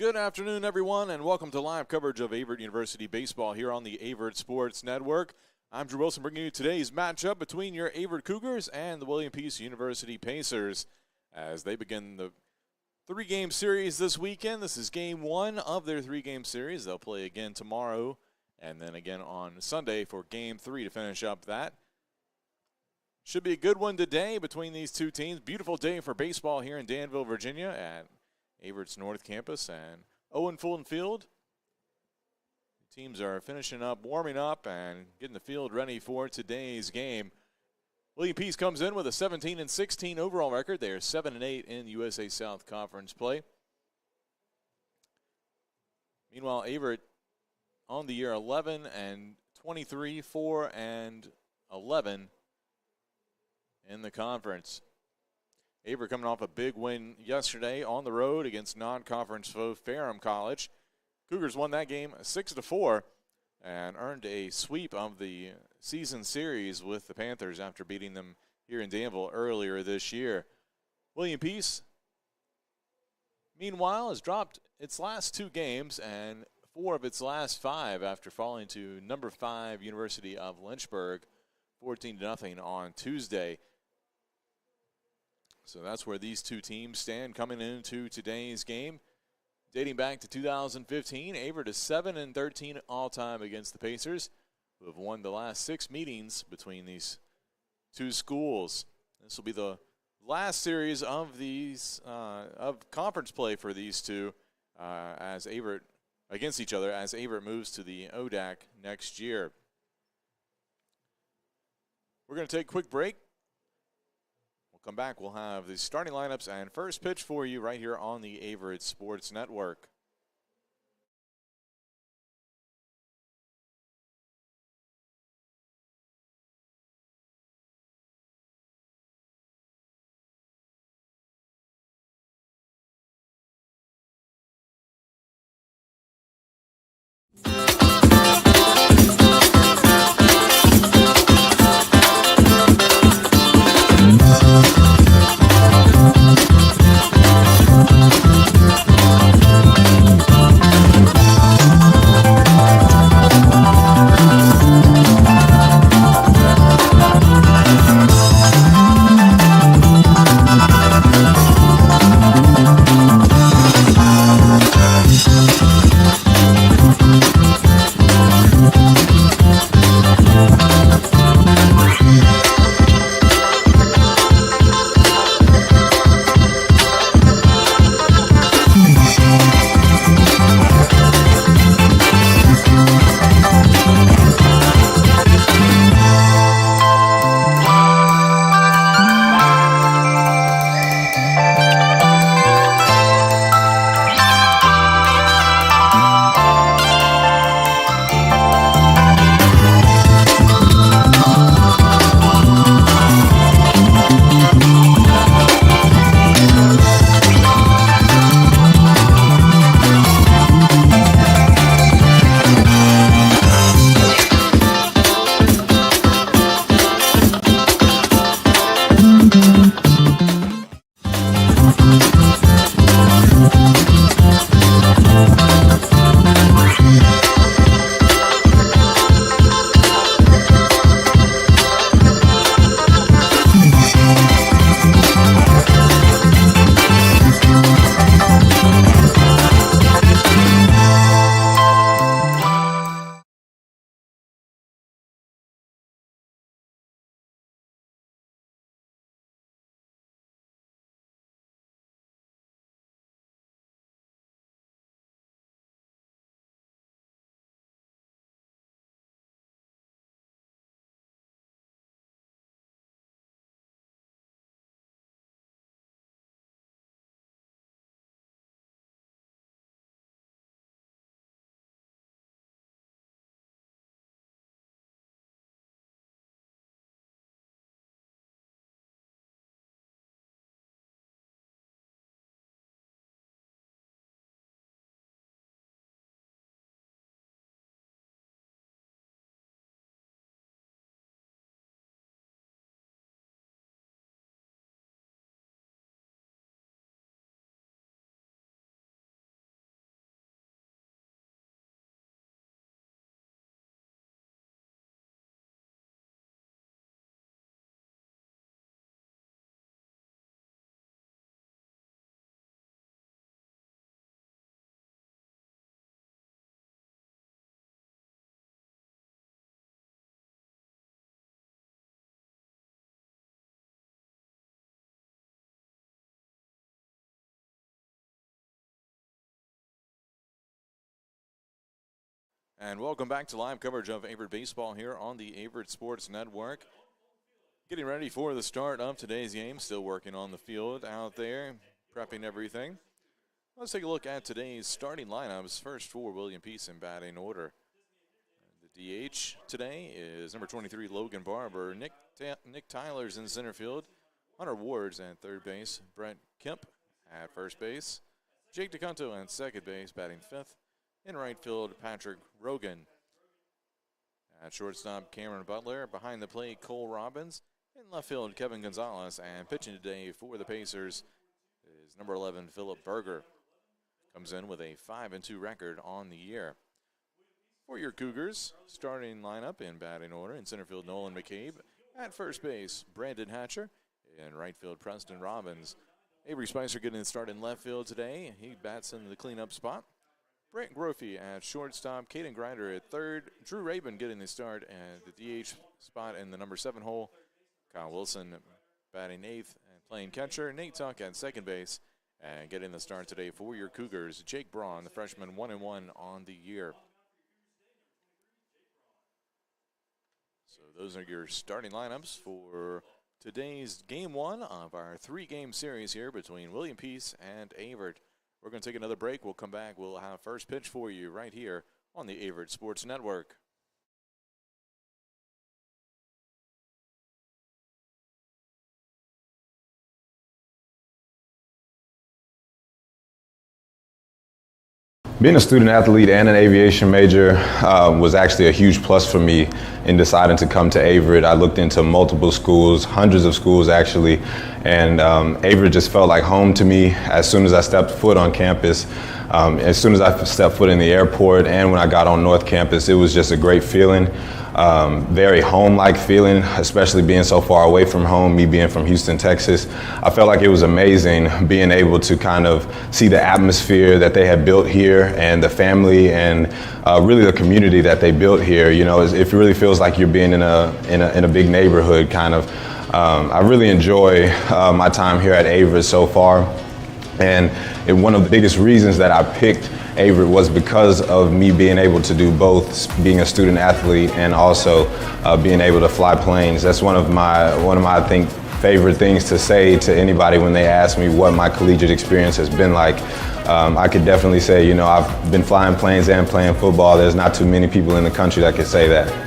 Good afternoon, everyone, and welcome to live coverage of Averett University baseball here on the Averett Sports Network. I'm Drew Wilson, bringing you today's matchup between your Averett Cougars and the William Peace University Pacers as they begin the three-game series this weekend. This is game one of their three-game series. They'll play again tomorrow and then again on Sunday for game three to finish up that. Should be a good one today between these two teams. Beautiful day for baseball here in Danville, Virginia at Averett's North Campus and Owen Fulton Field. The teams are finishing up, warming up, and getting the field ready for today's game. William Peace comes in with a 17-16 overall record. They are 7-8 in USA South Conference play. Meanwhile, Averett on the year 11-23, 4-11 in the conference. Averett coming off a big win yesterday on the road against non-conference foe Ferrum College. Cougars won that game 6-4 and earned a sweep of the season series with the Panthers after beating them here in Danville earlier this year. William Peace, meanwhile, has dropped its last two games and 4 of its last 5 after falling to number 5 University of Lynchburg 14-0 on Tuesday. So that's where these two teams stand coming into today's game. Dating back to 2015, Averett is 7-13 all-time against the Pacers, who have won the last 6 meetings between these two schools. This will be the last series of these of conference play for these two as Averett against each other as Averett moves to the ODAC next year. We're going to take a quick break. Come back, we'll have the starting lineups and first pitch for you right here on the Averett Sports Network. And welcome back to live coverage of Averett Baseball here on the Averett Sports Network. Getting ready for the start of today's game. Still working on the field out there, prepping everything. Let's take a look at today's starting lineups. First for William Peace in batting order. The DH today is number 23, Logan Barber. Nick Tyler's in center field. Hunter Ward's at third base. Brent Kemp at first base. Jake DeCanto at second base, batting fifth. In right field, Patrick Rogan. At shortstop, Cameron Butler. Behind the plate, Cole Robbins. In left field, Kevin Gonzalez. And pitching today for the Pacers is number 11, Philip Berger. Comes in with a 5-2 record on the year. For your Cougars, starting lineup in batting order. In center field, Nolan McCabe. At first base, Brandon Hatcher. In right field, Preston Robbins. Avery Spicer getting the start in left field today. He bats in the cleanup spot. Brent Brophy at shortstop, Caden Grinder at third, Drew Rabin getting the start at the DH spot in the number 7 hole, Kyle Wilson batting eighth and playing catcher, Nate Tuck at second base, and getting the start today for your Cougars, Jake Braun, the freshman, 1-1 on the year. So those are your starting lineups for today's game one of our 3-game series here between William Peace and Averett. We're going to take another break. We'll come back. We'll have first pitch for you right here on the Averett Sports Network. Being a student athlete and an aviation major was actually a huge plus for me in deciding to come to Averett. I looked into multiple schools, hundreds of schools actually, and Averett just felt like home to me as soon as I stepped foot on campus. As soon as I stepped foot in the airport and when I got on North Campus, it was just a great feeling. Very home-like feeling, especially being so far away from home, me being from Houston, Texas. I felt like it was amazing being able to kind of see the atmosphere that they had built here and the family and really the community that they built here. You know, it really feels like you're being in a big neighborhood kind of. I really enjoy my time here at Averett so far. And one of the biggest reasons that I picked Averett was because of me being able to do both, being a student athlete and also being able to fly planes. That's one of my I think favorite things to say to anybody when they ask me what my collegiate experience has been like. I could definitely say, you know, I've been flying planes and playing football. There's not too many people in the country that could say that.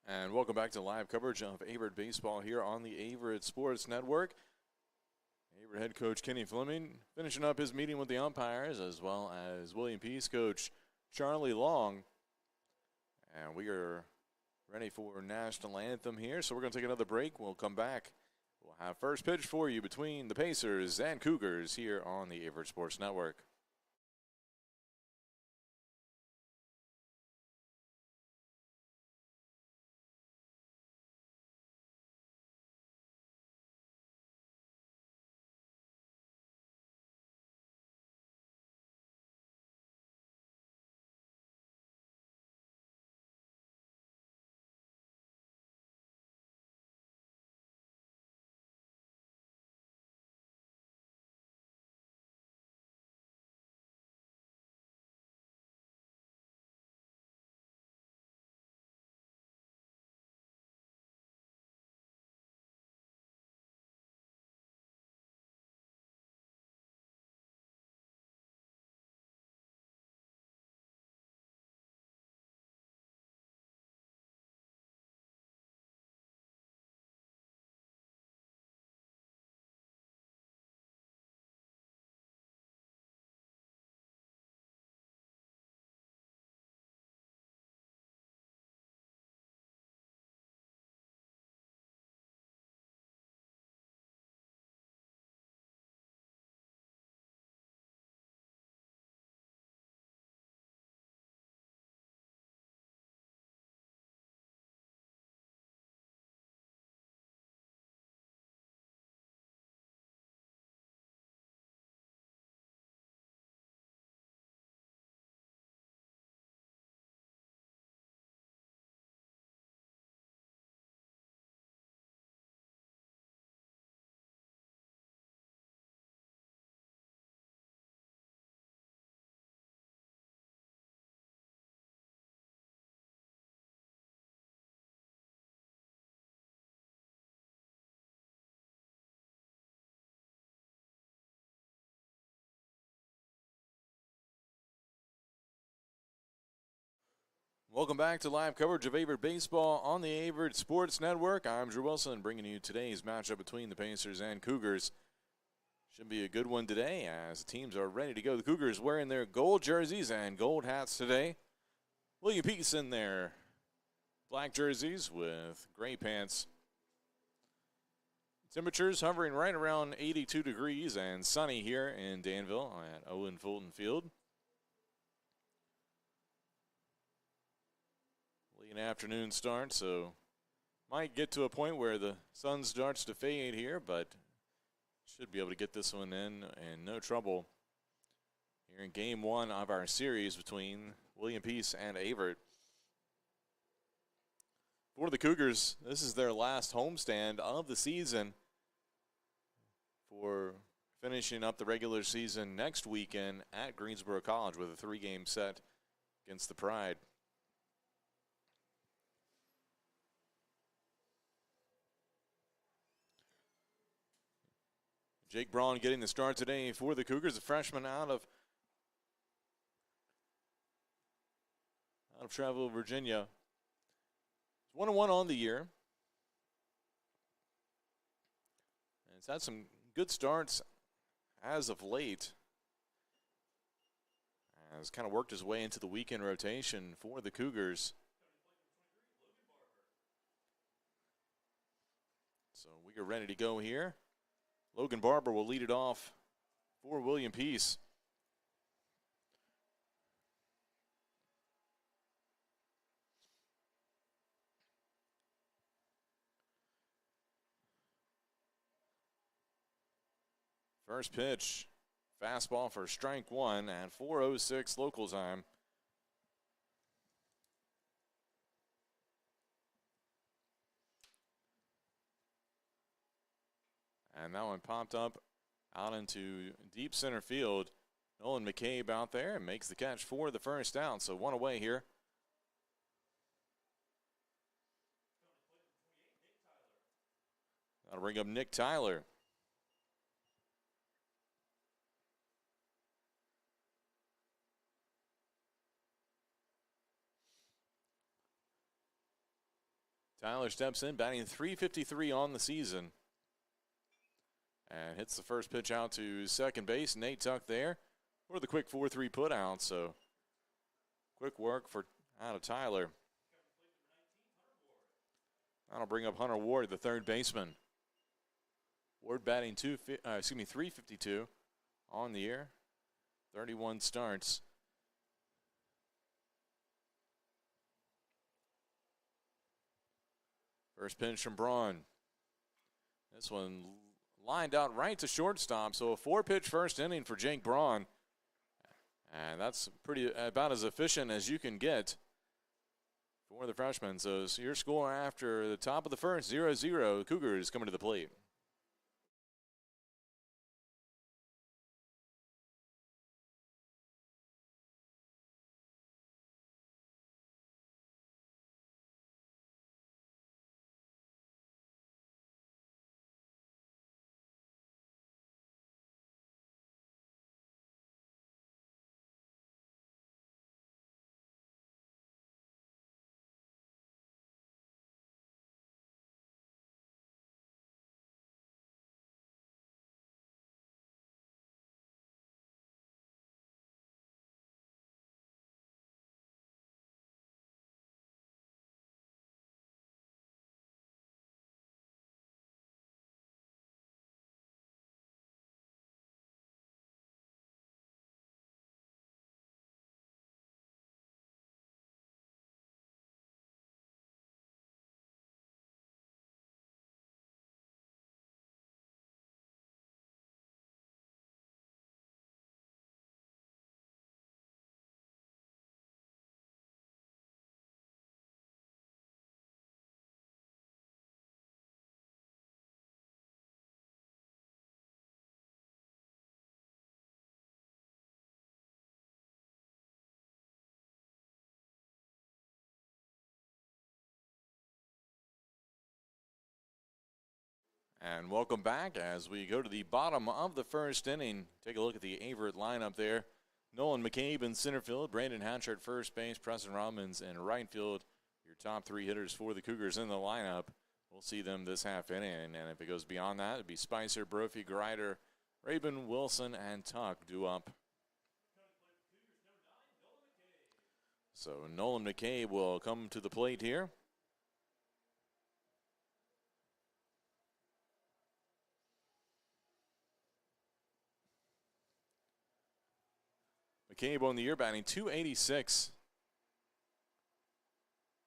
And welcome back to live coverage of Averett baseball here on the Averett Sports Network. Averett head coach Kenny Fleming finishing up his meeting with the umpires, as well as William Peace coach Charlie Long. And we are ready for national anthem here, so we're going to take another break. We'll come back. We'll have first pitch for you between the Pacers and Cougars here on the Averett Sports Network. Welcome back to live coverage of Averett baseball on the Averett Sports Network. I'm Drew Wilson, bringing you today's matchup between the Pacers and Cougars. Should be a good one today as the teams are ready to go. The Cougars wearing their gold jerseys and gold hats today. William Peace in their black jerseys with gray pants. Temperatures hovering right around 82 degrees and sunny here in Danville at Owen Fulton Field. An afternoon start, so might get to a point where the sun starts to fade here, but should be able to get this one in and no trouble here in game one of our series between William Peace and Averett. For the Cougars, this is their last homestand of the season for finishing up the regular season next weekend at Greensboro College with a 3-game set against the Pride. Jake Braun getting the start today for the Cougars, a freshman out of Travel, Virginia. 1-1 on the year. And it's had some good starts as of late. Has kind of worked his way into the weekend rotation for the Cougars. So we are ready to go here. Logan Barber will lead it off for William Peace. First pitch, fastball for strike one at 4:06 local time. And that one popped up out into deep center field. Nolan McCabe out there and makes the catch for the first out. So one away here. That'll bring up Nick Tyler. Tyler steps in, batting .353 on the season. And hits the first pitch out to second base. Nate Tuck there for the quick 4-3 put out. So quick work out of Tyler. That'll bring up Hunter Ward, the third baseman. Ward batting 352 on the year. 31 starts. First pitch from Braun. This one lined out right to shortstop, so a 4-pitch first inning for Jake Braun. And that's about as efficient as you can get for the freshman. So your score after the top of the first, 0-0. Cougars coming to the plate. And welcome back as we go to the bottom of the first inning. Take a look at the Averett lineup there. Nolan McCabe in center field, Brandon Hatcher at first base, Preston Robbins in right field. Your top three hitters for the Cougars in the lineup. We'll see them this half inning. And if it goes beyond that, it'd be Spicer, Brophy, Grider, Rabin, Wilson, and Tuck due up. So Nolan McCabe will come to the plate here. McCabe on the year batting .286.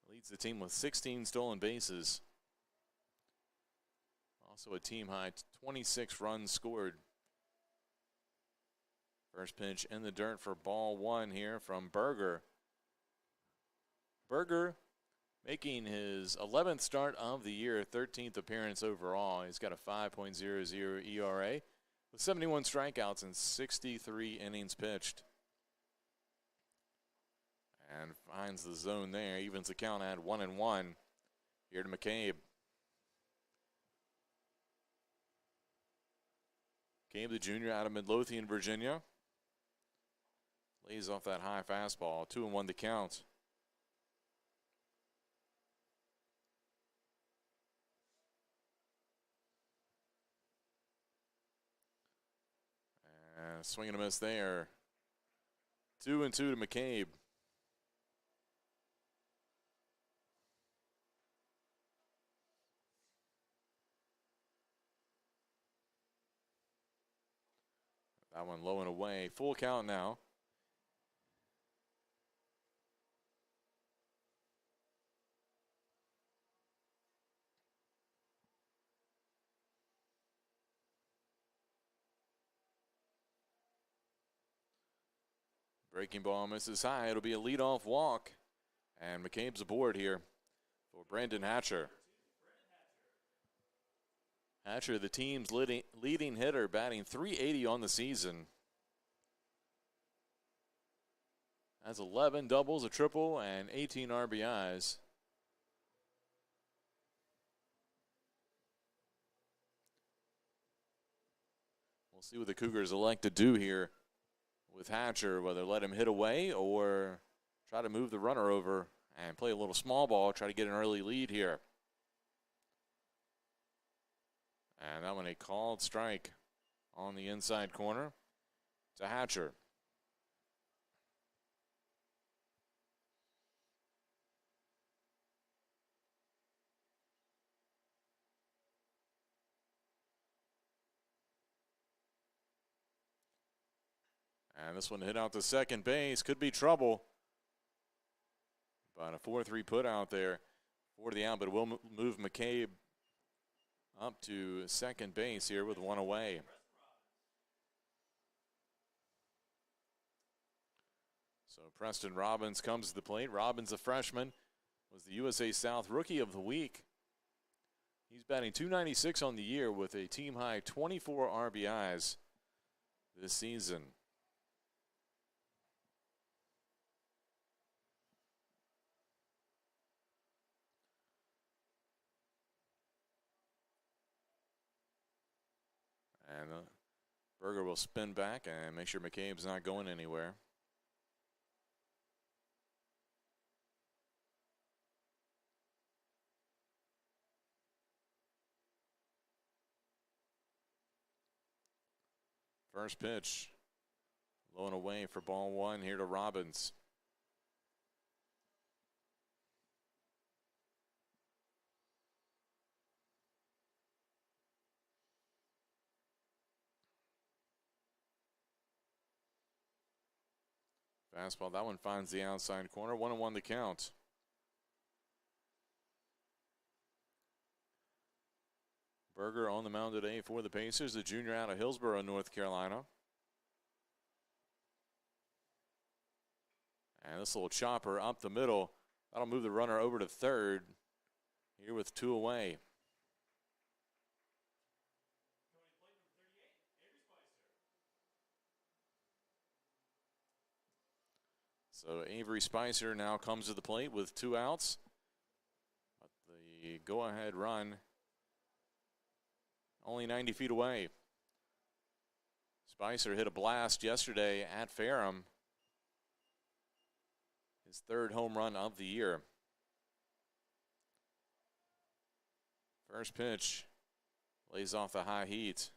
Leads the team with 16 stolen bases. Also a team high 26 runs scored. First pitch in the dirt for ball one here from Berger. Berger making his 11th start of the year, 13th appearance overall. He's got a 5.00 ERA with 71 strikeouts and 63 innings pitched. And finds the zone there, evens the count at 1-1. Here to McCabe. McCabe, the junior out of Midlothian, Virginia. Lays off that high fastball, 2-1 the count. And swing and a miss there. 2-2 to McCabe. That one low and away. Full count now. Breaking ball misses high. It'll be a leadoff walk. And McCabe's aboard here for Brandon Hatcher. Hatcher, the team's leading hitter, batting .380 on the season. Has 11 doubles, a triple, and 18 RBIs. We'll see what the Cougars elect to do here with Hatcher, whether let him hit away or try to move the runner over and play a little small ball, try to get an early lead here. And that one a called strike on the inside corner to Hatcher. And this one hit out to second base. Could be trouble. But a 4-3 put out there for the out, but it will move McCabe up to second base here with one away. So Preston Robbins comes to the plate. Robbins, a freshman, was the USA South Rookie of the Week. He's batting .296 on the year with a team-high 24 RBIs this season. And Berger will spin back and make sure McCabe's not going anywhere. First pitch, low and away for ball one here to Robbins. Fastball, that one finds the outside corner. 1-1 the count. Berger on the mound today for the Pacers, the junior out of Hillsborough, North Carolina. And this little chopper up the middle, that'll move the runner over to third here with two away. So Avery Spicer now comes to the plate with two outs. But the go-ahead run only 90 feet away. Spicer hit a blast yesterday at Ferrum. His third home run of the year. First pitch lays off the high heat.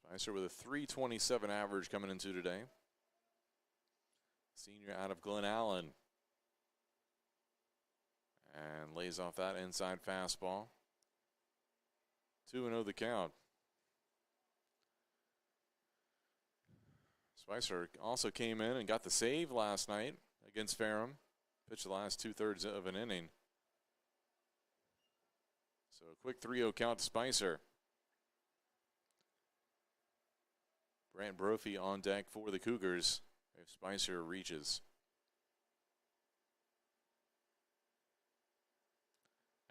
Spicer with a .327 average coming into today. Senior out of Glen Allen. And lays off that inside fastball. 2-0 the count. Spicer also came in and got the save last night against Ferrum. Pitched the last 2/3 of an inning. So a quick 3-0 count to Spicer. Brant Brophy on deck for the Cougars if Spicer reaches.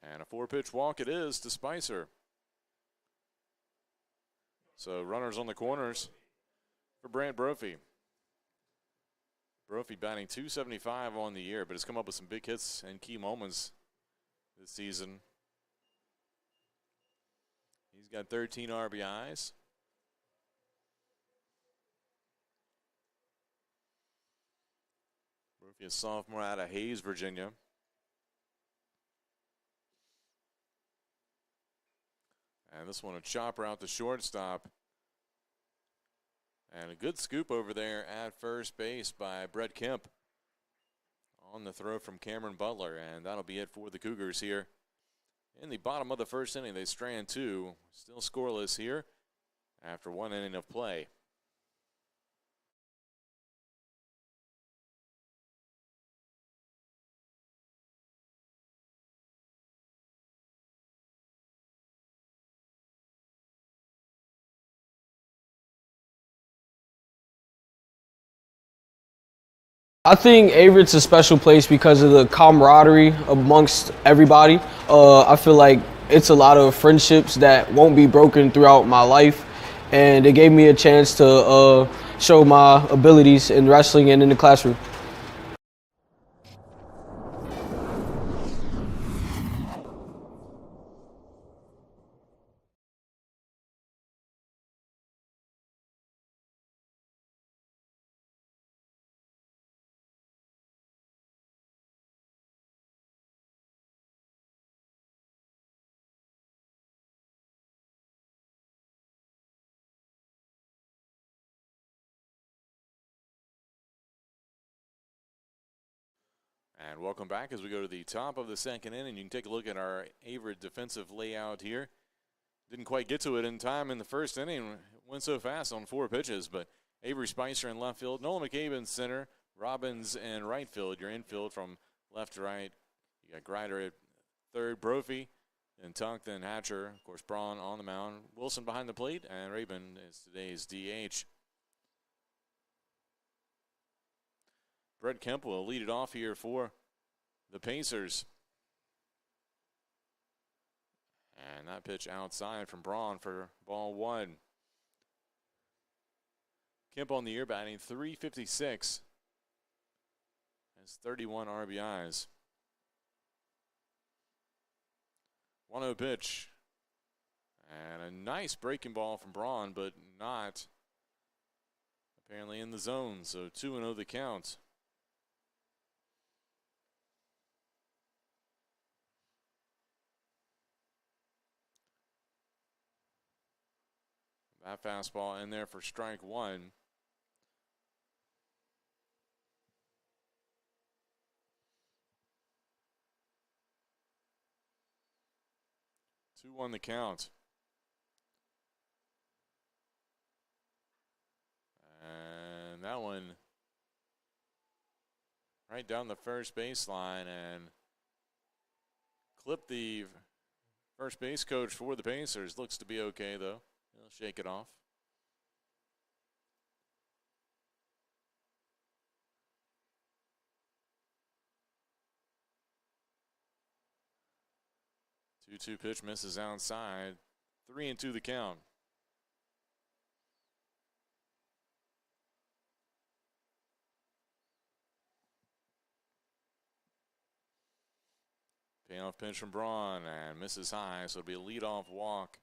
And a 4-pitch walk it is to Spicer. So runners on the corners for Brant Brophy. Brophy batting .275 on the year, but has come up with some big hits and key moments this season. He's got 13 RBIs. Brophy, a sophomore out of Hayes, Virginia. And this one, a chopper out to shortstop. And a good scoop over there at first base by Brett Kemp on the throw from Cameron Butler. And that'll be it for the Cougars here. In the bottom of the first inning, they strand two. Still scoreless here after one inning of play. I think Averett's a special place because of the camaraderie amongst everybody. I feel like it's a lot of friendships that won't be broken throughout my life, and it gave me a chance to show my abilities in wrestling and in the classroom. And welcome back as we go to the top of the second inning. You can take a look at our Averett defensive layout here. Didn't quite get to it in time in the first inning. It went so fast on 4 pitches, but Avery Spicer in left field, Nolan McCabe in center, Robbins in right field. Your infield from left to right. You got Grider at third, Brophy, and Tuck, then Hatcher. Of course, Braun on the mound. Wilson behind the plate, and Rabin is today's DH. Brett Kemp will lead it off here for the Pacers. And that pitch outside from Braun for ball 1. Kemp on the year batting .356. Has 31 RBIs. 1-0 pitch. And a nice breaking ball from Braun, but not apparently in the zone. So 2-0 the count. That fastball in there for strike 1. Two on the count. And that one right down the first baseline and clipped the first base coach for the Pacers. Looks to be okay, though. He'll shake it off. Two pitch misses outside. 3-2 the count. Payoff pitch from Braun and misses high, so it'll be a leadoff walk.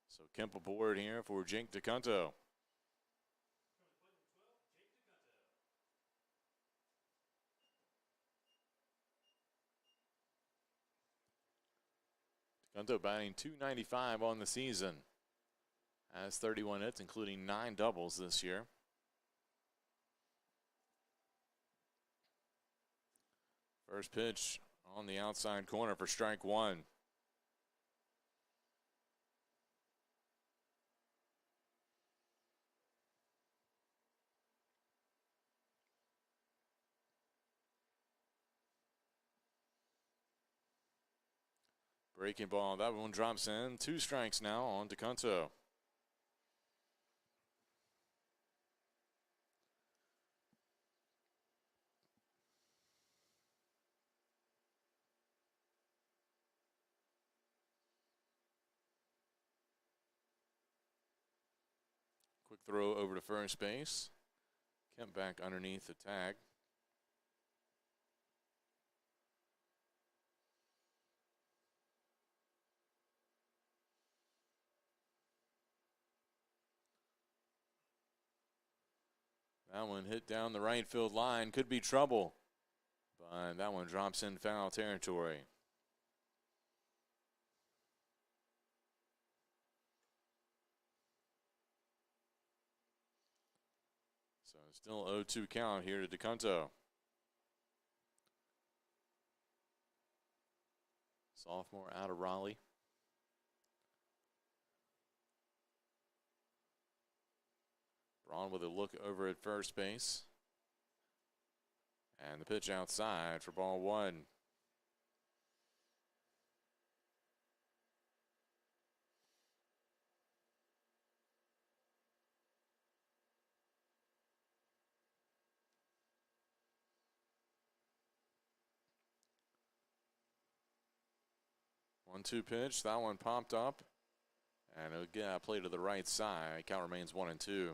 So Kemp aboard here for Jake DeCunto. DeCunto batting .295 on the season. Has 31 hits, including 9 doubles this year. First pitch on the outside corner for strike 1. Breaking ball, that one drops in. 2 strikes now on DeCunto. Quick throw over to first base. Kemp back underneath the tag. That one hit down the right field line. Could be trouble. But that one drops in foul territory. So still 0-2 count here to DeCunto. Sophomore out of Raleigh. Braun with a look over at first base. And the pitch outside for ball 1. One-two pitch. That one popped up. And it'll get a play to the right side. Count remains 1-2.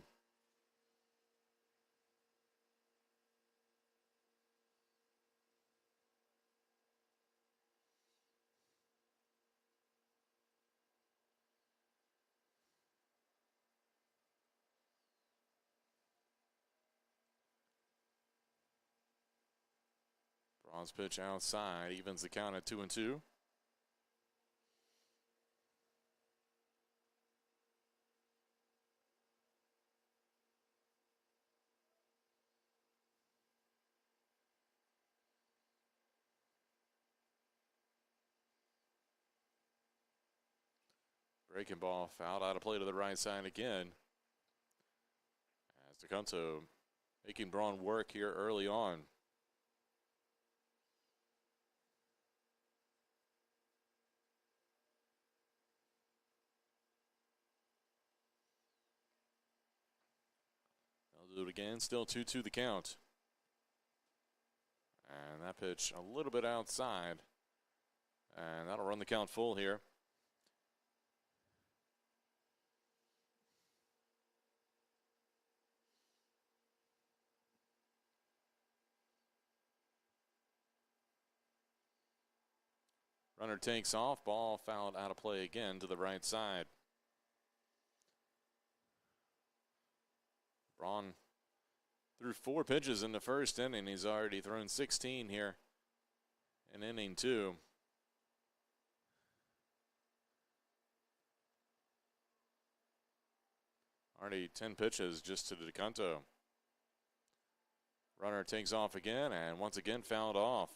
Braun's pitch outside evens the count at 2-2. Breaking ball fouled out of play to the right side again. As DeCunto making Braun work here early on. They'll do it again. Still 2-2 the count. And that pitch a little bit outside. And that'll run the count full here. Runner takes off. Ball fouled out of play again to the right side. Braun threw 4 pitches in the first inning. He's already thrown 16 here in inning 2. Already 10 pitches just to DeCunto. Runner takes off again and once again fouled off.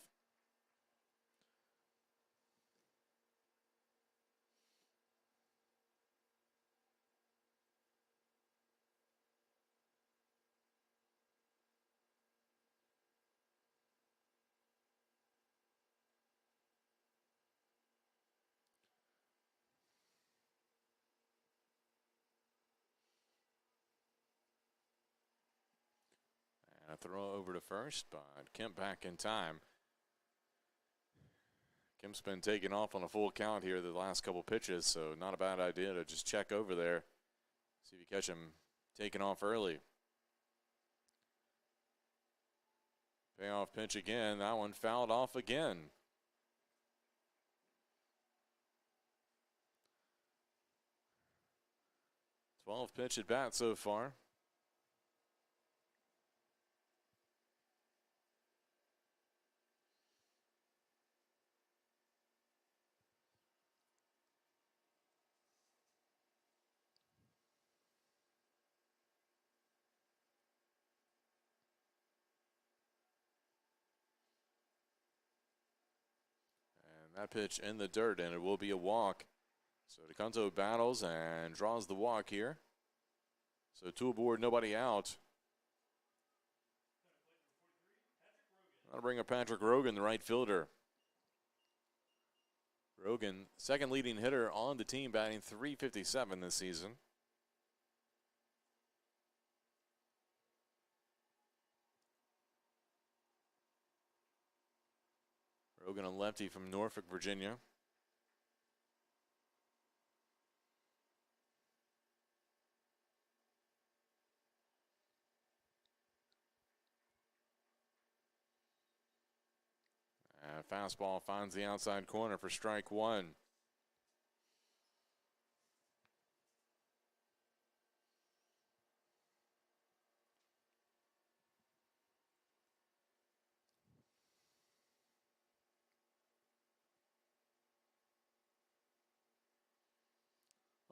A throw over to first, but Kemp back in time. Kemp's been taking off on a full count here the last couple pitches, so not a bad idea to just check over there. See if you catch him taking off early. Payoff pitch again. That one fouled off again. Twelve pitch at bat so far. That pitch in the dirt, and it will be a walk. So DeCunto battles and draws the walk here. So 2 aboard, nobody out. That'll bring up Patrick Rogan, the right fielder. Rogan, second leading hitter on the team, batting .357 this season. Rogan, a lefty from Norfolk, Virginia. Fastball finds the outside corner for strike 1.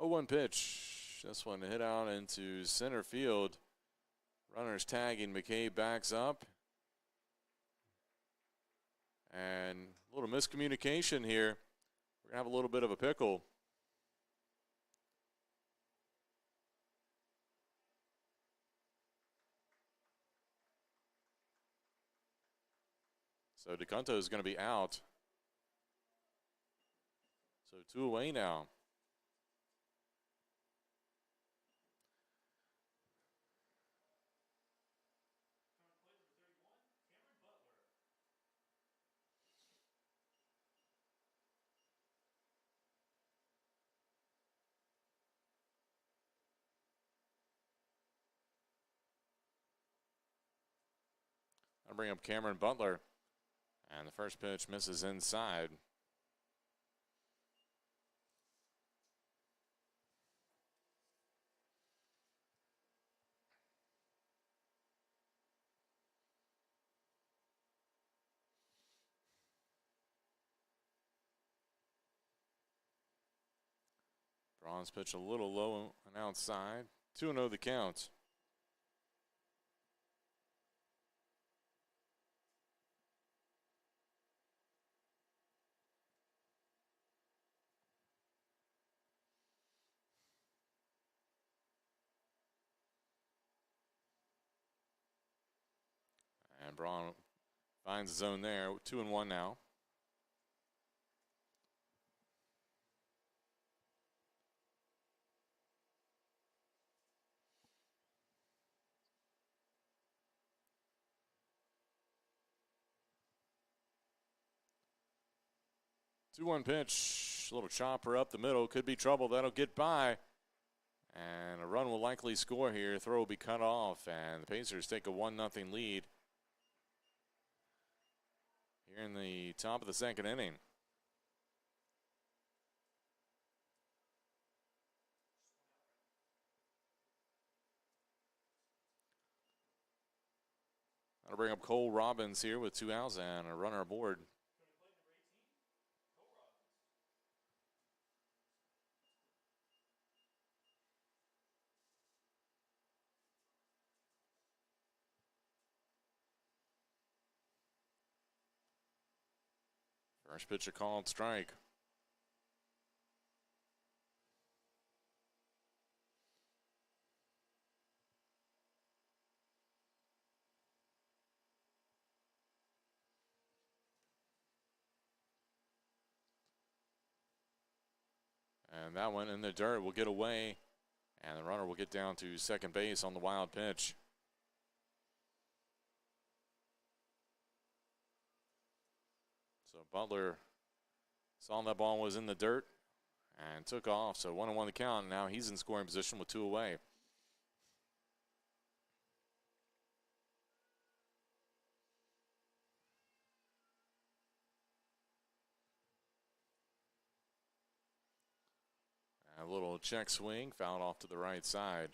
Oh, 1 pitch. This one hit out into center field. Runners tagging. McCabe backs up. And a little miscommunication here. We're going to have a little bit of a pickle. So DeCunto is going to be out. So 2 away now. I'll bring up Cameron Butler. And the first pitch misses inside. Braun's pitch a little low and outside. 2-0 the count. Braun finds the zone there. 2-1 now. Two-one pitch, a little chopper up the middle, could be trouble. That'll get by, and a run will likely score here. Throw will be cut off, and the Pacers take a 1-0 lead here in the top of the second inning. That'll bring up Cole Robbins here with 2 outs and a runner aboard. First pitch a called strike. And that one in the dirt will get away, and the runner will get down to second base on the wild pitch. So Butler saw that ball was in the dirt and took off. So 1-1 the count. Now he's in scoring position with 2 away. A little check swing, fouled off to the right side.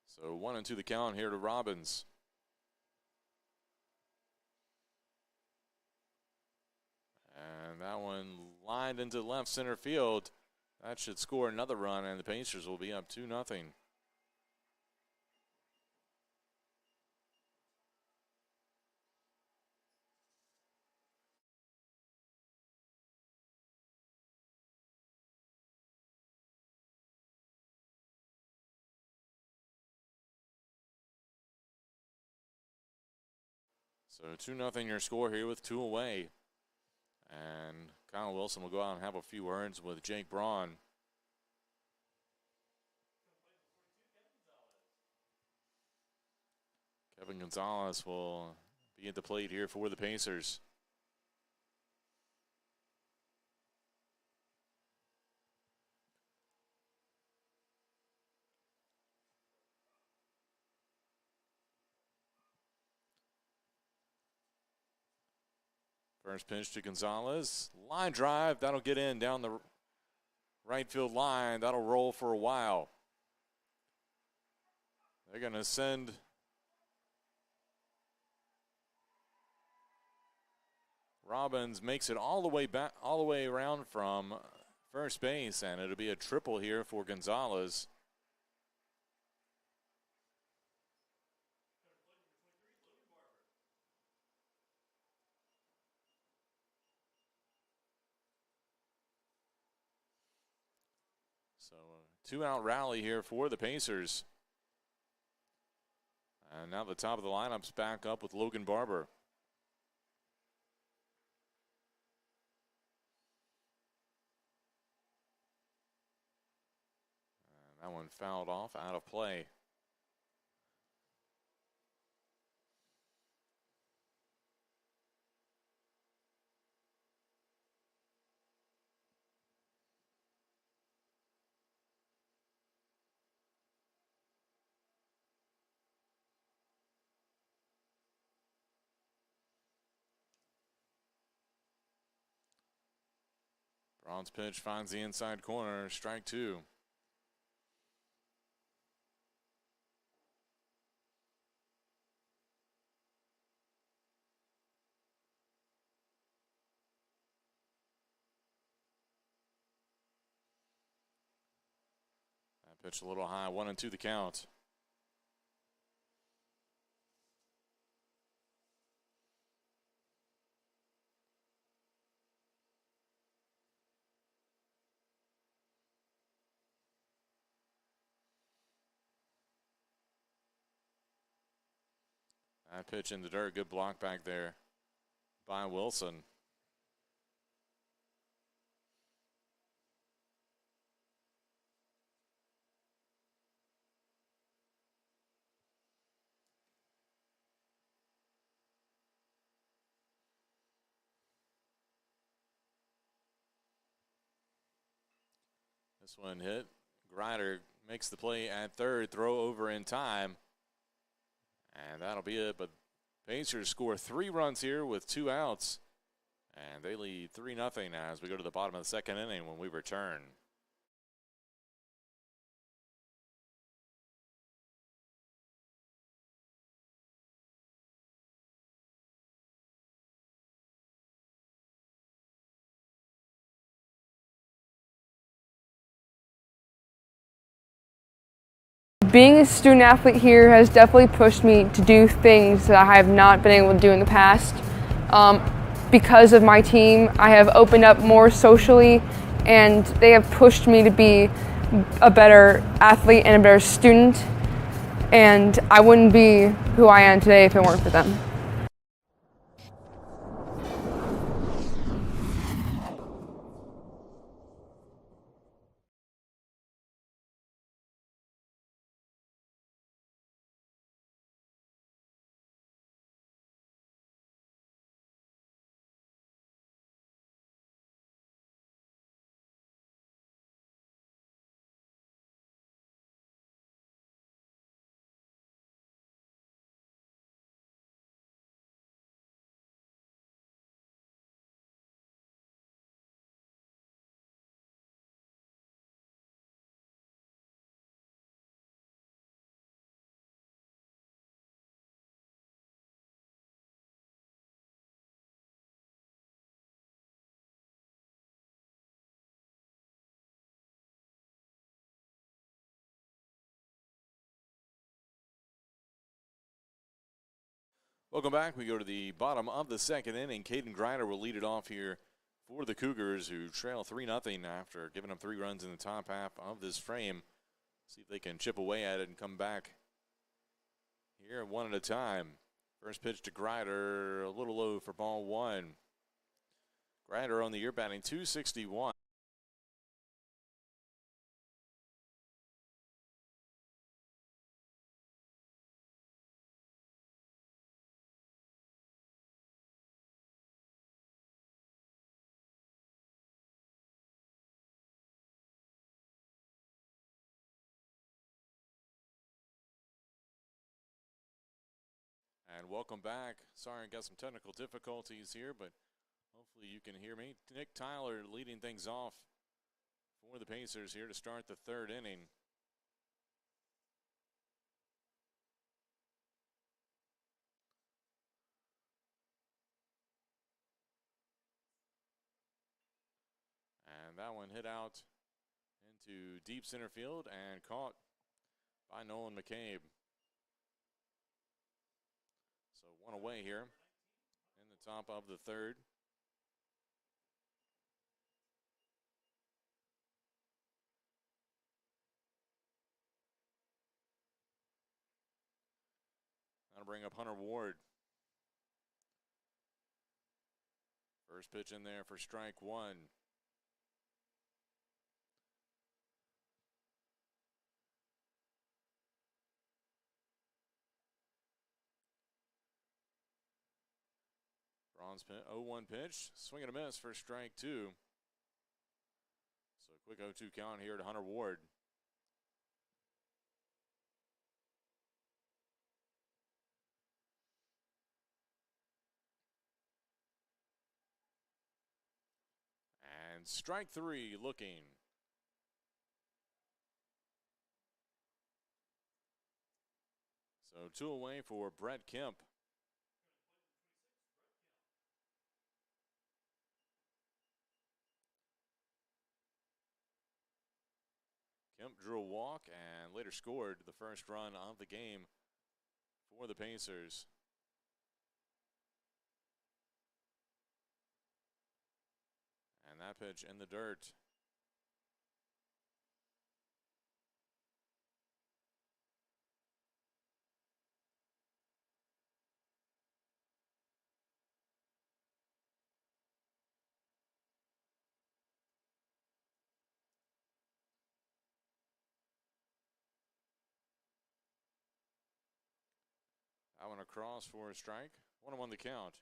So 1-2 the count here to Robbins. And that one lined into left center field. That should score another run, and the Pacers will be up 2-0. So 2-0 your score here with 2 away. And Kyle Wilson will go out and have a few words with Jake Braun. Kevin Gonzalez will be at the plate here for the Pacers. First pitch to Gonzalez. Line drive. That'll get in down the right field line. That'll roll for a while. They're going to send Robbins, makes it all the way back, all the way around from first base, and it'll be a triple here for Gonzalez. So a 2-out rally here for the Pacers. And now the top of the lineup's back up with Logan Barber. And that one fouled off, out of play. Braun's pitch finds the inside corner, strike 2. That pitch a little high, 1-2 the count. That pitch in the dirt. Good block back there by Wilson. This one hit. Grider makes the play at third. Throw over in time. And that'll be it. But Pacers score 3 runs here with 2 outs. And they lead 3-0 as we go to the bottom of the second inning when we return. Being a student athlete here has definitely pushed me to do things that I have not been able to do in the past. Because of my team, I have opened up more socially, and they have pushed me to be a better athlete and a better student, and I wouldn't be who I am today if it weren't for them. Welcome back. We go to the bottom of the second inning. Caden Grider will lead it off here for the Cougars, who trail 3-0 after giving them 3 runs in the top half of this frame. See if they can chip away at it and come back here one at a time. First pitch to Grider, a little low for ball 1. Grider on the year batting .261. And welcome back. Sorry, I got some technical difficulties here, but hopefully you can hear me. Nick Tyler leading things off for the Pacers here to start the third inning. And that one hit out into deep center field and caught by Nolan McCabe. So one away here in the top of the third. That'll bring up Hunter Ward. First pitch in there for strike 1. Braun's 0-1 pitch. Swing and a miss for strike 2. So quick 0-2 count here to Hunter Ward. And strike 3 looking. So 2 away for Brett Kemp. Kemp drew a walk and later scored the first run of the game for the Pacers. And that pitch in the dirt. That one across for a strike. 1-1 the count.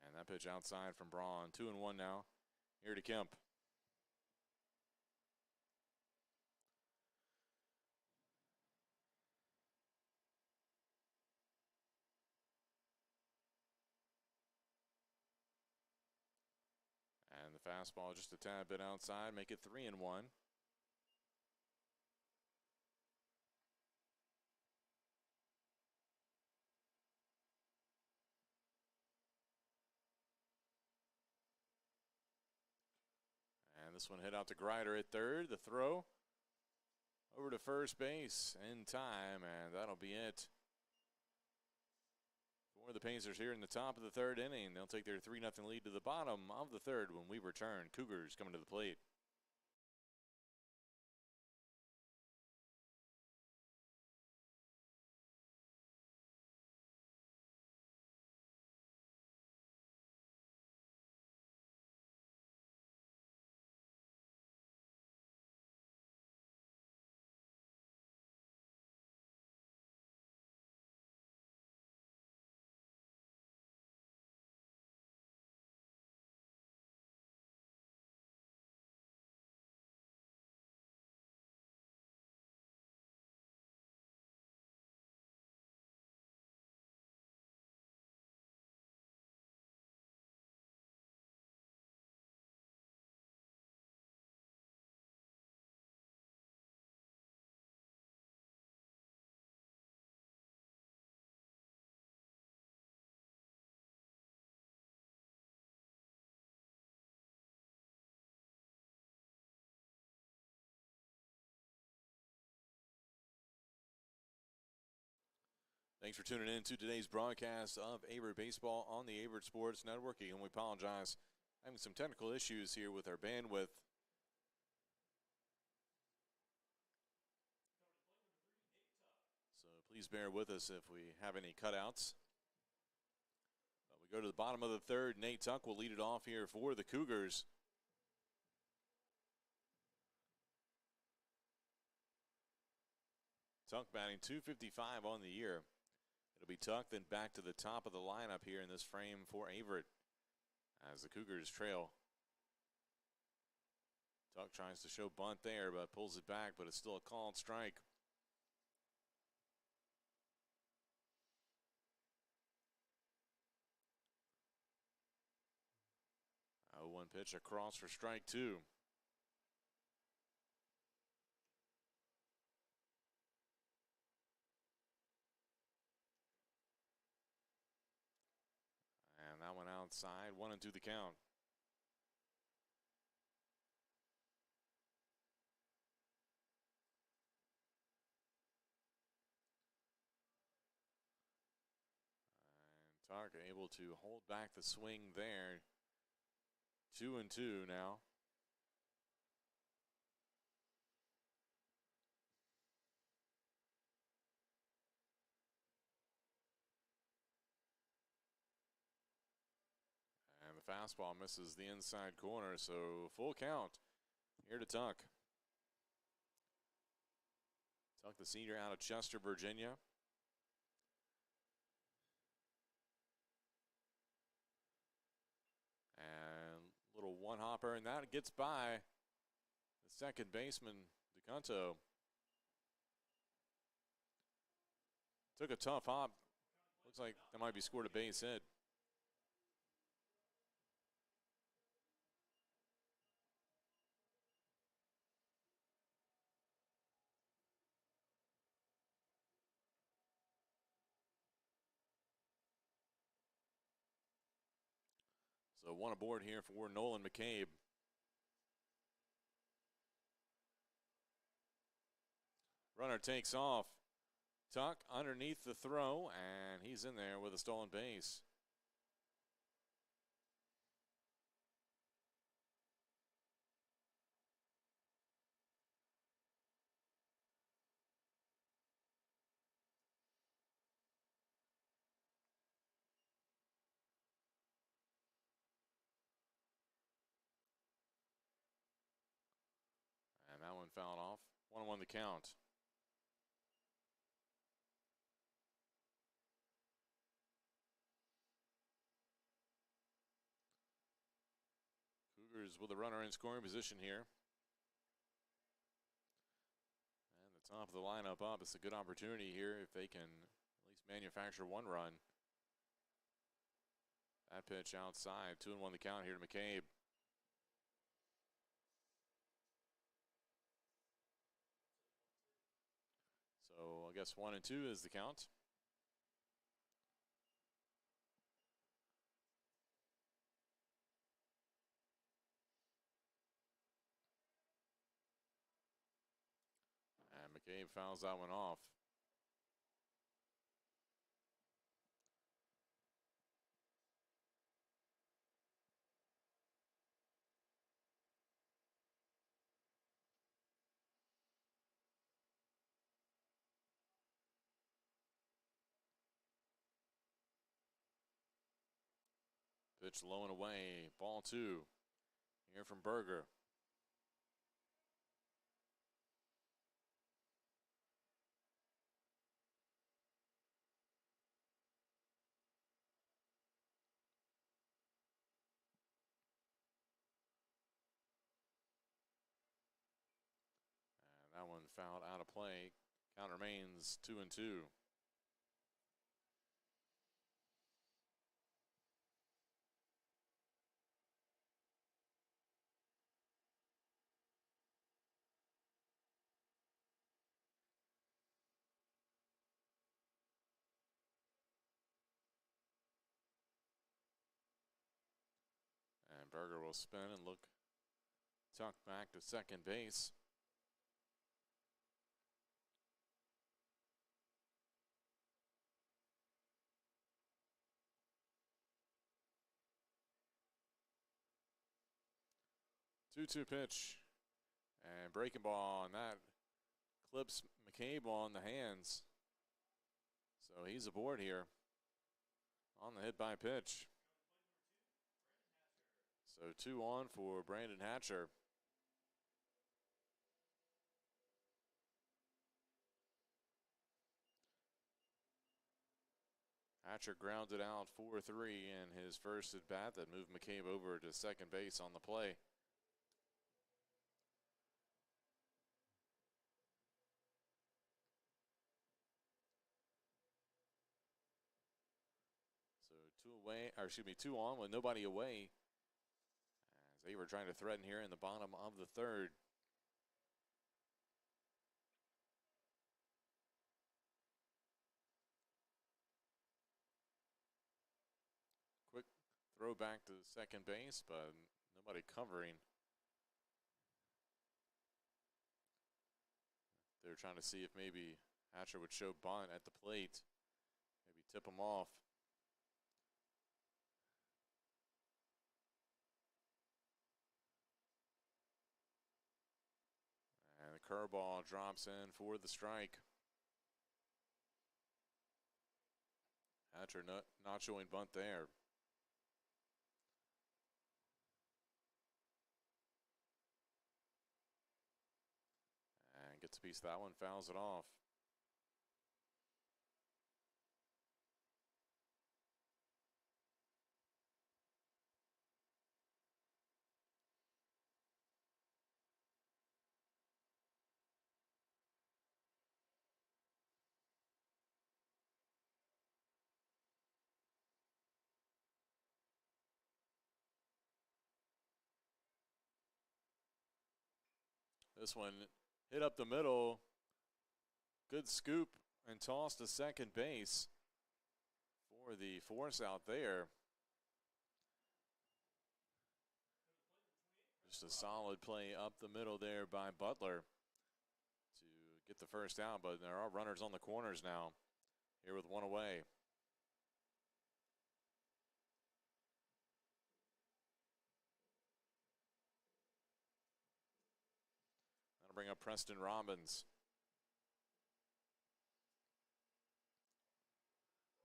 And that pitch outside from Braun. 2-1 now. Here to Kemp. And the fastball just a tad bit outside, make it 3-1. And this one hit out to Grider at third. The throw over to first base in time, and that'll be it for the Pacers here in the top of the third inning. They'll take their 3-0 lead to the bottom of the third when we return. Cougars coming to the plate. Thanks for tuning in to today's broadcast of Averett Baseball on the Averett Sports Network. And we apologize, having some technical issues here with our bandwidth. So please bear with us if we have any cutouts. But we go to the bottom of the third. Nate Tuck will lead it off here for the Cougars. Tuck batting .255 on the year. It'll be Tuck, then back to the top of the lineup here in this frame for Averett as the Cougars trail. Tuck tries to show bunt there, but pulls it back, but it's still a called strike. Oh, 1 pitch across for strike 2. And that one outside, 1-2 the count. And Tuck able to hold back the swing there. 2-2 now. And the fastball misses the inside corner, so full count here to Tuck. Tuck, the senior out of Chester, Virginia. And little one-hopper, and that gets by the second baseman, DeCunto. Took a tough hop. Looks like that might be scored a base hit. So one aboard here for Nolan McCabe. Runner takes off. Tuck underneath the throw, and he's in there with a stolen base. fouled off. 1-1 the count. Cougars with a runner in scoring position here. And the top of the lineup up. It's a good opportunity here if they can at least manufacture one run. That pitch outside. 2-1 the count here to McCabe. So I guess 1-2 is the count. And McCabe fouls that one off. Pitch low and away. Ball 2. Here from Berger. And that one fouled out of play. Count remains 2-2. And Berger will spin and look tucked back to second base. Two-two pitch. And breaking ball, and that clips McCabe on the hands. So he's aboard here on the hit by pitch. So 2 on for Brandon Hatcher. Hatcher grounded out 4-3 in his first at bat that moved McCabe over to second base on the play. So 2 on with nobody away. As they were trying to threaten here in the bottom of the third. Quick throw back to second base, but nobody covering. They're trying to see if maybe Hatcher would show bunt at the plate. Maybe tip him off. And the curveball drops in for the strike. Hatcher not showing bunt there. And gets a piece of that one, fouls it off. This one hit up the middle. Good scoop and toss to second base for the force out there. Just a solid play up the middle there by Butler to get the first out, but there are runners on the corners now here with one away. That'll bring up Preston Robbins.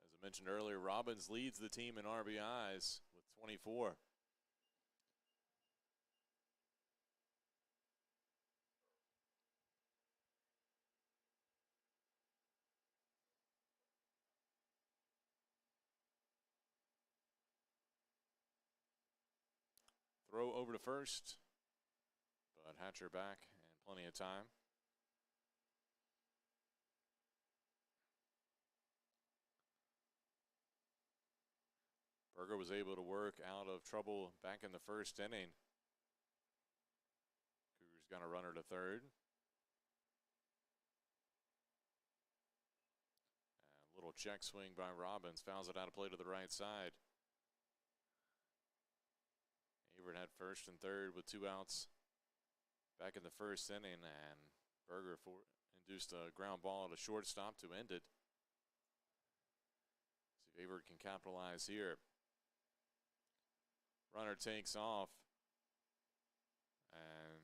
As I mentioned earlier, Robbins leads the team in RBIs with 24. Throw over to first, but Hatcher back and plenty of time. Berger was able to work out of trouble back in the first inning. Cougars got a runner to third. And a little check swing by Robbins. Fouls it out of play to the right side. Averett had first and third with 2 outs back in the first inning, and Berger induced a ground ball at a shortstop to end it. See if Averett can capitalize here. Runner takes off, and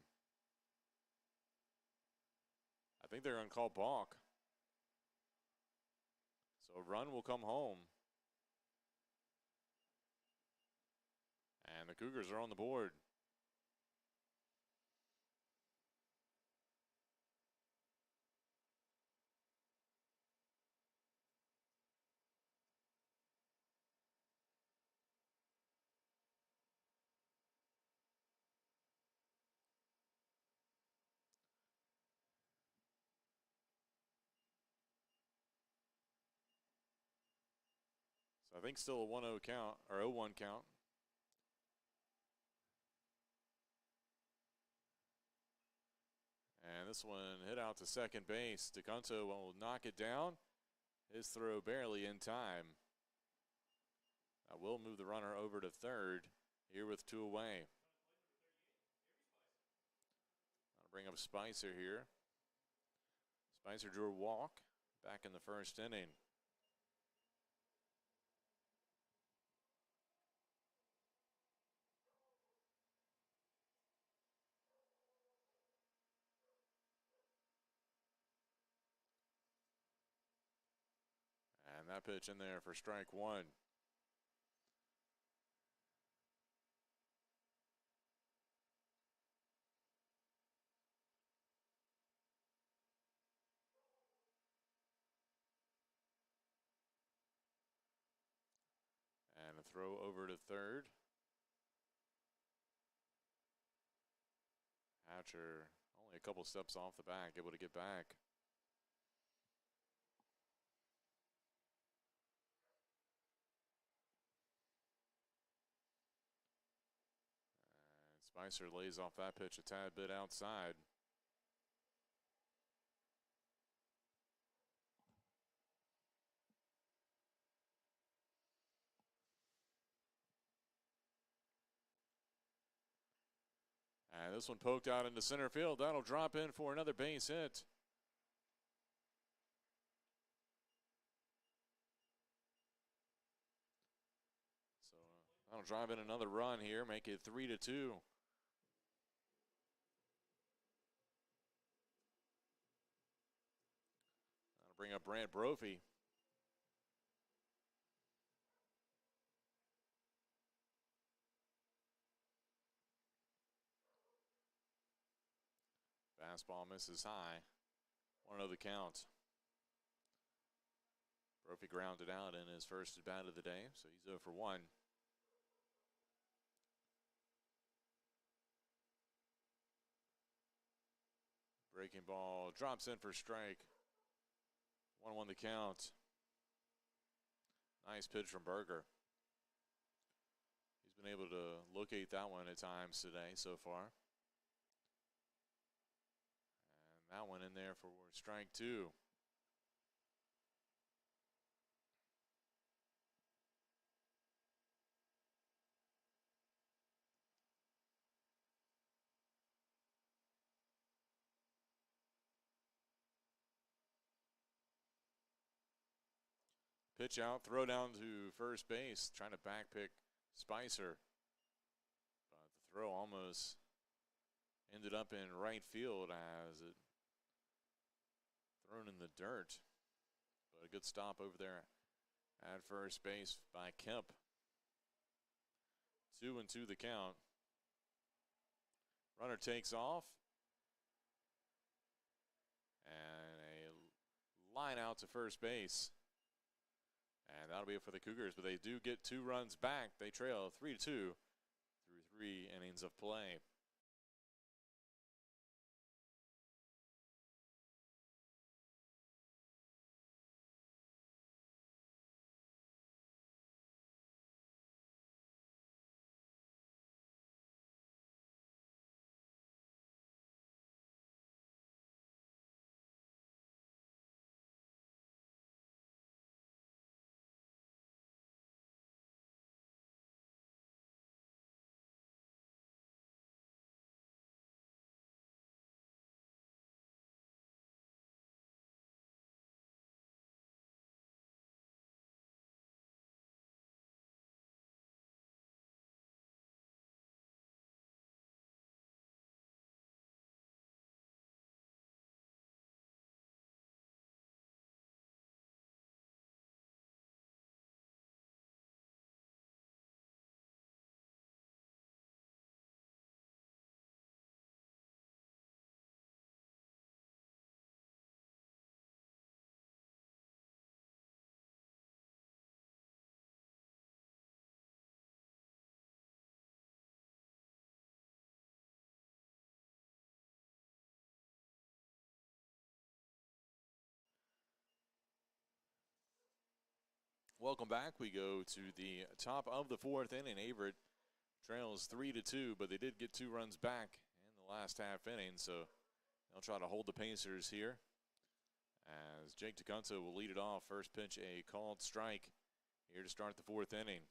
I think they're going to call balk. So a run will come home. And the Cougars are on the board. So I think still a 1-0 count, or 0-1 count. And this one hit out to second base. DeCunto will knock it down. His throw barely in time. That will move the runner over to third here with 2 away. I'll bring up Spicer here. Spicer drew a walk back in the first inning. And that pitch in there for strike 1. And a throw over to third. Hatcher only a couple steps off the back, able to get back. Spicer lays off that pitch a tad bit outside. And this one poked out into center field. That'll drop in for another base hit. So that'll drive in another run here, make it 3-2. Bring up Brant Brophy. Fastball misses high. 1-0 the count. Brophy grounded out in his first at bat of the day, so he's 0 for 1. Breaking ball drops in for strike. 1-1 the count. Nice pitch from Berger. He's been able to locate that one at times today so far. And that one in there for strike 2. Pitch out, throw down to first base, trying to backpick Spicer. But the throw almost ended up in right field as it thrown in the dirt. But a good stop over there at first base by Kemp. 2-2 the count. Runner takes off. And a line out to first base. And that'll be it for the Cougars, but they do get 2 runs back. They trail 3-2 through 3 innings of play. Welcome back. We go to the top of the 4th inning. Averett trails 3-2, but they did get 2 runs back in the last half inning, so they'll try to hold the Pacers here. As Jake DeCunto will lead it off. First pitch, a called strike here to start the 4th inning.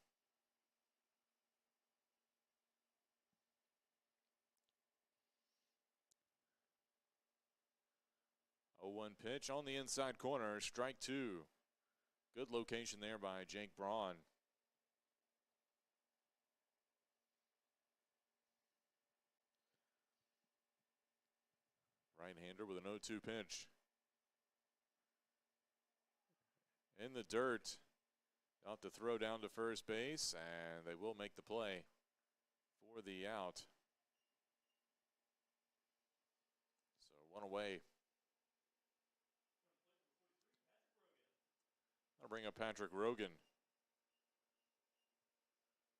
Oh, 1 pitch on the inside corner, strike 2. Good location there by Jake Braun. Right-hander with an 0-2 pitch. In the dirt. They'll have to throw down to first base, and they will make the play for the out. So 1 away. I'll bring up Patrick Rogan.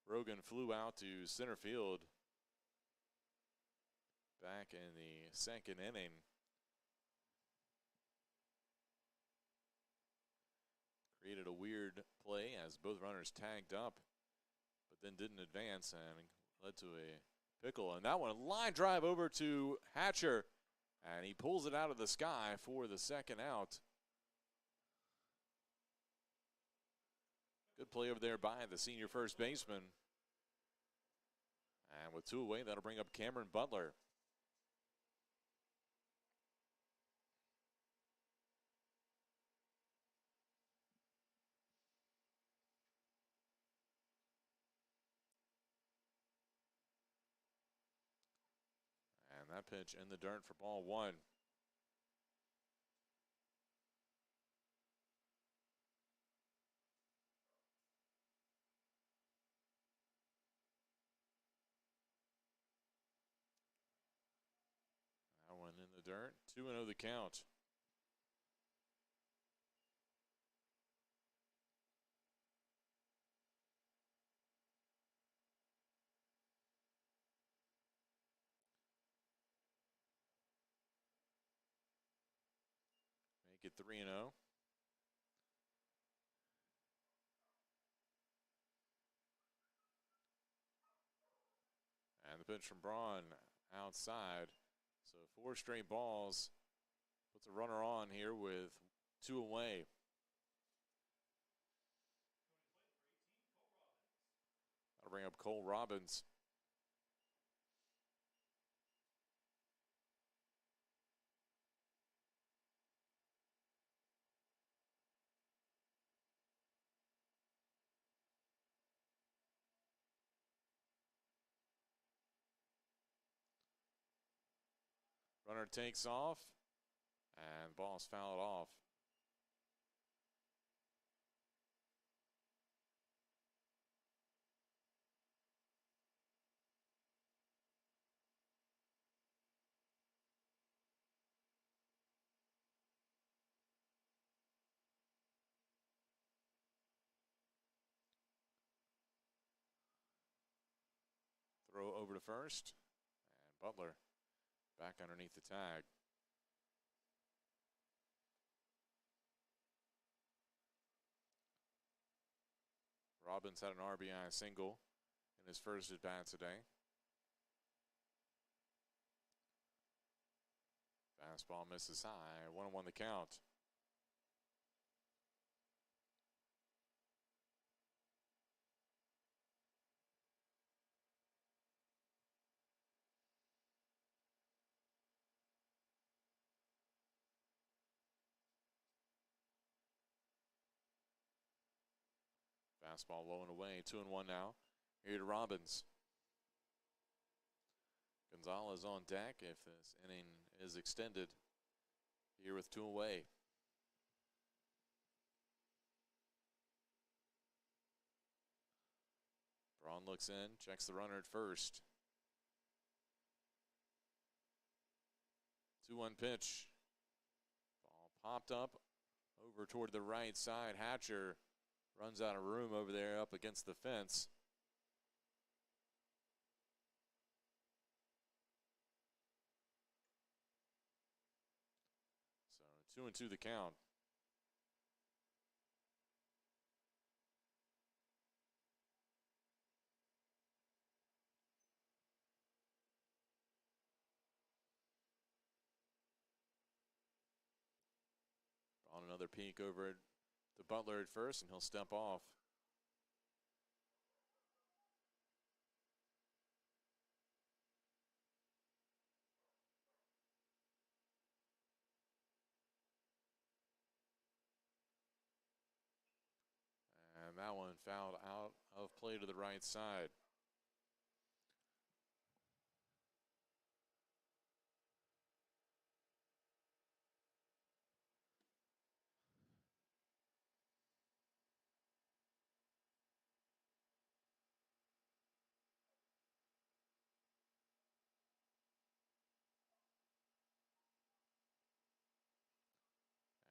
Rogan flew out to center field back in the 2nd inning. Created a weird play as both runners tagged up, but then didn't advance and led to a pickle. And that one, line drive over to Hatcher, and he pulls it out of the sky for the 2nd out. Good play over there by the senior first baseman. And with 2 away, that'll bring up Cameron Butler. And that pitch in the dirt for ball 1. That one in the dirt. 2-0 the count. Make it 3-0. And the pitch from Braun outside. So 4 straight balls. Puts a runner on here with 2 away. That'll bring up Cole Robbins. Runner takes off, and ball's fouled off. Throw Throw over to first. And Butler back underneath the tag. Robbins had an RBI single in his first at bat today. Fastball misses high. 1-1 the count. Fastball low and away. 2-1 now. Here to Robbins. Gonzalez on deck if this inning is extended. Here with 2 away. Braun looks in, checks the runner at first. 2-1 pitch. Ball popped up over toward the right side. Hatcher runs out of room over there up against the fence. So 2-2 the count. On another peek over to Butler at first, and he'll step off. And that one fouled out of play to the right side.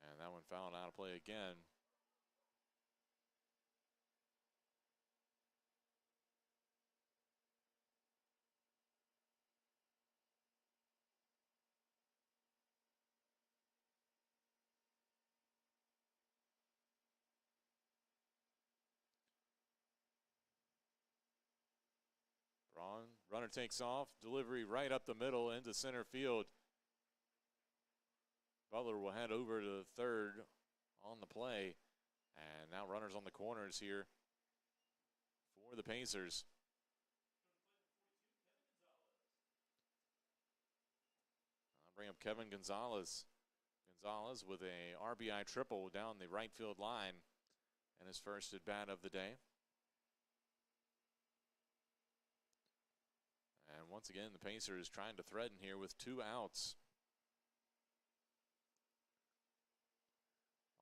And that one fouled out of play again. Braun, runner takes off, delivery right up the middle into center field. Butler will head over to third on the play. And now runners on the corners here for the Pacers. I'll bring up Kevin Gonzalez. Gonzalez with a RBI triple down the right field line and his first at bat of the day. And once again, the Pacers trying to threaten here with 2 outs.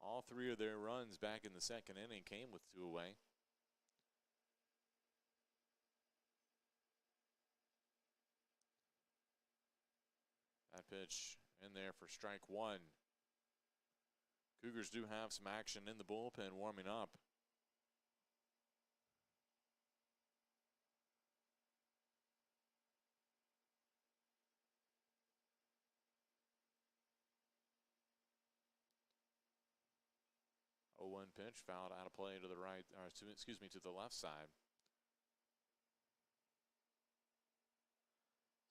All 3 of their runs back in the second inning came with 2 away. That pitch in there for strike 1. Cougars do have some action in the bullpen warming up. Oh, 1 pitch fouled out of play to the right, or to the left side.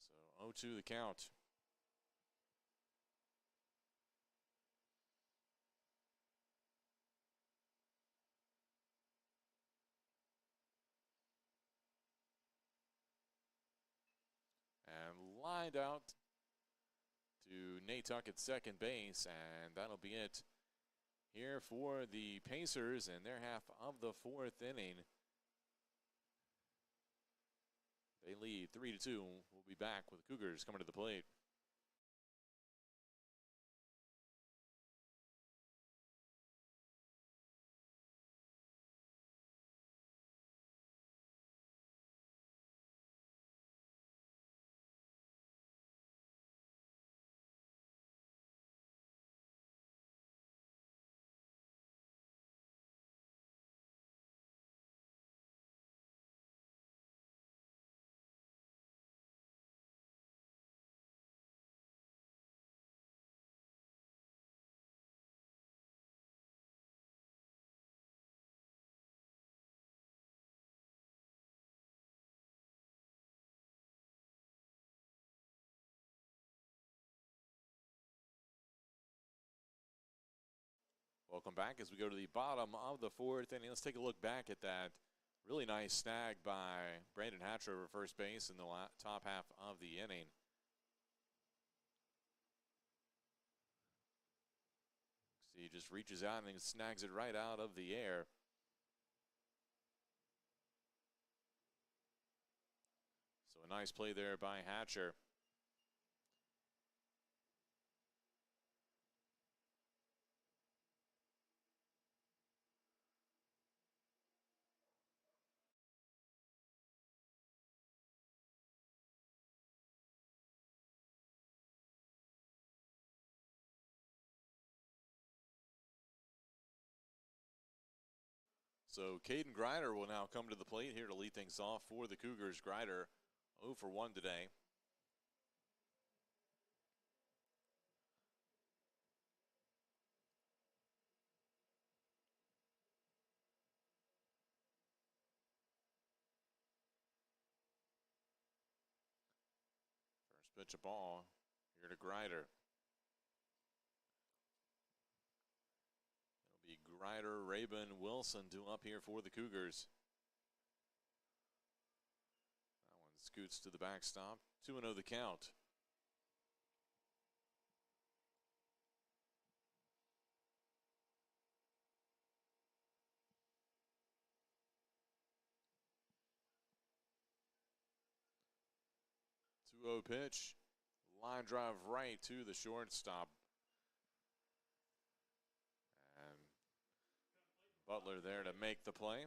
So 0-2 the count. And lined out to Nate Tuck at second base, and that'll be it here for the Pacers in their half of the 4th inning. They lead 3-2. We'll be back with the Cougars coming to the plate. Welcome back as we go to the bottom of the fourth inning. Let's take a look back at that really nice snag by Brandon Hatcher over first base in the top half of the inning. See, he just reaches out and snags it right out of the air. So a nice play there by Hatcher. So Caden Grider will now come to the plate here to lead things off for the Cougars. Grider 0 for 1 today. First pitch of ball here to Grider. It'll be Grider, Rabin, Wilson due up here for the Cougars. That one scoots to the backstop. 2-0 the count. Two-0 pitch. Line drive right to the shortstop. And Butler there to make the play.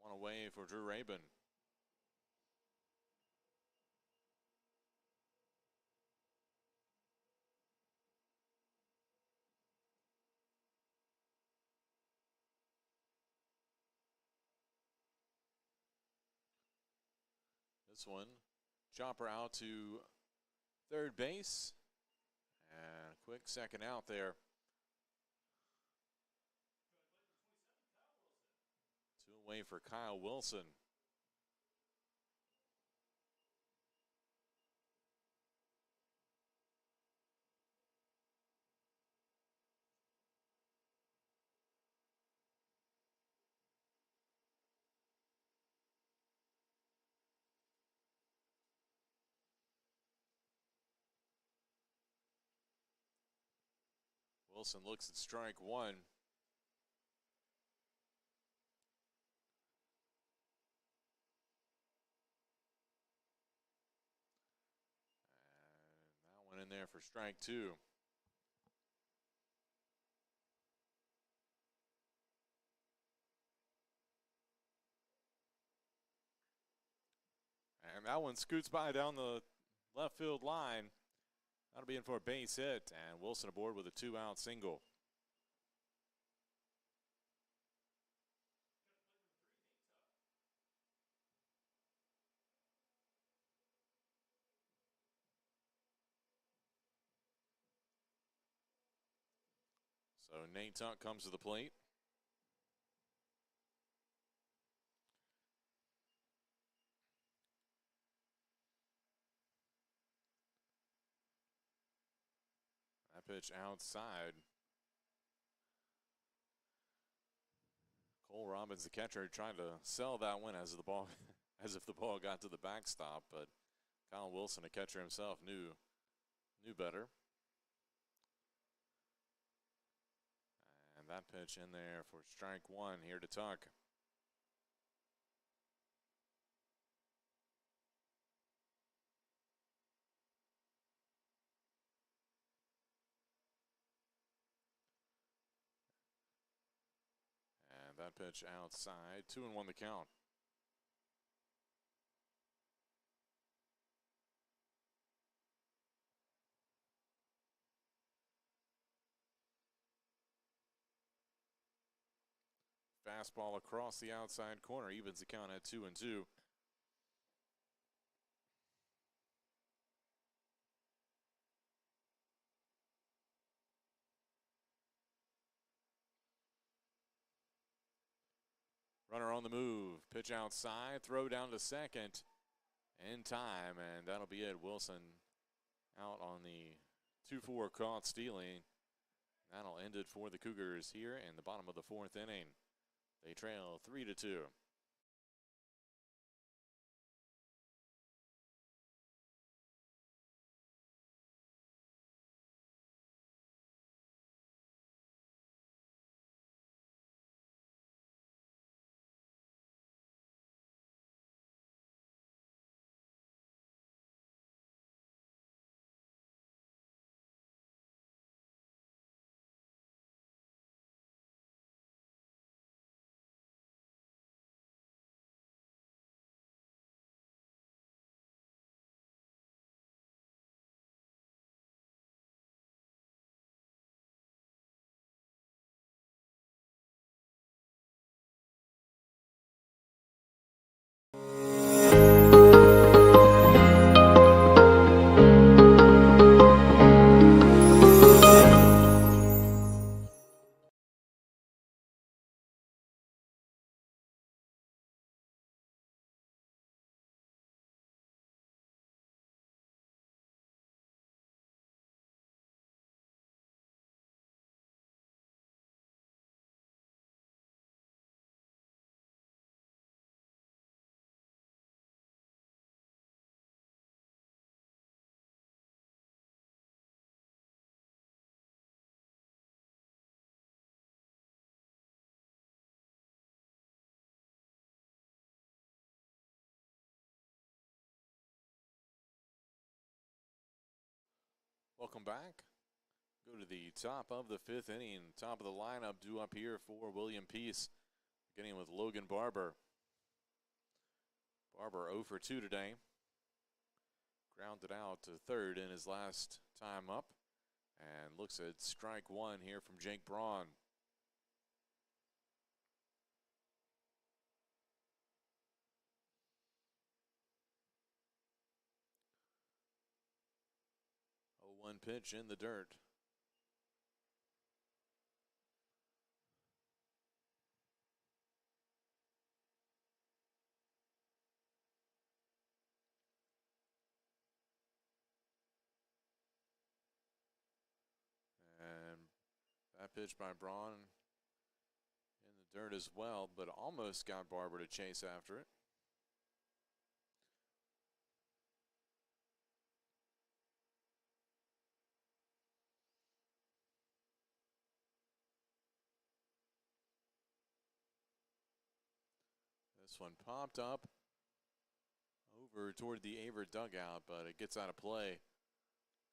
One away for Drew Rabin. This one, chopper out to third base. And a quick second out there. 2 away for Kyle Wilson. Wilson looks at strike one. And that one in there for strike two. And that one scoots by down the left field line. That'll be in for a base hit, and Wilson aboard with a 2-out single. So Nate Tuck comes to the plate. That pitch outside. Cole Robbins, the catcher, trying to sell that one as if the ball got to the backstop, but Kyle Wilson, the catcher himself, knew better. And that pitch in there for strike one here to Tuck. And that pitch outside, 2-1 the count. Fastball across the outside corner, evens the count at 2-2. Runner on the move, pitch outside, throw down to second in time, and that'll be it. Wilson out on the 2-4 caught stealing. That'll end it for the Cougars here in the bottom of the 4th inning. They trail 3-2. Welcome back. Go to the top of the 5th inning. Top of the lineup due up here for William Peace. Beginning with Logan Barber. Barber 0 for 2 today. Grounded out to third in his last time up. And looks at strike one here from Jake Braun. One pitch in the dirt. And that pitch by Braun in the dirt as well, but almost got Barber to chase after it. This one popped up over toward the Averett dugout, but it gets out of play.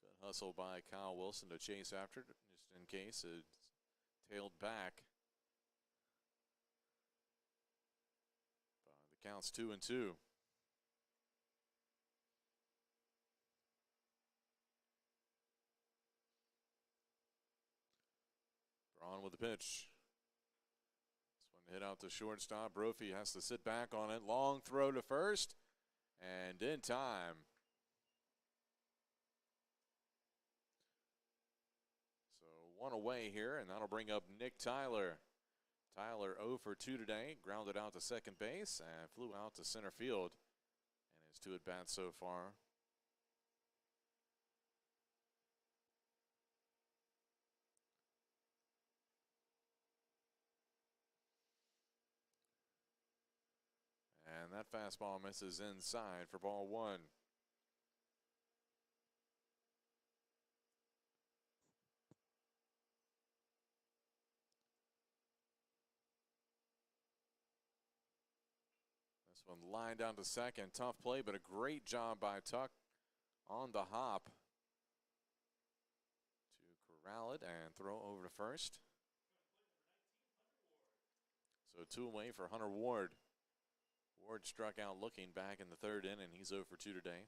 Good hustle by Kyle Wilson to chase after it, just in case it's tailed back. The count's 2-2. Braun with the pitch. Hit out to shortstop. Brophy has to sit back on it. Long throw to first. And in time. So one away here, and that'll bring up Nick Tyler. Tyler 0 for 2 today. Grounded out to second base and flew out to center field. And his 2 at-bats so far. And that fastball misses inside for ball 1. This one lined down to second. Tough play, but a great job by Tuck on the hop to corral it and throw over to first. So 2 away for Hunter Ward. Ward struck out looking back in the 3rd inning. He's 0 for 2 today.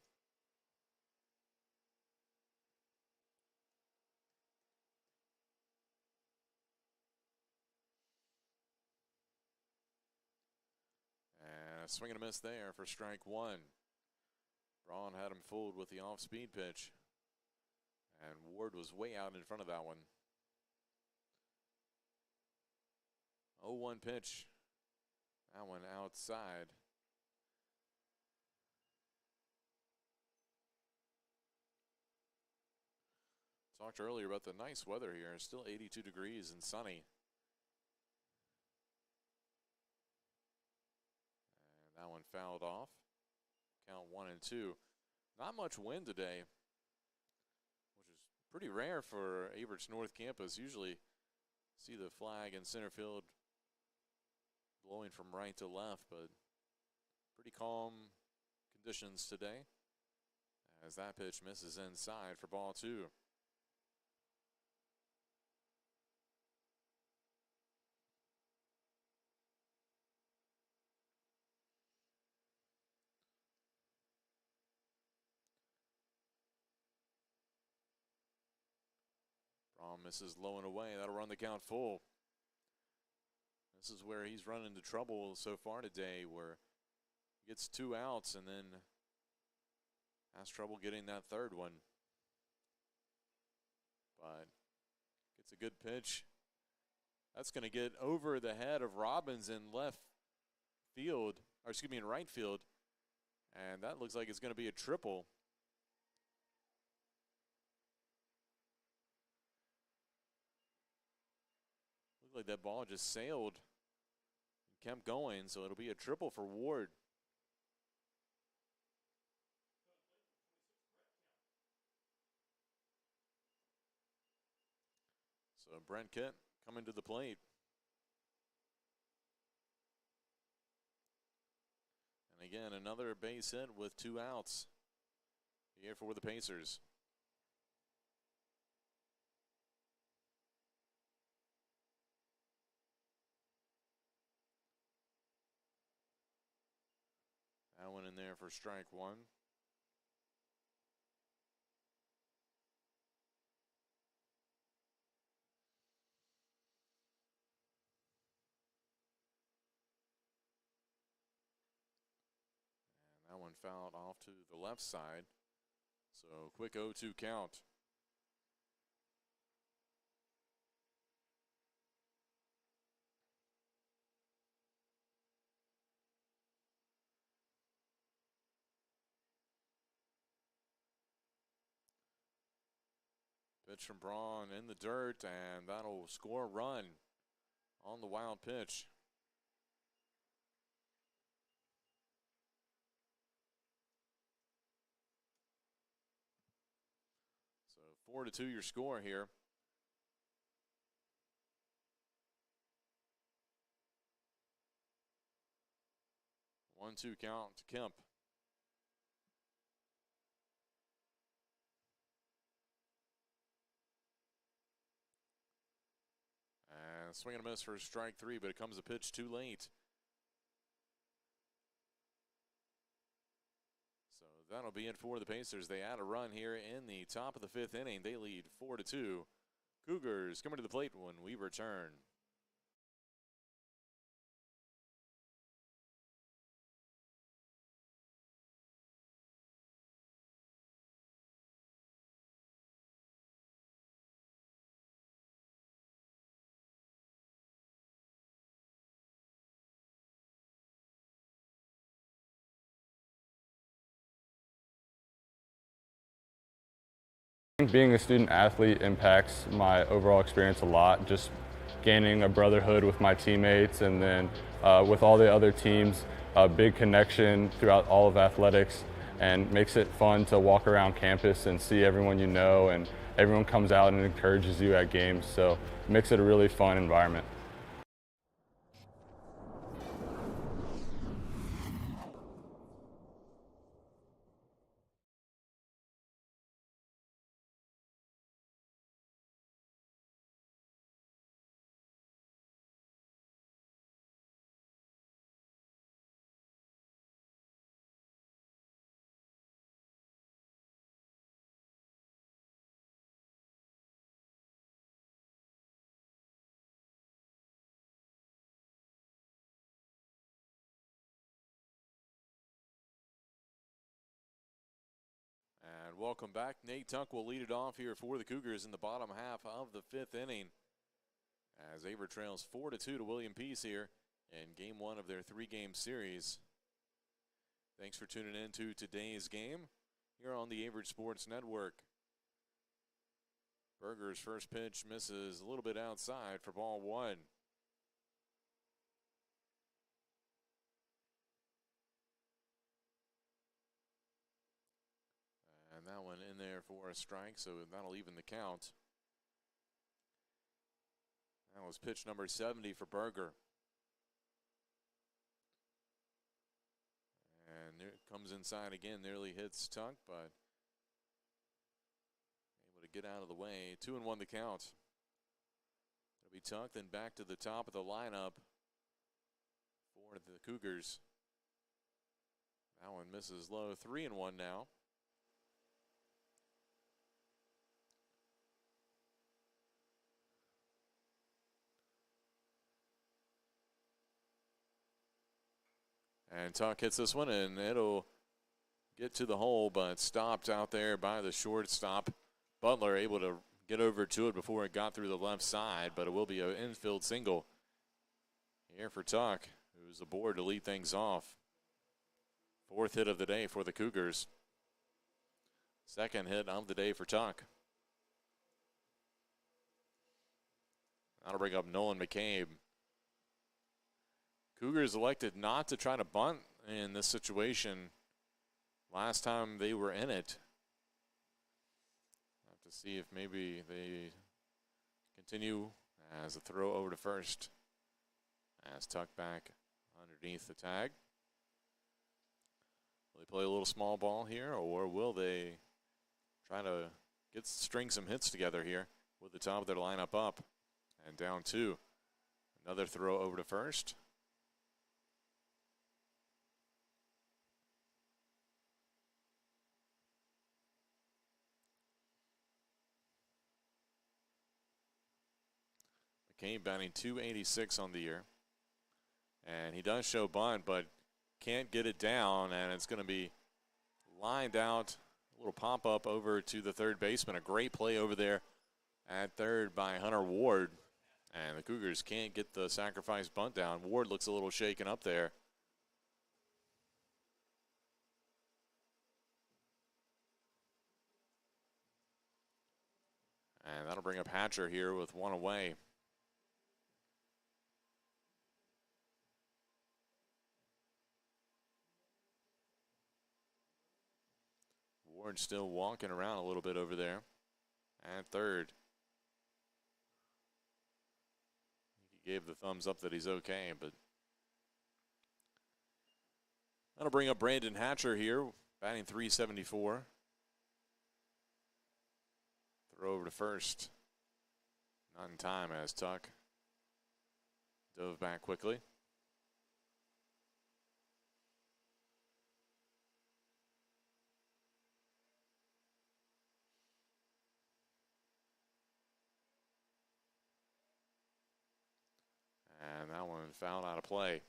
And a swing and a miss there for strike 1. Braun had him fooled with the off-speed pitch. And Ward was way out in front of that one. 0-1 pitch. That one outside. It's Talked earlier about the nice weather here. It's still 82 degrees and sunny. And that one fouled off. Count 1-2. Not much wind today, which is pretty rare for Averett's North Campus. Usually see the flag in center field blowing from right to left, but pretty calm conditions today as that pitch misses inside for ball 2. Braun misses low and away. That'll run the count full. This is where he's run into trouble so far today, where he gets 2 outs and then has trouble getting that third one. But gets a good pitch. That's going to get over the head of Robbins in left field, or excuse me, in right field. And that looks like it's going to be a triple. Looked like that ball just sailed and kept going, so it'll be a triple for Ward. So Brent Kent coming to the plate. And again, another base hit with 2 outs here for the Pacers. That one in there for strike 1. That one fouled off to the left side. So quick 0-2 count. Pitch from Braun in the dirt, and that'll score a run on the wild pitch. So 4-2 your score here. One-two count to Kemp. And swing and a miss for strike 3, but it comes a pitch too late. So that'll be it for the Pacers. They add a run here in the top of the 5th inning. They lead 4-2. Cougars coming to the plate when we return. Being a student athlete impacts my overall experience a lot, just gaining a brotherhood with my teammates, and then with all the other teams, a big connection throughout all of athletics, and makes it fun to walk around campus and see everyone you know, and everyone comes out and encourages you at games, so it makes it a really fun environment. And welcome back. Nate Tuck will lead it off here for the Cougars in the bottom half of the 5th inning, as Averett trails 4-2 to William Peace here in game 1 of their 3-game series. Thanks for tuning in to today's game here on the Averett Sports Network. Berger's first pitch misses a little bit outside for ball one. And that one in there for a strike, so that'll even the count. That was pitch number 70 for Berger. And it comes inside again, nearly hits Tuck, but able to get out of the way. 2-1 the count. It'll be Tuck, then back to the top of the lineup for the Cougars. That one misses low. 3-1 now. And Tuck hits this one, and it'll get to the hole, but stopped out there by the shortstop. Butler able to get over to it before it got through the left side, but it will be an infield single here for Tuck, who's aboard to lead things off. Fourth hit of the day for the Cougars. Second hit of the day for Tuck. That'll bring up Nolan McCabe. Cougars elected not to try to bunt in this situation last time they were in it. Have to see if maybe they continue as a throw over to first. As Tuck back underneath the tag. Will they play a little small ball here, or will they try to string some hits together here with the top of their lineup up and down two? Another throw over to first. McCabe batting .286 on the year. And he does show bunt, but can't get it down, and it's going to be lined out. A little pop-up over to the third baseman. A great play over there at third by Hunter Ward. And the Cougars can't get the sacrifice bunt down. Ward looks a little shaken up there. And that'll bring up Hatcher here with one away. Ward still walking around a little bit over there at third. He gave the thumbs up that he's okay, but that'll bring up Brandon Hatcher here, batting .374. Throw over to first. Not in time as Tuck dove back quickly. And that one fouled out of play.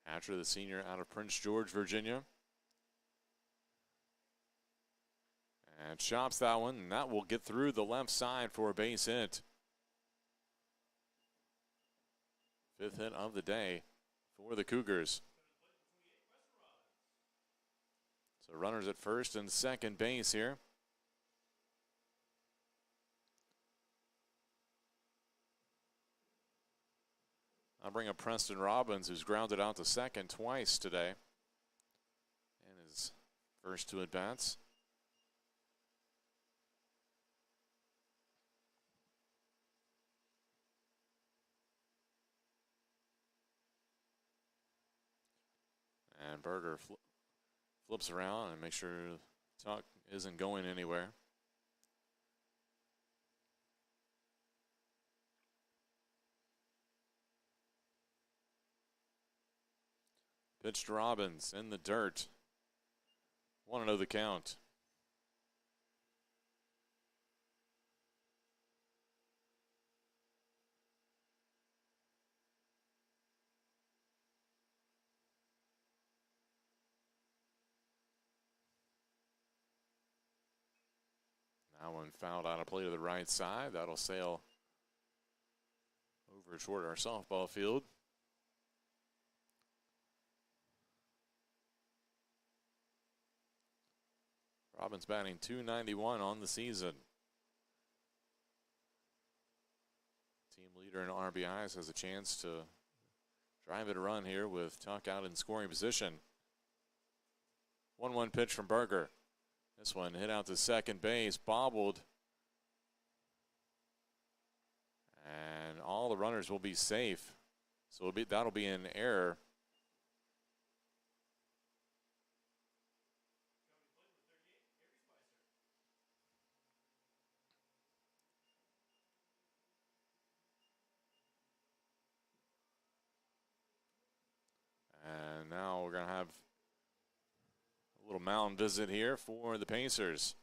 Hatcher, the senior out of Prince George, Virginia. And chops that one, and that will get through the left side for a base hit. Fifth hit of the day for the Cougars. So runners at first and second base here. I'll bring up Preston Robbins, who's grounded out to second twice today in his first two at-bats. And Berger flips around and makes sure Tuck isn't going anywhere. Pitch to Robbins in the dirt. 1-0 the count. That one one fouled out of play to the right side. That'll sail over toward our softball field. Robbins batting .291 on the season. Team leader in RBIs has a chance to drive it a run here with Tuck out in scoring position. 1-1 pitch from Berger. This one hit out to second base, bobbled. And all the runners will be safe. So that'll be an error. And now we're going to have a little mound visit here for the Pacers.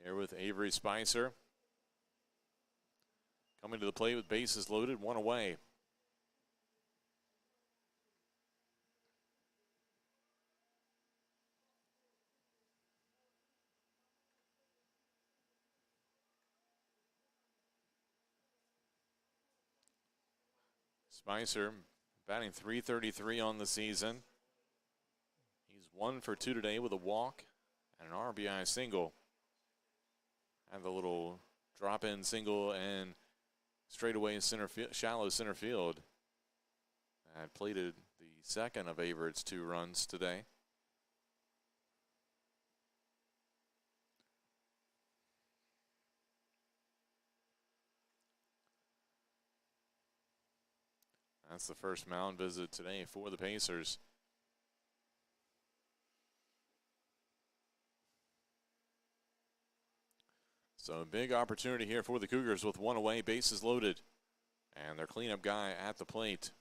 Here with Avery Spicer. Coming to the plate with bases loaded, one away. Spicer batting .333 on the season. He's 1 for 2 today with a walk and an RBI single. And the little drop-in single and straightaway shallow center field. And plated the second of Averett's 2 runs today. That's the first mound visit today for the Pacers. So a big opportunity here for the Cougars with one away, bases loaded. And their cleanup guy at the plate.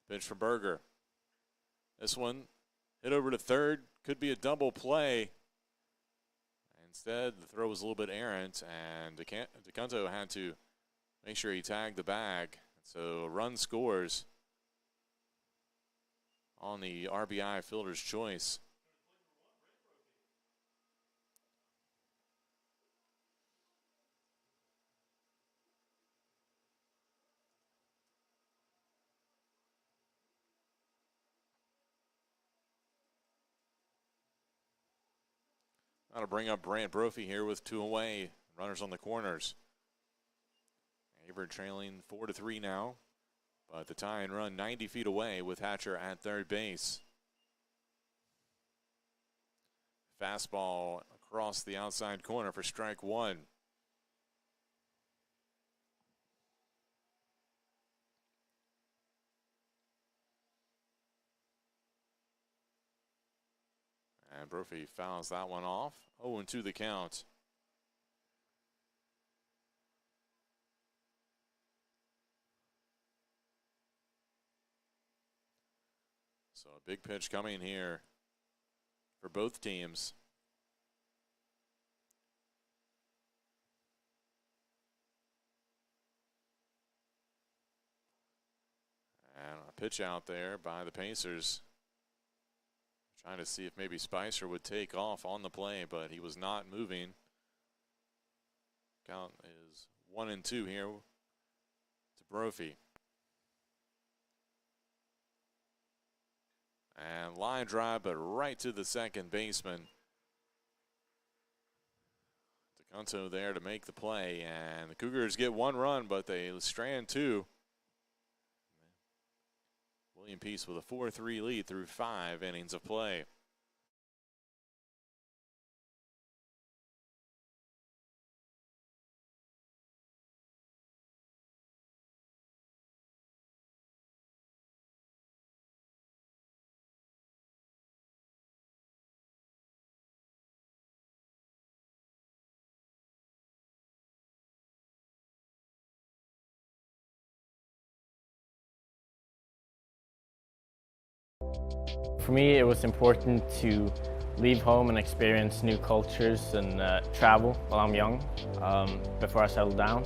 Pitch from Berger. This one hit over to third. Could be a double play. Instead, the throw was a little bit errant, and DeCunto had to make sure he tagged the bag. So a run scores on the RBI fielder's choice. That'll bring up Brant Brophy here with 2 away. Runners on the corners. Averett trailing 4-3 now, but the tie and run 90 feet away with Hatcher at third base. Fastball across the outside corner for strike 1. And Brophy fouls that one off. 0-2 the count. So a big pitch coming here for both teams. And a pitch out there by the Pacers. Trying to see if maybe Spicer would take off on the play, but he was not moving. Count is 1-2 here to Brophy. And line drive, but right to the second baseman. DeCunto there to make the play, and the Cougars get 1 run, but they strand 2. William Peace with a 4-3 lead through 5 innings of play. For me, it was important to leave home and experience new cultures and travel while I'm young, before I settle down.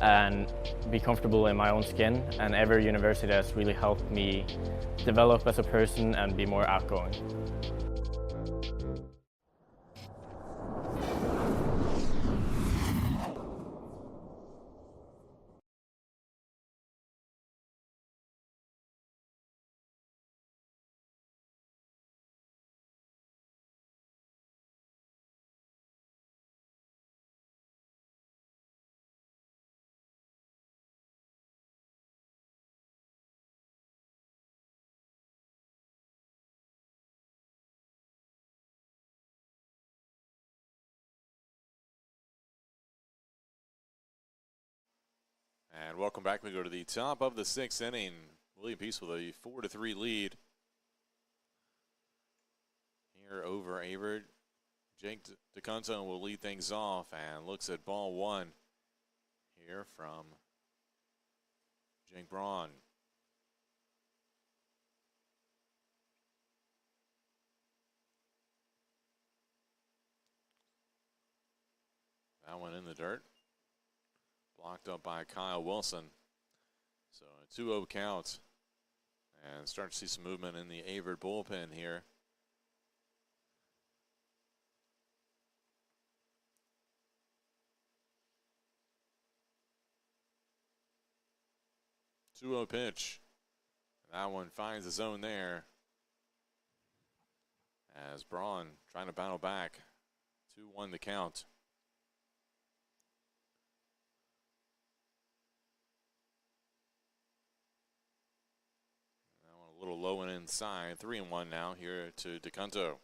and be comfortable in my own skin. And Averett University has really helped me develop as a person and be more outgoing. And welcome back. We go to the top of the 6th inning. William Peace with a 4-3 lead here over Averett. Jake DeCunto will lead things off and looks at ball 1 here from Jake Braun. That one in the dirt. Blocked up by Kyle Wilson. So a 2-0 count. And start to see some movement in the Averett bullpen here. Two-0 pitch. That one finds the zone there. As Braun trying to battle back. 2-1 the count. A little low and inside. 3-1 now here to DeCunto.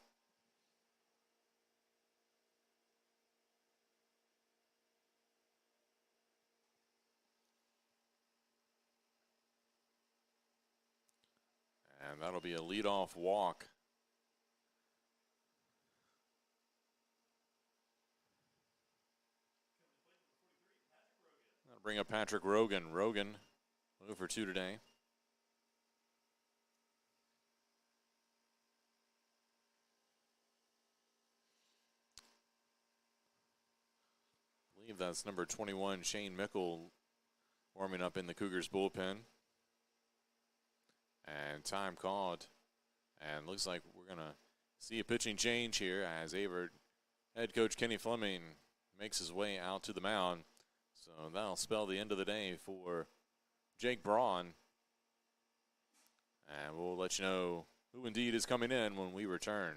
And that'll be a leadoff walk. That'll bring up Patrick Rogan. Rogan 0 for 2 today. I believe that's number 21, Shane Mickle, warming up in the Cougars bullpen. And time called. And looks like we're going to see a pitching change here as Averett head coach Kenny Fleming makes his way out to the mound. So that'll spell the end of the day for Jake Braun. And we'll let you know who indeed is coming in when we return.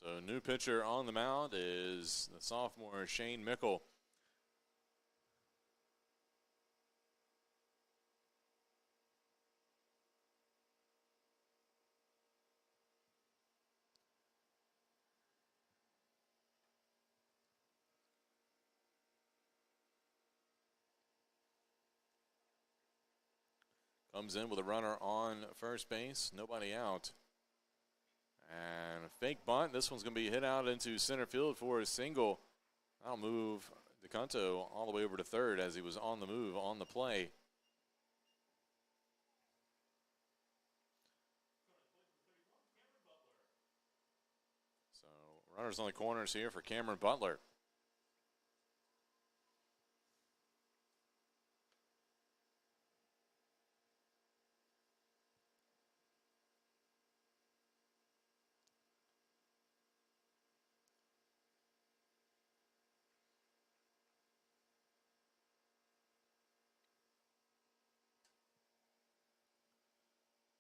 So new pitcher on the mound is the sophomore Shane Mickle. Comes in with a runner on first base, nobody out. And a fake bunt. This one's going to be hit out into center field for a single. That'll move DeCunto all the way over to third as he was on the move on the play. So runners on the corners here for Cameron Butler.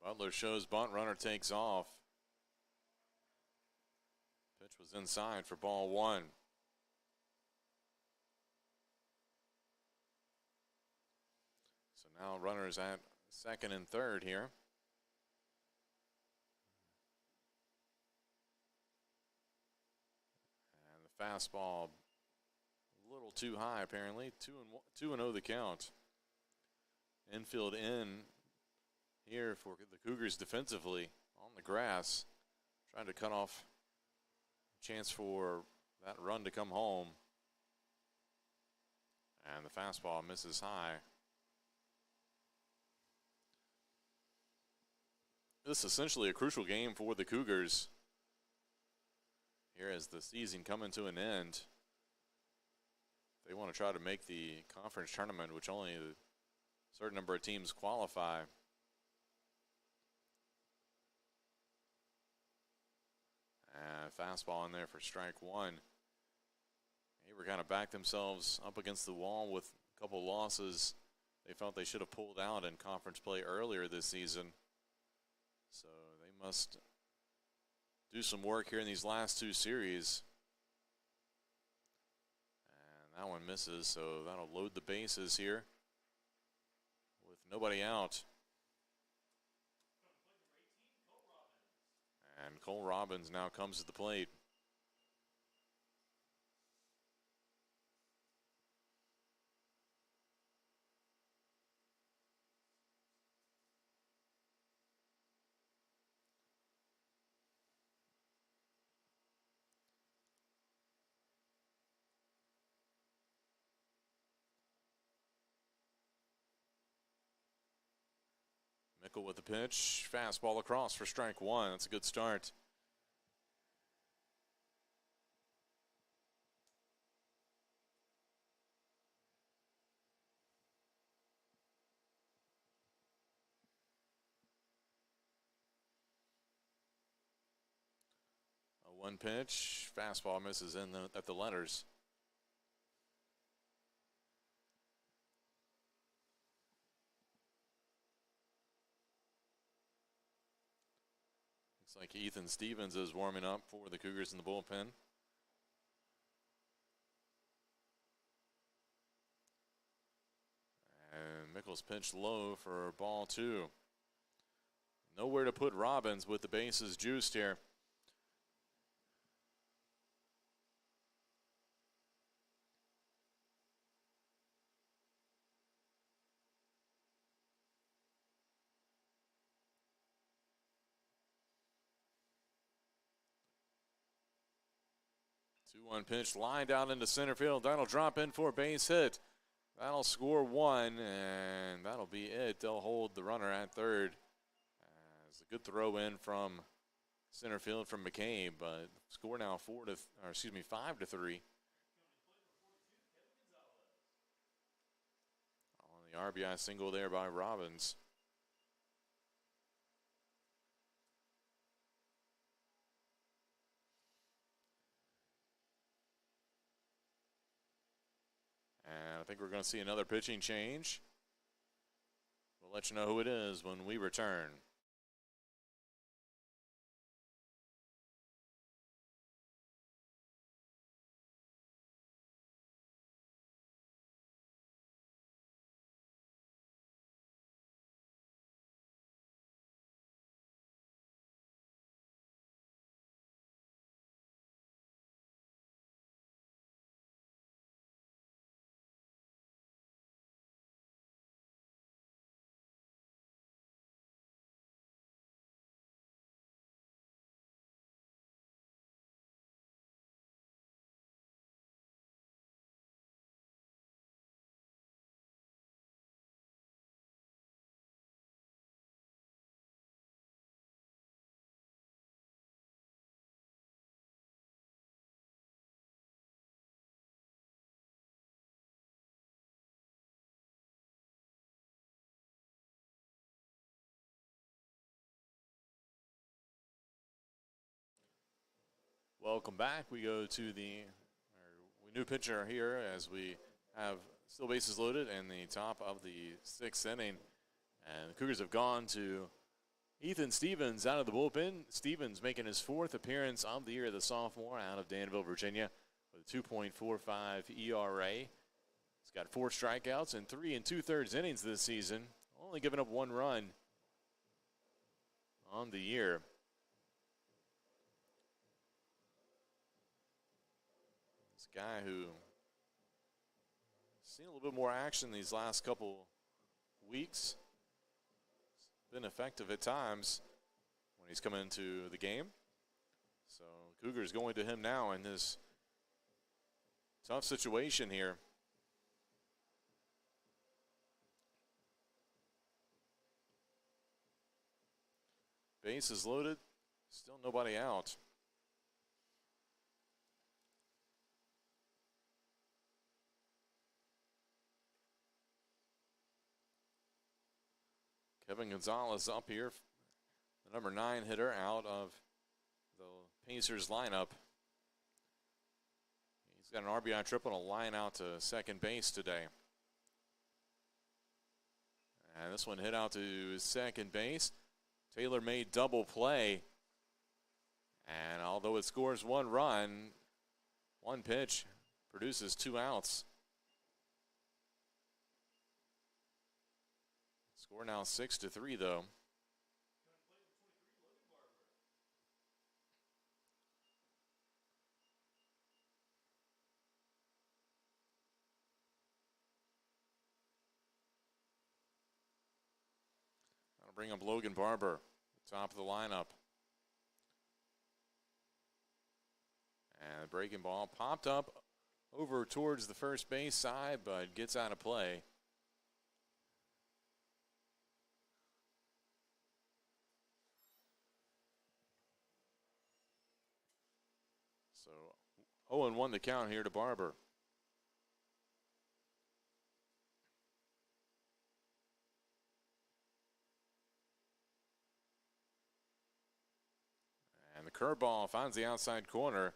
Butler shows bunt, runner takes off. Pitch was inside for ball one. So now runners at second and third here. And the fastball a little too high apparently. 2-0 the count. Infield in here for the Cougars defensively on the grass, trying to cut off a chance for that run to come home. And the fastball misses high. This is essentially a crucial game for the Cougars here as the season coming to an end. They want to try to make the conference tournament, which only a certain number of teams qualify. And fastball in there for strike one. They were kind of backed themselves up against the wall with a couple losses. They felt they should have pulled out in conference play earlier this season. So they must do some work here in these last two series. And that one misses, so that'll load the bases here with nobody out. And Cole Robbins now comes to the plate. Mickle with the pitch. Fastball across for strike one. That's a good start. A one pitch. Fastball misses in at the letters. Looks like Ethan Stevens is warming up for the Cougars in the bullpen. And Mickles pitched low for ball two. Nowhere to put Robbins with the bases juiced here. Two-one pitch lined out into center field. That'll drop in for a base hit. That'll score one, and that'll be it. They'll hold the runner at third. It's a good throw in from center field from McCabe, but score now 5-3. On the RBI single there by Robbins. And I think we're going to see another pitching change. We'll let you know who it is when we return. Welcome back. We go to the new pitcher here as we have still bases loaded in the top of the 6th inning. And the Cougars have gone to Ethan Stevens out of the bullpen. Stevens making his 4th appearance of the year, the sophomore out of Danville, Virginia, with a 2.45 ERA. He's got 4 strikeouts and 3 2/3 innings this season, only giving up 1 run on the year. This guy who seen a little bit more action these last couple weeks. Been effective at times when he's come into the game. So Cougars going to him now in this tough situation here. Bases loaded, still nobody out. Kevin Gonzalez up here, the number 9 hitter out of the Pacers lineup. He's got an RBI triple and a line out to second base today. And this one hit out to second base. Taylor made double play. And although it scores 1 run, 1 pitch produces 2 outs. Score now 6-3 though. I'll bring up Logan Barber, top of the lineup. And the breaking ball popped up over towards the first base side, but gets out of play. So 0-1 the count here to Barber. And the curveball finds the outside corner.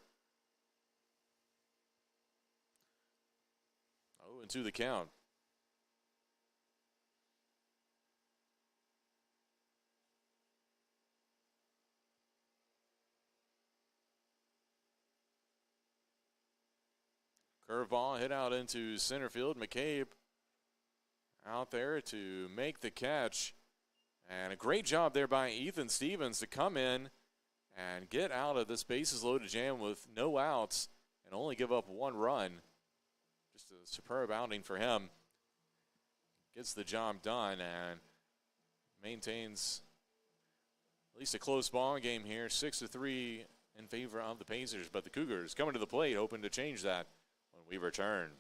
0-2 the count. Curveball hit out into center field. McCabe out there to make the catch. And a great job there by Ethan Stevens to come in and get out of this bases loaded jam with no outs and only give up 1 run. Just a superb outing for him. Gets the job done and maintains at least a close ball game here. 6-3 in favor of the Pacers. But the Cougars coming to the plate, hoping to change that when we return.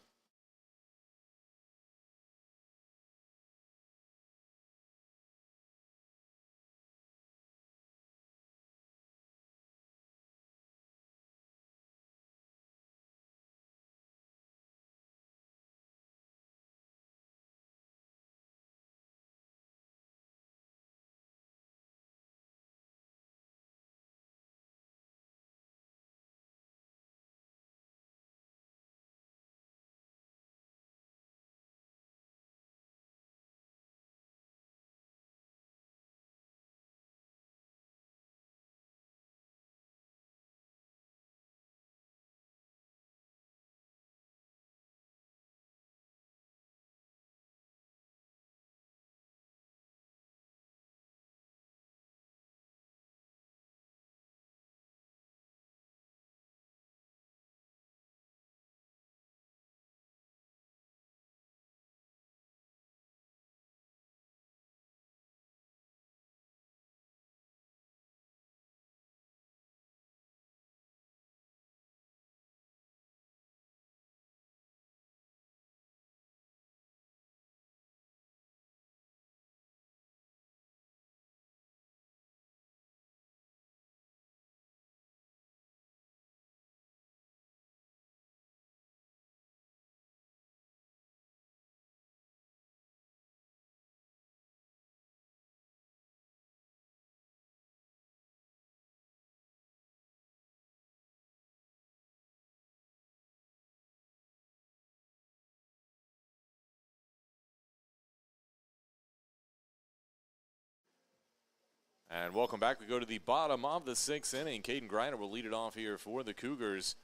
And welcome back. We go to the bottom of the 6th inning. Caden Greiner will lead it off here for the Cougars,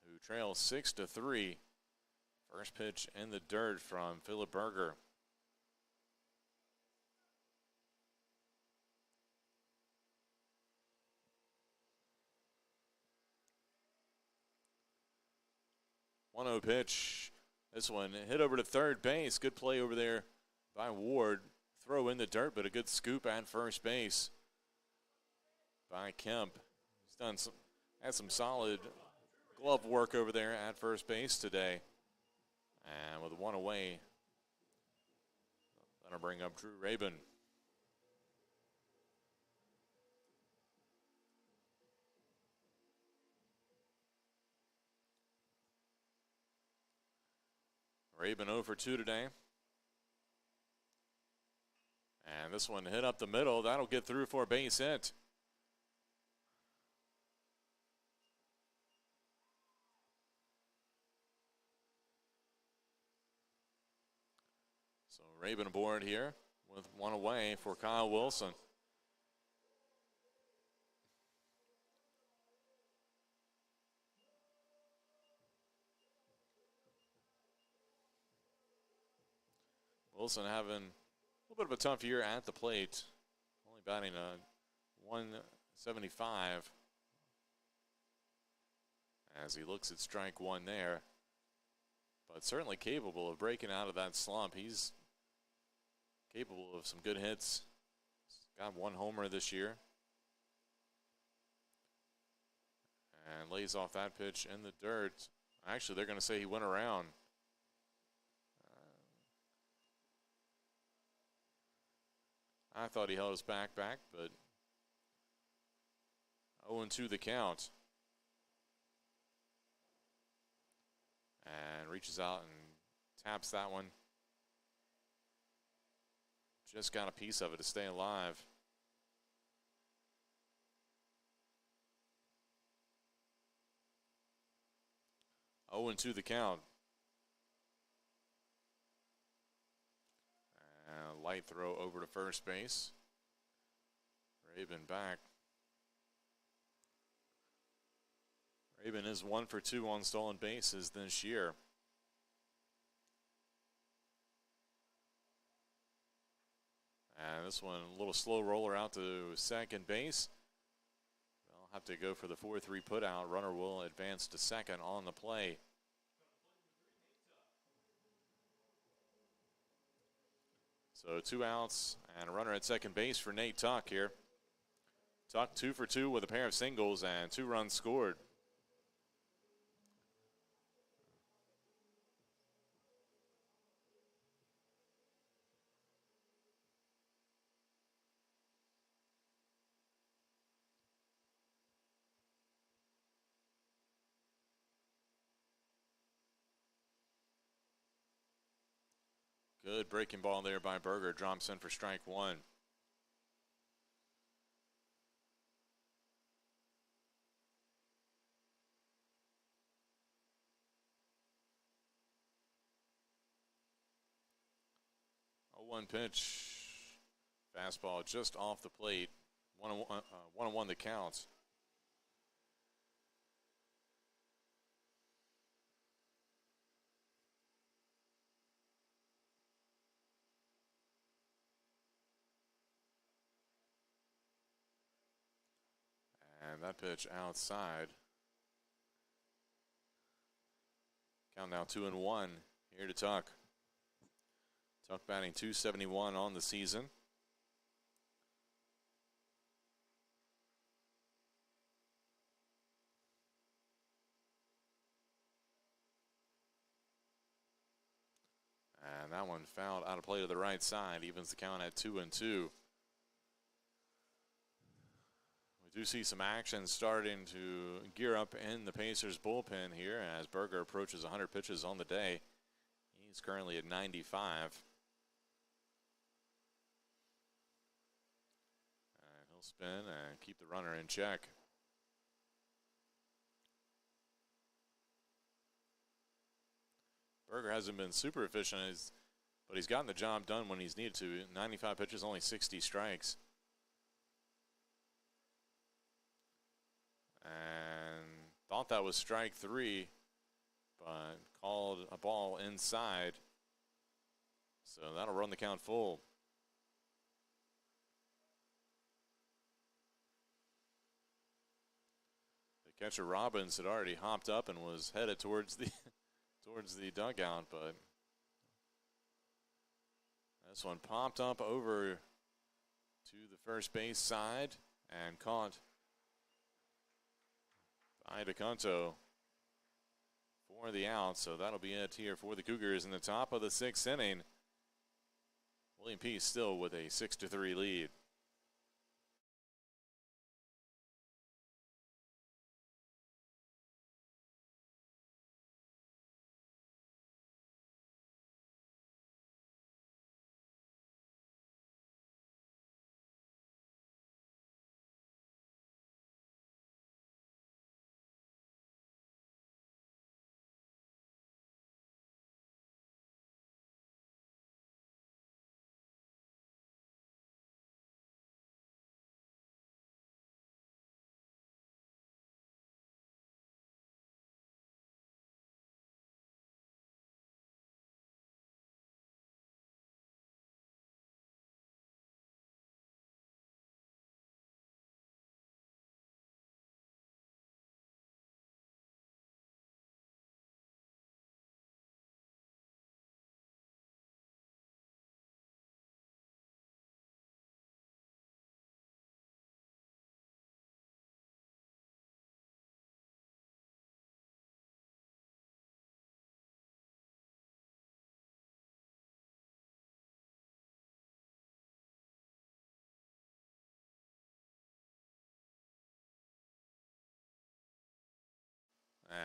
who trail 6-3. First pitch in the dirt from Philip Berger. One-0 pitch. This one hit over to third base. Good play over there by Ward. Throw in the dirt, but a good scoop at first base by Kemp. He's had some solid glove work over there at first base today. And with one away, that'll bring up Drew Rabin. Rabin 0 for 2 today. And this one hit up the middle. That'll get through for a base hit. So Rabin aboard here with one away for Kyle Wilson. Wilson having a little bit of a tough year at the plate. Only batting a 175 as he looks at strike one there. But certainly capable of breaking out of that slump. He's capable of some good hits. He's got one homer this year. And lays off that pitch in the dirt. Actually, they're going to say he went around. I thought he held his back, but 0-2 the count. And reaches out and taps that one. Just got a piece of it to stay alive. Oh, 0-2 the count. And light throw over to first base. Rabin back. Rabin is 1 for 2 on stolen bases this year. And this one, a little slow roller out to second base. They'll have to go for the 4-3 putout. Runner will advance to second on the play. So 2 outs and a runner at second base for Nate Tuck here. Tuck 2 for 2 with a pair of singles and 2 runs scored. Good breaking ball there by Berger. Drops in for strike one. A 1 pitch. Fastball just off the plate. 1-1 the count. And that pitch outside. Count now 2-1 here to Tuck. Tuck batting .271 on the season. And that one fouled out of play to the right side. Evens the count at 2-2. We do see some action starting to gear up in the Pacers bullpen here as Berger approaches 100 pitches on the day. He's currently at 95. And he'll spin and keep the runner in check. Berger hasn't been super efficient, but he's gotten the job done when he's needed to. 95 pitches, only 60 strikes. And thought that was strike 3, but called a ball inside. So that'll run the count full. The catcher Robbins had already hopped up and was headed towards the dugout, but this one popped up over to the first base side and caught by DeConto for the out. So that'll be it here for the Cougars in the top of the 6th inning. William Peace still with a 6-3 lead.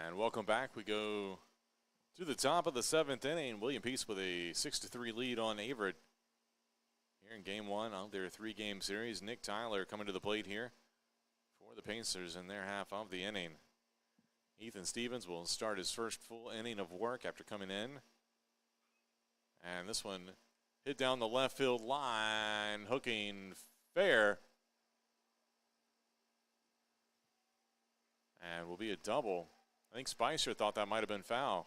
And welcome back. We go to the top of the 7th inning. William Peace with a 6-3 lead on Averett. Here in game 1 of their 3-game series. Nick Tyler coming to the plate here for the Pacers in their half of the inning. Ethan Stevens will start his first full inning of work after coming in. And this one hit down the left field line, hooking fair. And will be a double. I think Spicer thought that might have been foul.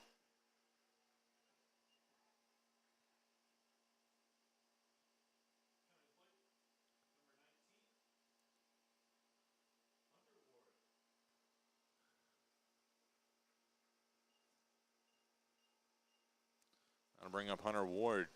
I'll bring up Hunter Ward.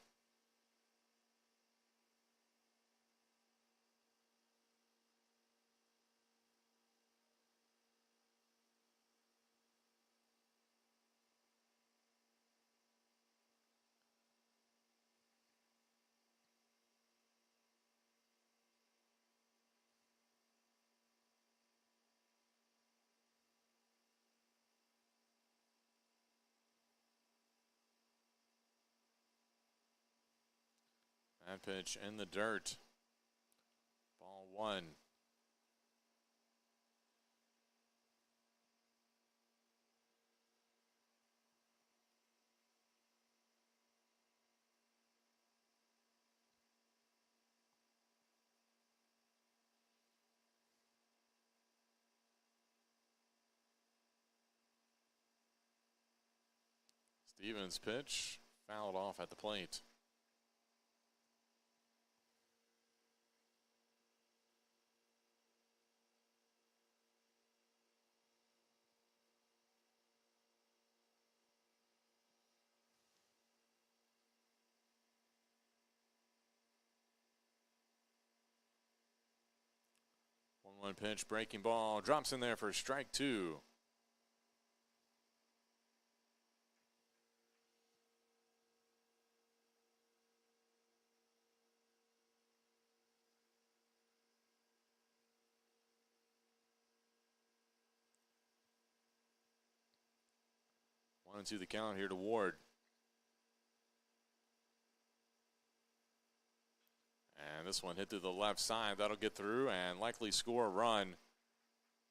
That pitch in the dirt. Ball 1. Stevens' pitch fouled off at the plate. One pitch, breaking ball, drops in there for strike 2. One and two the count here to Ward. And this one hit to the left side. That'll get through and likely score a run.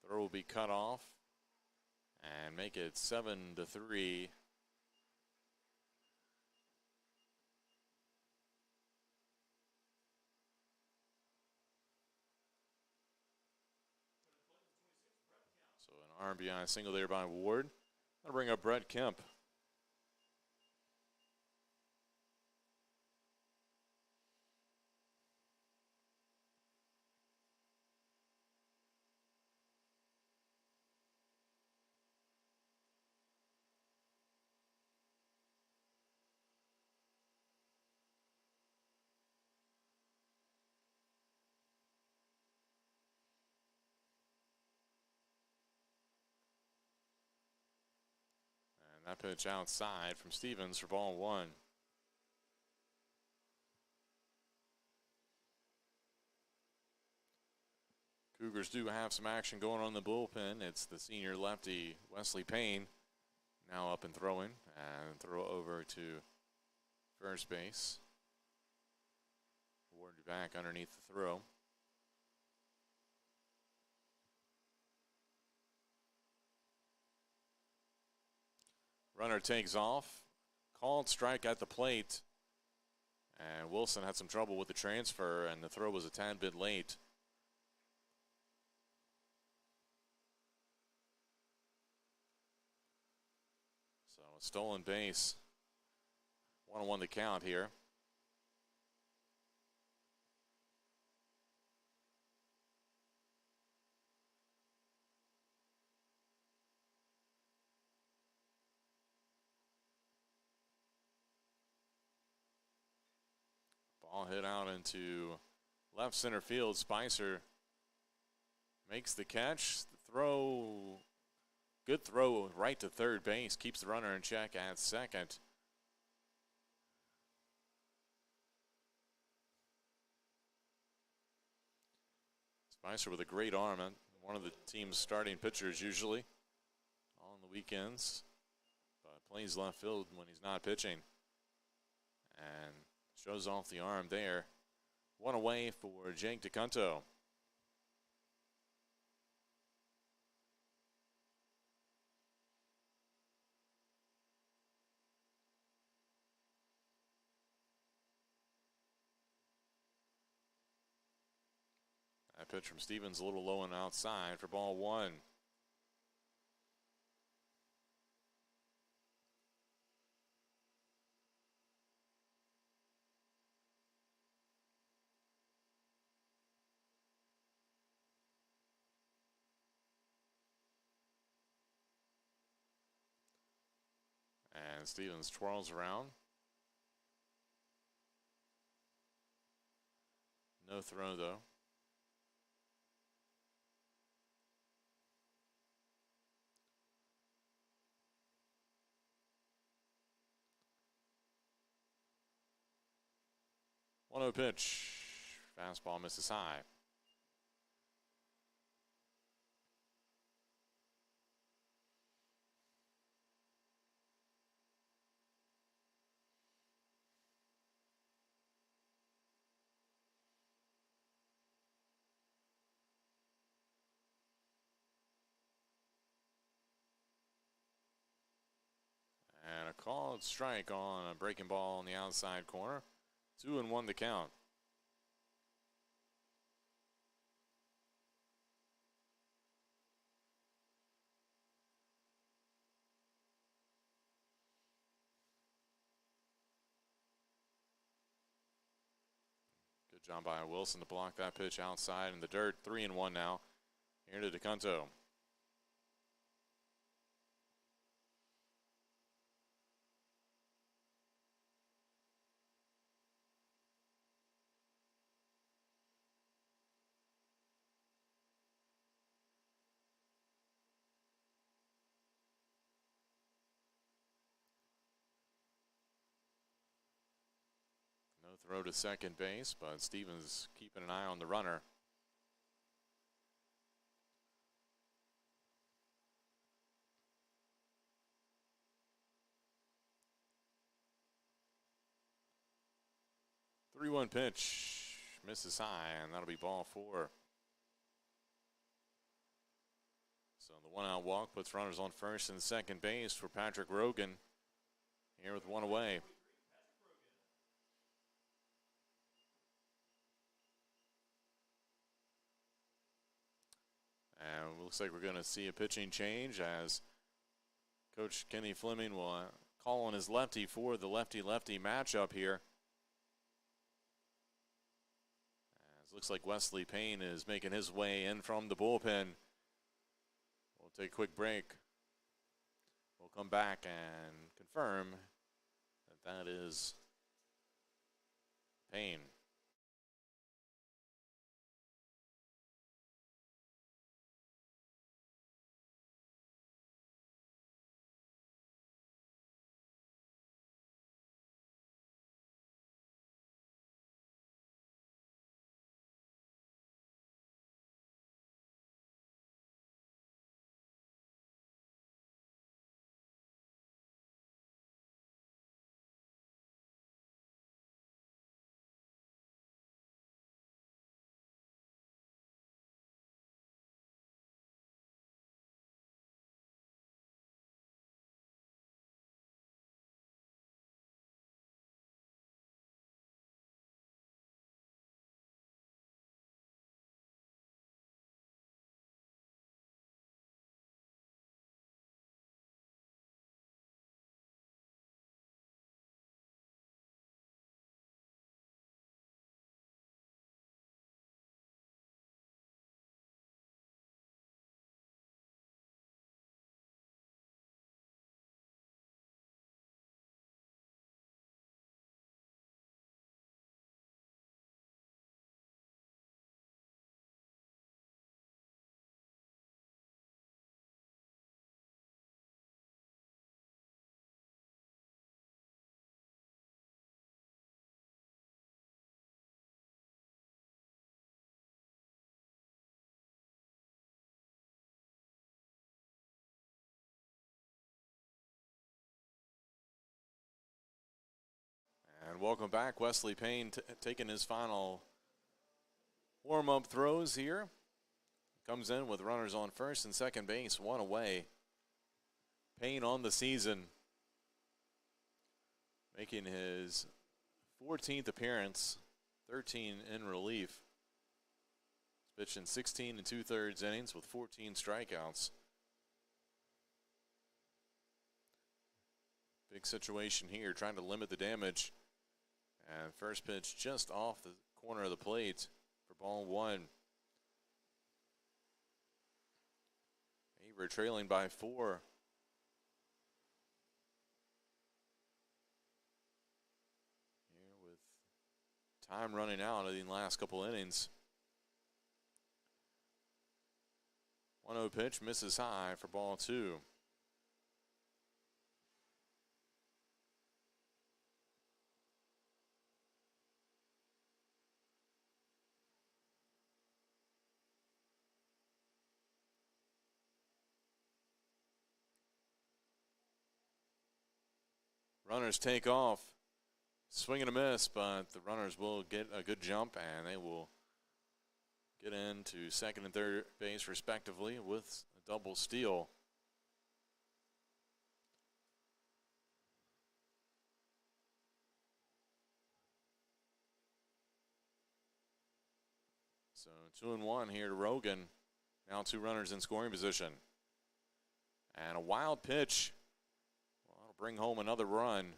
Throw will be cut off and make it 7-3. So an RBI single there by Ward. That'll bring up Brett Kemp. That pitch outside from Stevens for ball one. Cougars do have some action going on in the bullpen. It's the senior lefty, Wesley Payne, now up and throwing. And throw over to first base. Ward back underneath the throw. Runner takes off. Called strike at the plate. And Wilson had some trouble with the transfer, and the throw was a tad bit late. So a stolen base. 1-1 the count here. Ball hit out into left center field. Spicer makes the catch. The throw, good throw right to third base. Keeps the runner in check at second. Spicer with a great arm. One of the team's starting pitchers usually on the weekends. But plays left field when he's not pitching. And shows off the arm there. One away for Jake DeCunto. That pitch from Stevens a little low and outside for ball one. And Stevens twirls around. No throw, though. One-0 pitch. Fastball misses high. And a called strike on a breaking ball on the outside corner. 2-1 the count. Good job by Wilson to block that pitch outside in the dirt. 3-1 now. Here to DeCunto. No throw to second base, but Stevens keeping an eye on the runner. Three-one pitch, misses high, and that'll be ball four. So the one-out walk puts runners on first and second base for Patrick Rogan here with one away. And And looks like we're going to see a pitching change as Coach Kenny Fleming will call on his lefty for the lefty-lefty matchup here. As looks like Wesley Payne is making his way in from the bullpen. We'll take a quick break. We'll come back and confirm that is Payne. And welcome back. Wesley Payne taking his final warm-up throws here. Comes in with runners on first and second base, one away. Payne on the season, making his 14th appearance, 13 in relief. He's pitched in 16 2/3 innings with 14 strikeouts. Big situation here, trying to limit the damage. And first pitch just off the corner of the plate for ball one. Averett trailing by 4. Here with time running out in the last couple innings. 1-0 pitch misses high for ball 2. Runners take off. Swing and a miss, but the runners will get a good jump, and they will get into second and third base, respectively, with a double steal. So 2-1 here to Rogan. Now 2 runners in scoring position. And a wild pitch. Bring home another run.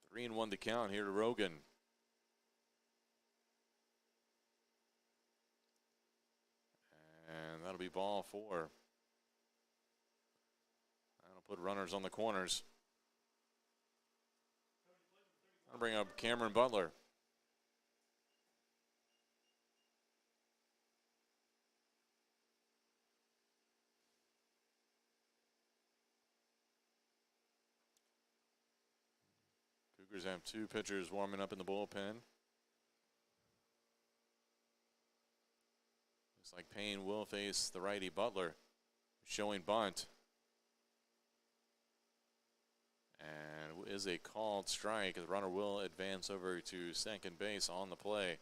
Three and 1 to count here to Rogan. And that'll be ball 4. That'll put runners on the corners. I'll bring up Cameron Butler. Cougars have 2 pitchers warming up in the bullpen. Looks like Payne will face the righty Butler, showing bunt. And is a called strike. The runner will advance over to second base on the play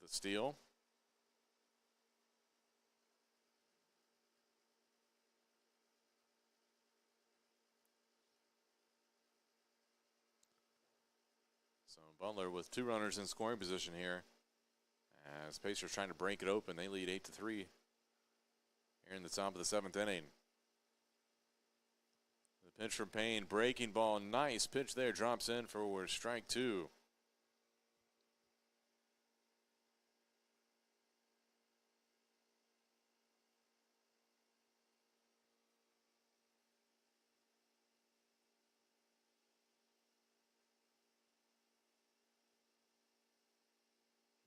with a steal. So Butler with 2 runners in scoring position here. As Pacers trying to break it open, they lead 8-3 here in the top of the 7th inning. The pitch from Payne, breaking ball, nice pitch there, drops in for strike 2.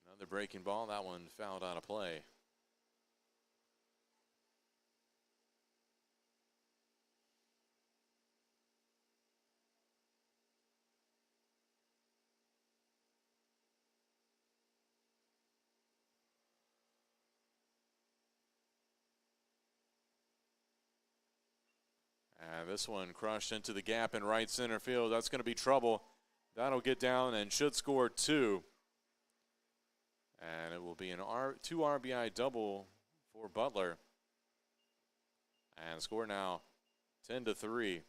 Another breaking ball, that one fouled out of play. And this one crushed into the gap in right center field. That's going to be trouble. That'll get down and should score 2. And it will be an 2 RBI double for Butler. And score now 10-3.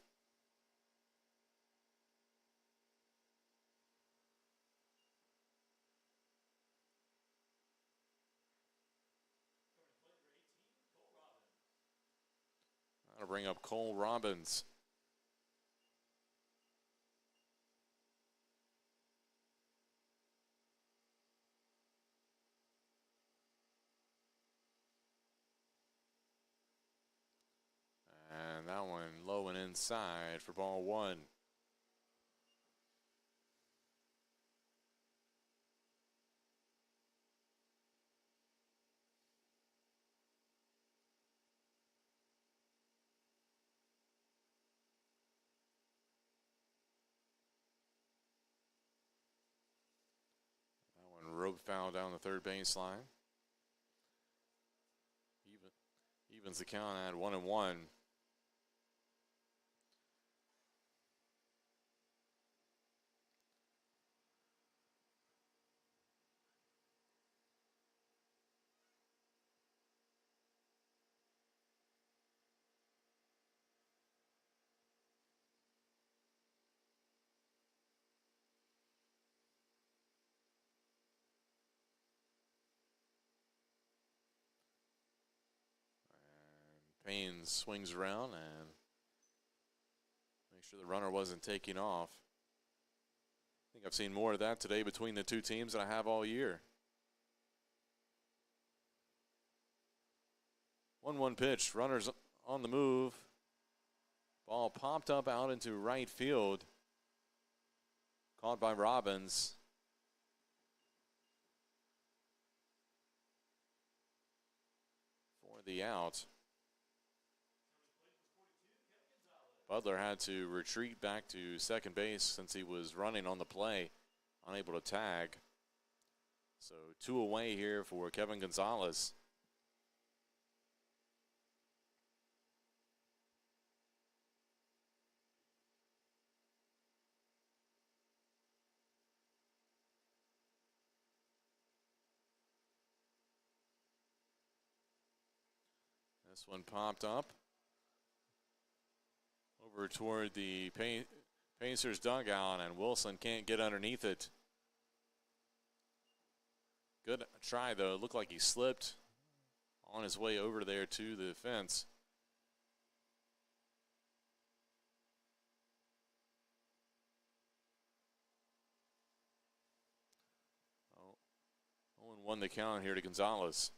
That'll bring up Cole Robbins. And that one low and inside for ball 1. That one rope foul down the third baseline. Evens the count at 1-1. Payne swings around and make sure the runner wasn't taking off. I think I've seen more of that today between the two teams than I have all year. 1-1 pitch, runners on the move. Ball popped up out into right field. Caught by Robbins. For the out. Butler had to retreat back to second base since he was running on the play, unable to tag. So 2 away here for Kevin Gonzalez. This one popped up over toward the Pacers dugout, and Wilson can't get underneath it. Good try, though. It looked like he slipped on his way over there to the fence. Oh, 0-1 the count here to Gonzalez.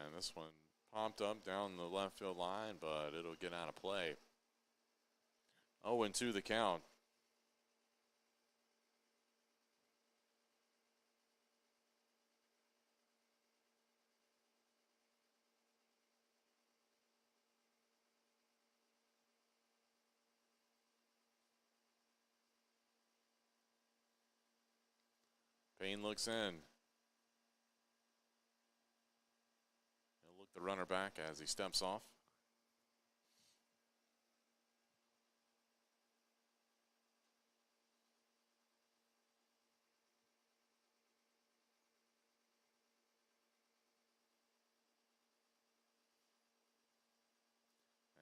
And this one popped up down the left field line, but it'll get out of play. 0-2 the count. Payne looks in. He'll look the runner back as he steps off.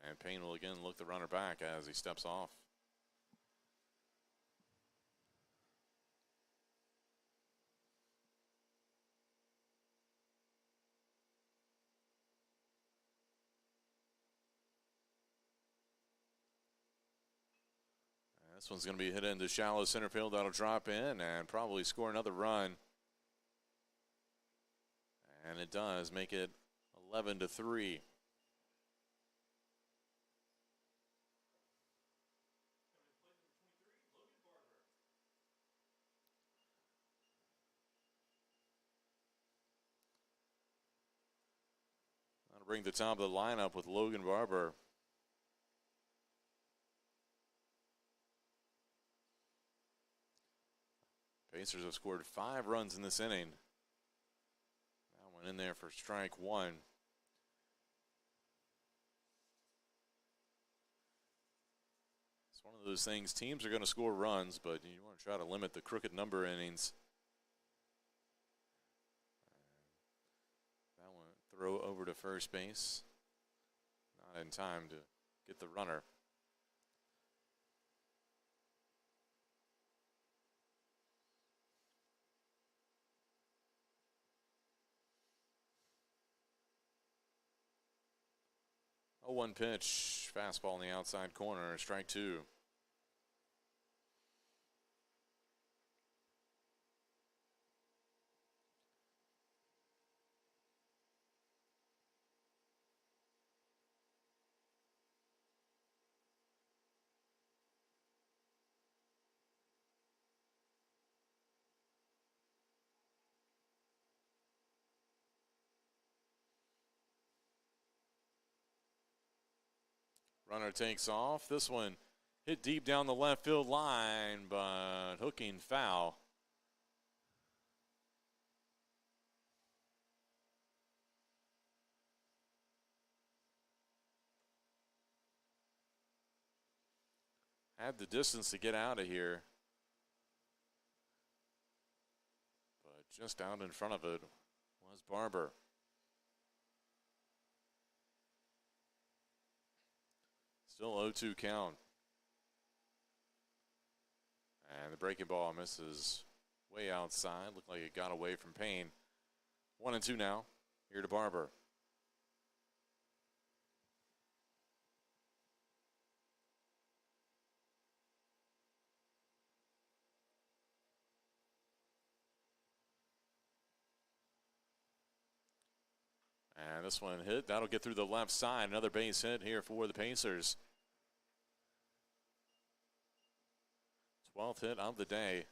And Payne will again look the runner back as he steps off. This one's going to be hit into shallow center field. That'll drop in and probably score another run. And it does make it 11-3. That'll bring the top of the lineup with Logan Barber. Pacers have scored 5 runs in this inning. That one in there for strike 1. It's one of those things, teams are going to score runs, but you want to try to limit the crooked number innings. That one throw over to first base. Not in time to get the runner. A 1 pitch, fastball in the outside corner, strike 2. Runner takes off. This one hit deep down the left field line, but hooking foul. Had the distance to get out of here, but just out in front of it was Barber. Still 0-2 count. And the breaking ball misses way outside. Looked like it got away from Payne. 1-2 now. Here to Barber. And this one hit. That'll get through the left side. Another base hit here for the Pacers. 12th hit of the day.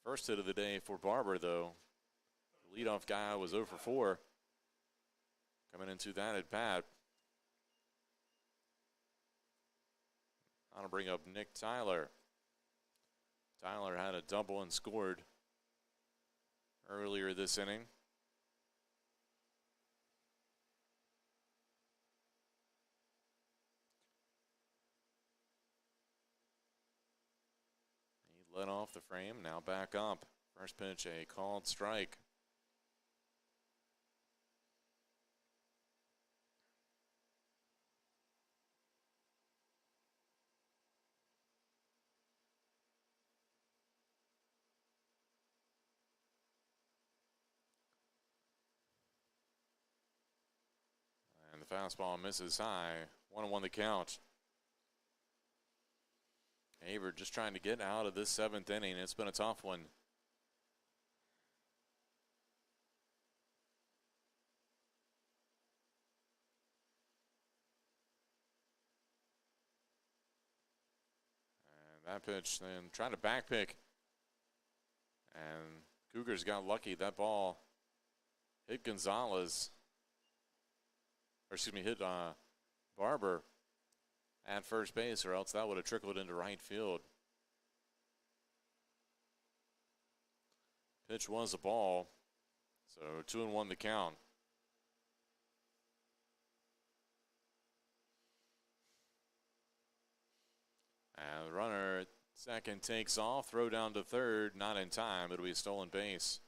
First hit of the day for Barber, though. The leadoff guy was 0 for 4. Coming into that at bat. I'll bring up Nick Tyler. Tyler had a double and scored earlier this inning. Let off the frame, now back up. First pitch, a called strike. And the fastball misses high. 1-1 the count. Averett just trying to get out of this 7th inning. It's been a tough one. And that pitch, then trying to back pick. And Cougars got lucky. That ball hit Gonzalez. Or excuse me, hit Barber at first base, or else that would have trickled into right field. Pitch was a ball. So 2-1 the count. And the runner at second takes off. Throw down to third. Not in time. It'll be a stolen base.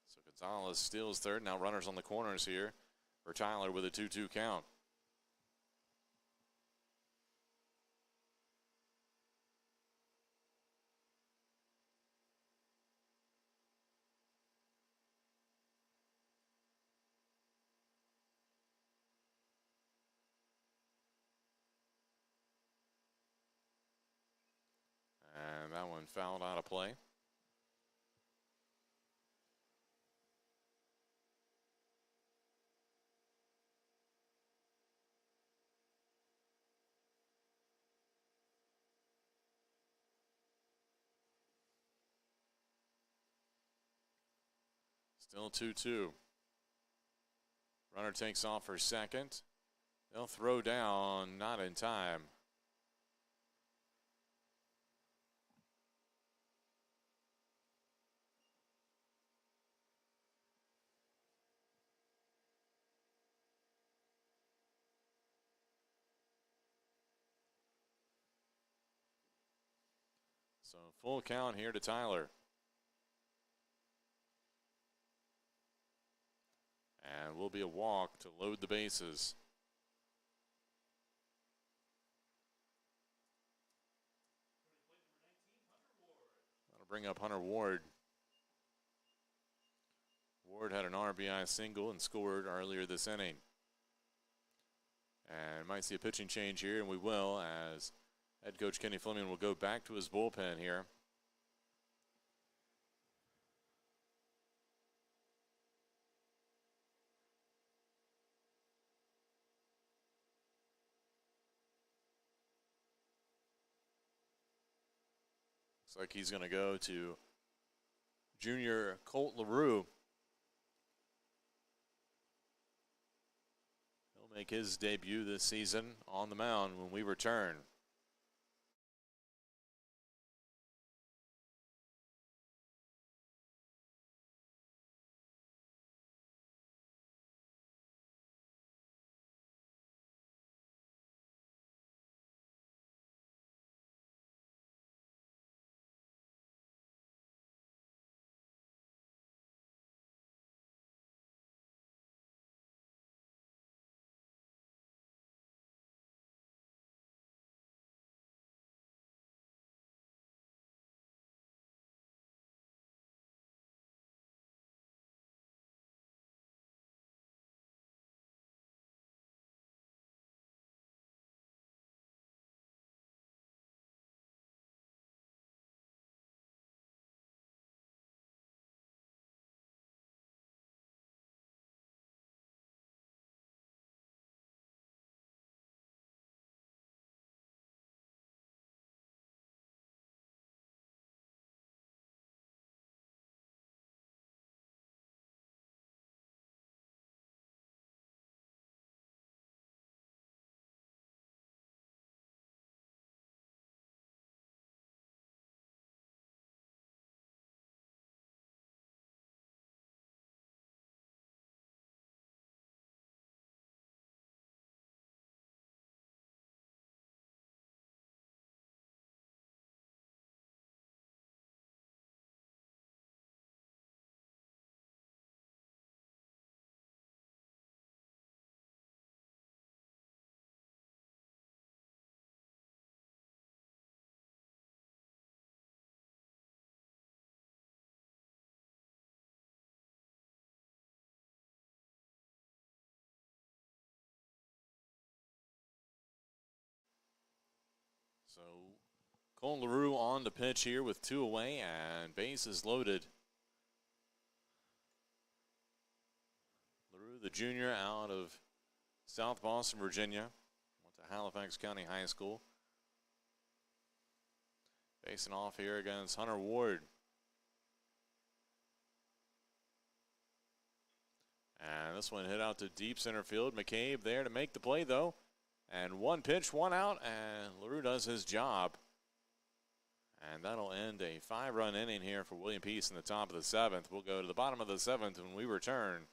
So Gonzalez steals third. Now runners on the corners here for Tyler with a 2-2 count. And that one fouled out of play. Still 2-2. Runner takes off for second. They'll throw down, not in time. So full count here to Tyler. And will be a walk to load the bases. That'll bring up Hunter Ward. Ward had an RBI single and scored earlier this inning. And might see a pitching change here, and we will, as head coach Kenny Fleming will go back to his bullpen here. Looks like he's going to go to junior Colt LaRue. He'll make his debut this season on the mound when we return. So Colt LaRue on the pitch here with 2 away, and bases loaded. LaRue, the junior out of South Boston, Virginia. Went to Halifax County High School. Facing off here against Hunter Ward. And this one hit out to deep center field. McCabe there to make the play, though. And one pitch, one out, and LaRue does his job. And that'll end a 5-run inning here for William Peace in the top of the 7th. We'll go to the bottom of the 7th when we return.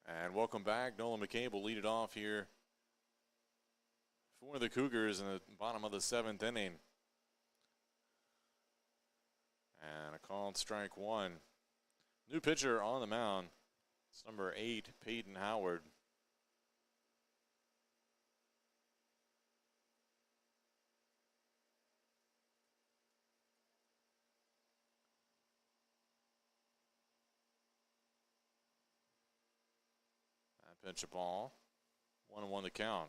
And welcome back. Nolan McCabe will lead it off here for the Cougars in the bottom of the 7th inning. And a called strike one. New pitcher on the mound. It's number 8, Peyton Howard. That pitch a ball. 1-1 to count.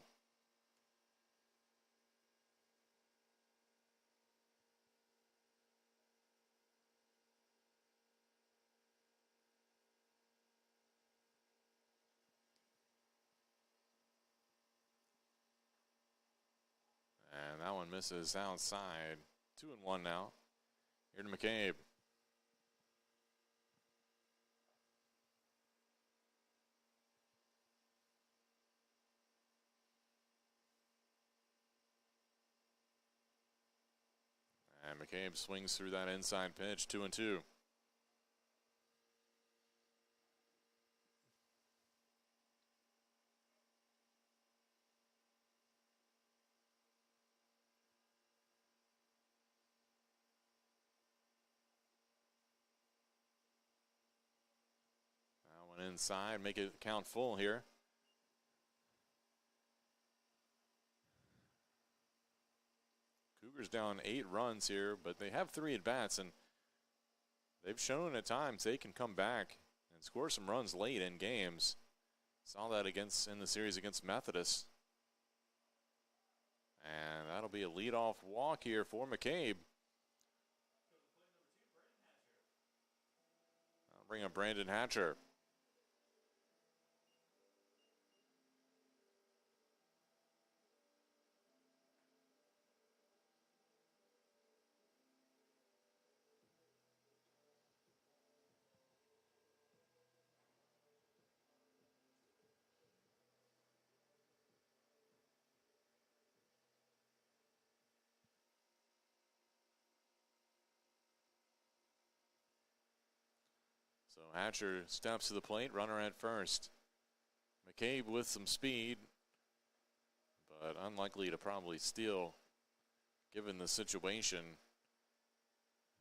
And that one misses outside. 2-1 now. Here to McCabe. And McCabe swings through that inside pitch, 2-2. That one inside, make it count full here. Cougars down 8 runs here, but they have 3 at-bats, and they've shown at times they can come back and score some runs late in games. Saw that in the series against Methodist. And that'll be a leadoff walk here for McCabe. I'll bring up Brandon Hatcher. So Hatcher steps to the plate, runner at first. McCabe with some speed, but unlikely to probably steal given the situation.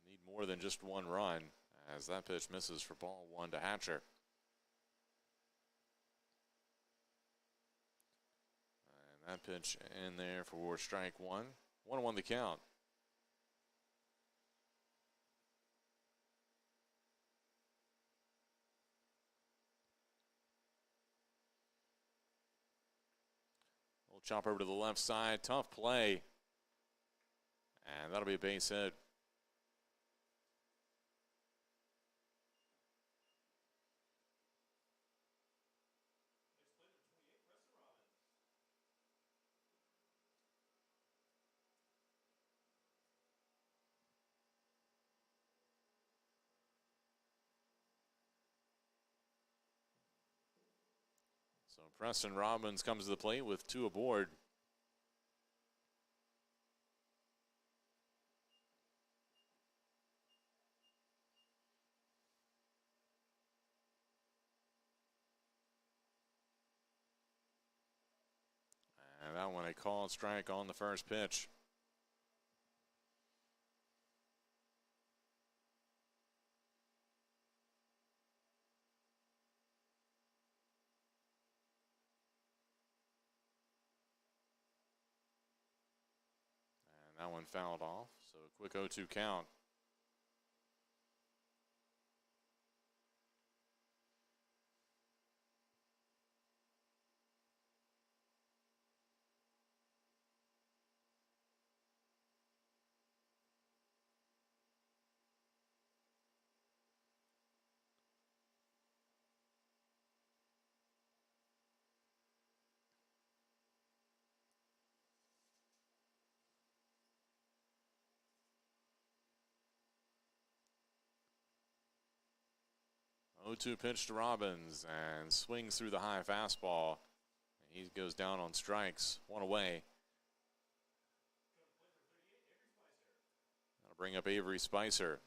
Need more than just one run as that pitch misses for ball one to Hatcher. And that pitch in there for strike one. 1-1 the count. Little chop over to the left side. Tough play. And that'll be a base hit. So Preston Robbins comes to the plate with two aboard. And that one a called strike on the first pitch. And that one fouled off, so a quick 0-2 count. O2 pitch to Robbins and swings through the high fastball. He goes down on strikes, one away. That'll bring up Avery Spicer.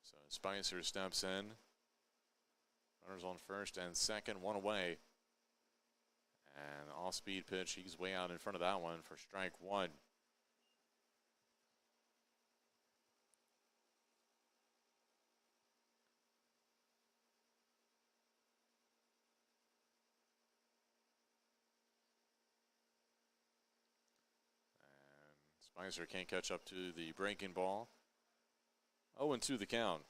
So Spicer steps in. Runners on first and second, one away. And off-speed pitch, he's way out in front of that one for strike one. And Spicer can't catch up to the breaking ball. 0-2 the count.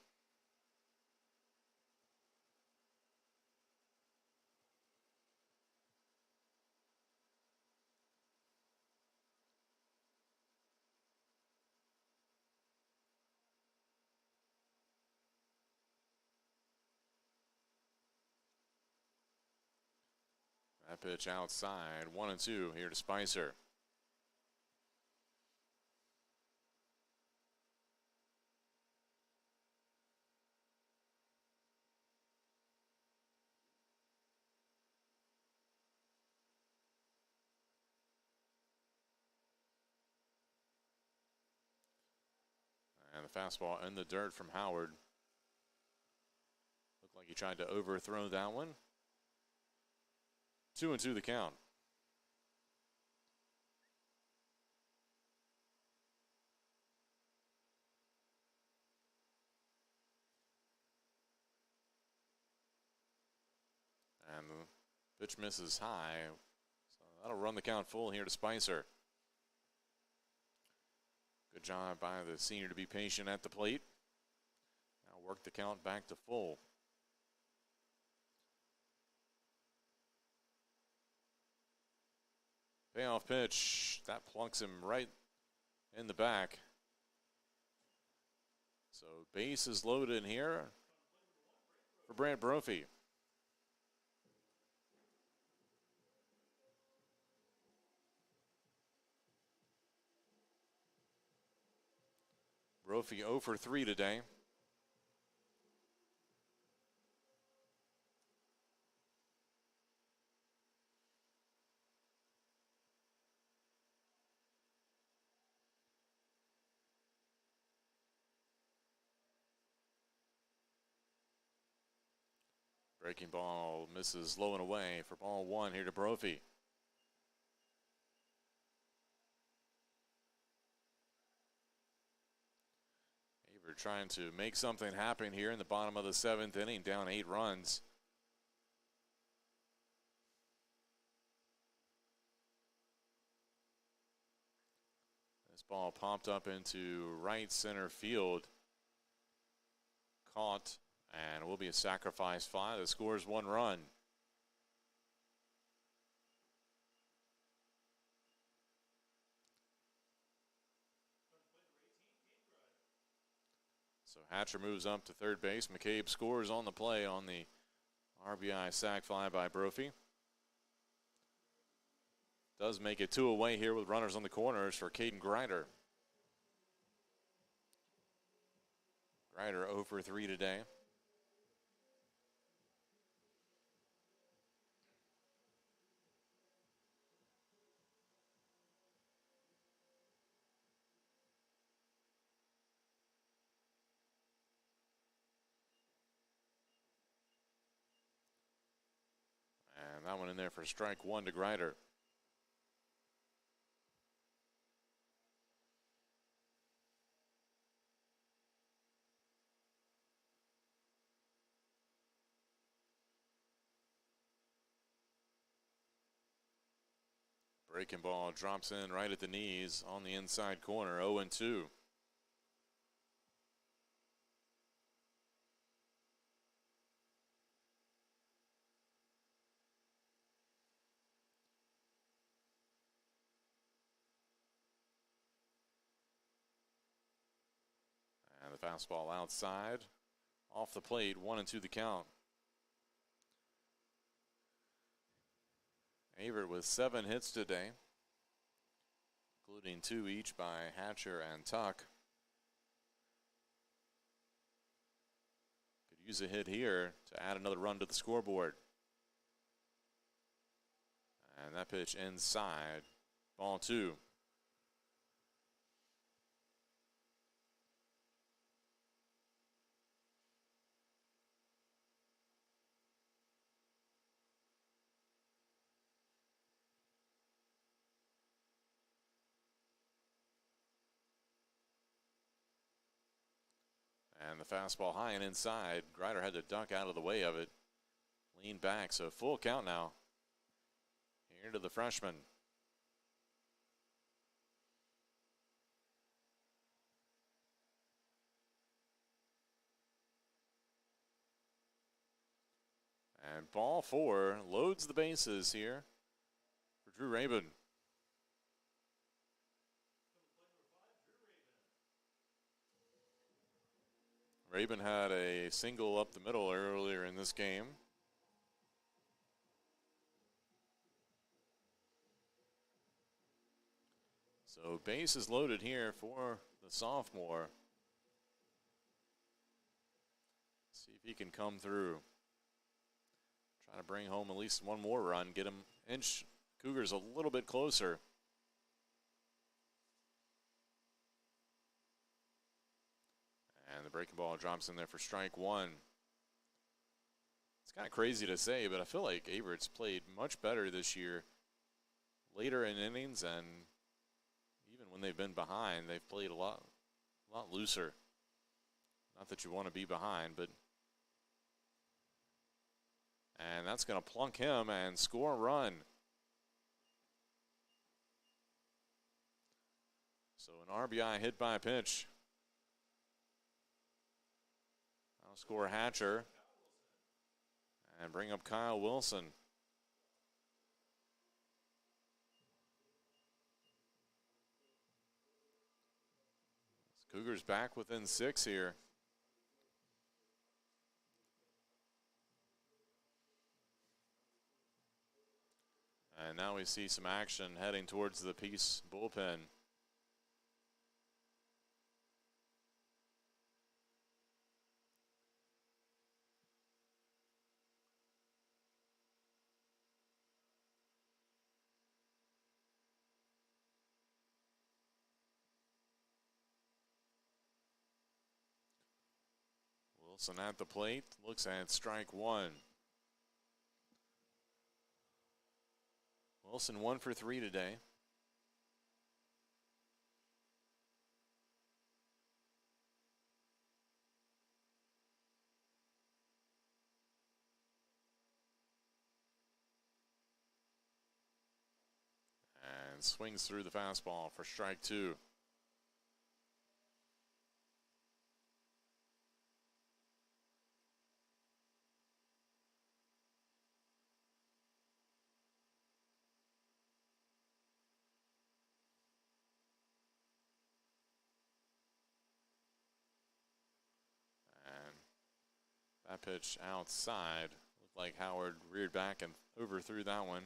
That pitch outside, 1-2 here to Spicer. And the fastball in the dirt from Howard. Looked like he tried to overthrow that one. 2-2 the count. And the pitch misses high. So that'll run the count full here to Spicer. Good job by the senior to be patient at the plate. Now work the count back to full. Payoff pitch, that plunks him right in the back. So base is loaded in here for Brant Brophy. Brophy 0 for 3 today. Breaking ball misses low and away for ball one here to Brophy. Averett trying to make something happen here in the bottom of the 7th inning, down 8 runs. This ball popped up into right center field. Caught, and it will be a sacrifice fly that scores 1 run. So Hatcher moves up to third base. McCabe scores on the play on the RBI sac fly by Brophy. Does make it 2 away here with runners on the corners for Caden Grider. Grider 0 for 3 today. And that one in there for strike 1 to Grider. Breaking ball drops in right at the knees on the inside corner, 0-2. And the fastball outside, off the plate, 1-2 the count. Averett with 7 hits today, including 2 each by Hatcher and Tuck. Could use a hit here to add another run to the scoreboard. And that pitch inside, ball 2. And the fastball high and inside. Grider had to duck out of the way of it. Lean back, so full count now. Here to the freshman. And ball 4 loads the bases here for Drew Rabin. Rabin had a single up the middle earlier in this game. So base is loaded here for the sophomore. See if he can come through. Trying to bring home at least one more run, get him inch Cougars a little bit closer. And the breaking ball drops in there for strike 1. It's kind of crazy to say, but I feel like Averett's played much better this year. Later in innings, and even when they've been behind, they've played a lot looser. Not that you want to be behind, but... And that's going to plunk him and score a run. So an RBI hit by a pitch. I'll score Hatcher and bring up Kyle Wilson. Cougars back within 6 here. And now we see some action heading towards the Peace bullpen. Wilson at the plate, looks at strike 1. Wilson 1 for 3 today. And swings through the fastball for strike 2. That pitch outside. Looked like Howard reared back and overthrew that one.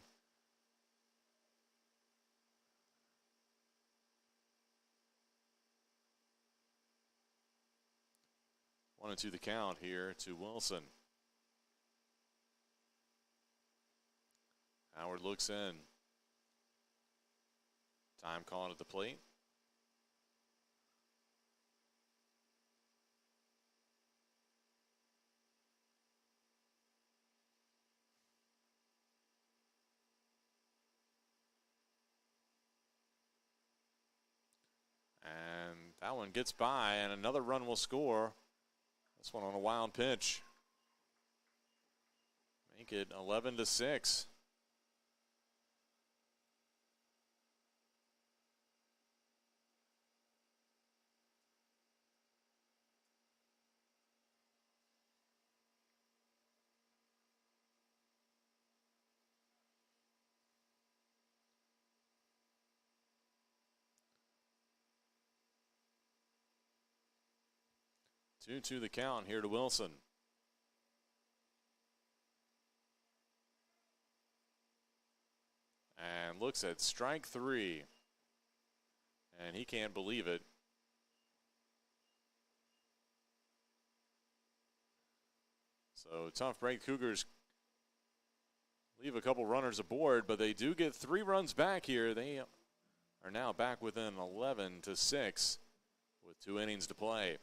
1-2 the count here to Wilson. Howard looks in. Time called at the plate. And that one gets by, and another run will score. This one on a wild pitch. Make it 11-6. Two the count here to Wilson. And looks at strike 3. And he can't believe it. So tough break. Cougars leave a couple runners aboard, but they do get 3 runs back here. They are now back within 11-6 with 2 innings to play.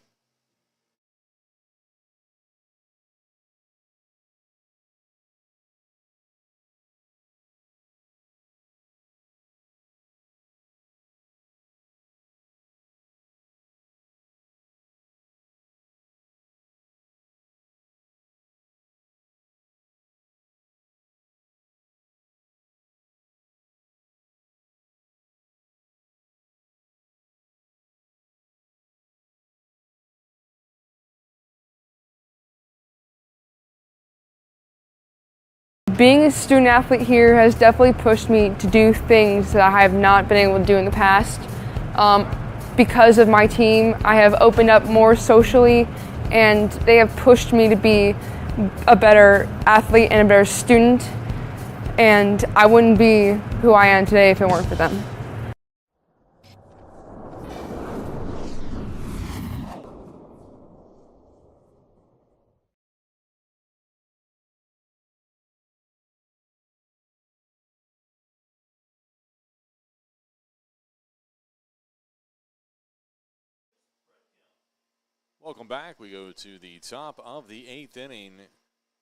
Being a student athlete here has definitely pushed me to do things that I have not been able to do in the past. Because of my team, I have opened up more socially, and they have pushed me to be a better athlete and a better student, and I wouldn't be who I am today if it weren't for them. Welcome back. We go to the top of the 8th inning.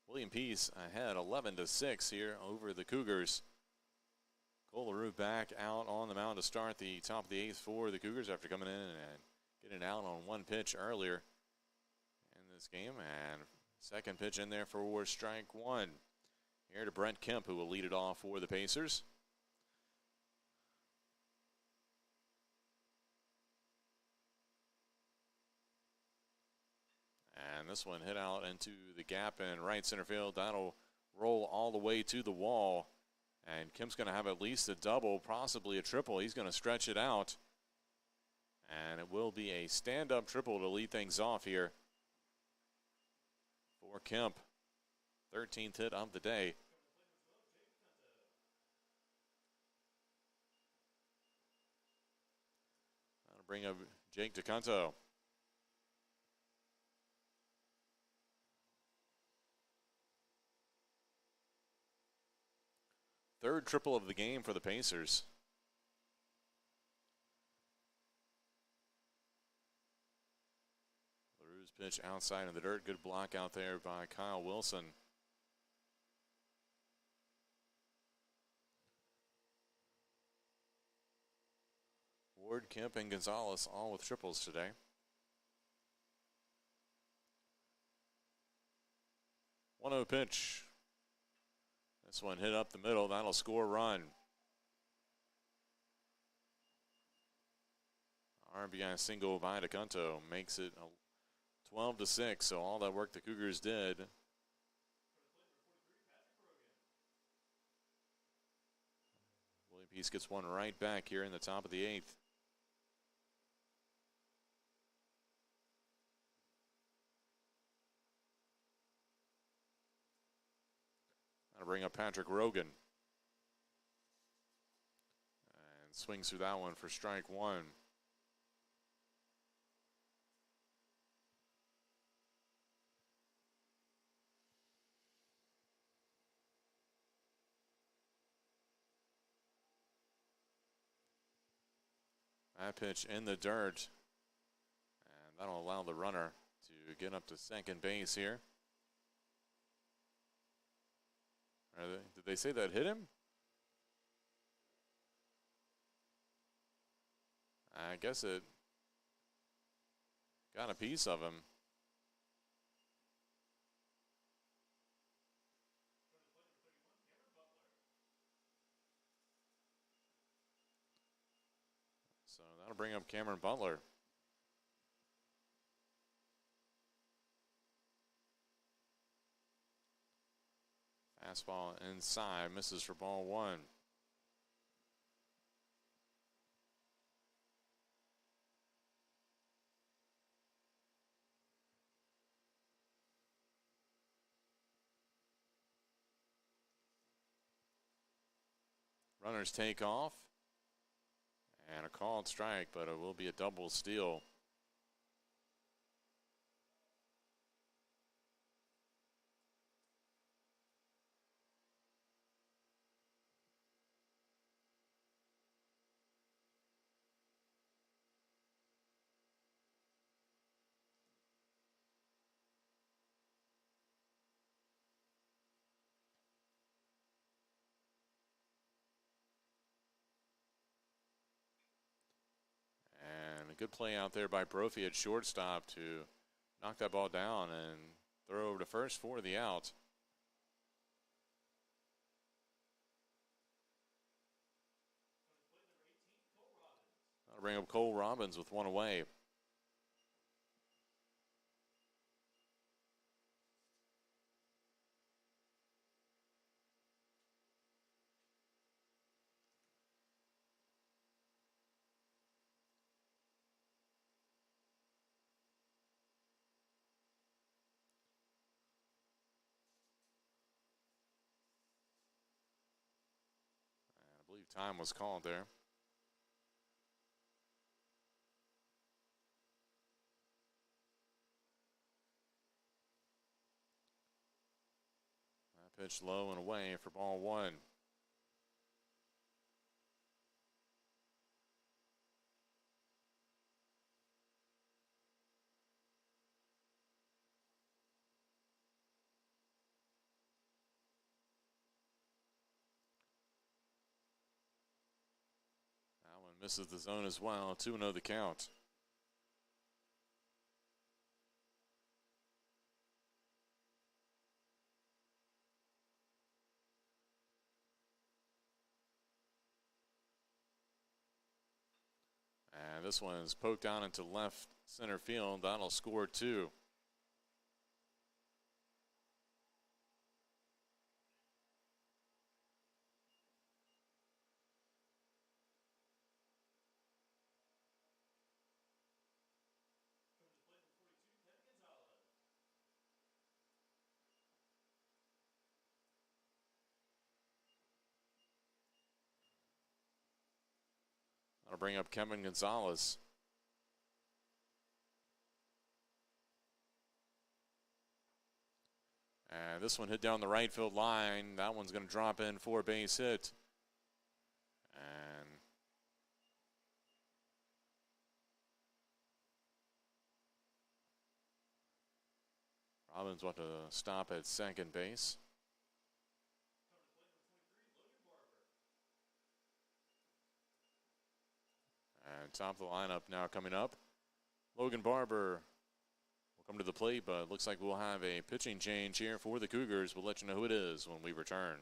William Peace ahead 11-6 here over the Cougars. Cole LaRue back out on the mound to start the top of the 8th for the Cougars after coming in and getting out on 1 pitch earlier in this game. And second pitch in there for strike 1. Here to Brent Kemp, who will lead it off for the Pacers. And this one hit out into the gap in right center field. That'll roll all the way to the wall. And Kemp's going to have at least a double, possibly a triple. He's going to stretch it out. And it will be a stand-up triple to lead things off here for Kemp. 13th hit of the day. That'll bring up Jake DeCanto. Third triple of the game for the Pacers. LaRue's pitch outside of the dirt. Good block out there by Kyle Wilson. Ward, Kemp, and Gonzalez all with triples today. One 0 pitch. This one hit up the middle. That'll score a run. RBI single by DeCunto makes it 12-6. So all that work the Cougars did. William Peace gets one right back here in the top of the 8th. That'll bring up Patrick Rogan. And swings through that one for strike one. That pitch in the dirt. And that'll allow the runner to get up to second base here. Did they say that hit him? I guess it got a piece of him. So that'll bring up Cameron Butler. Fastball inside, misses for ball one. Runners take off. And a called strike, but it will be a double steal. And a good play out there by Brophy at shortstop to knock that ball down and throw over to first for the out. That'll bring up Cole Robbins with one away. I believe time was called there. That pitch low and away for ball one. That one misses the zone as well. 2-0 the count. And this one is poked down into left center field. That'll score two. That'll bring up Kevin Gonzalez. And this one hit down the right field line. That one's going to drop in for a base hit. And Robbins want to stop at second base. And top of the lineup now coming up, Logan Barber will come to the plate, but looks like we'll have a pitching change here for the Cougars. We'll let you know who it is when we return.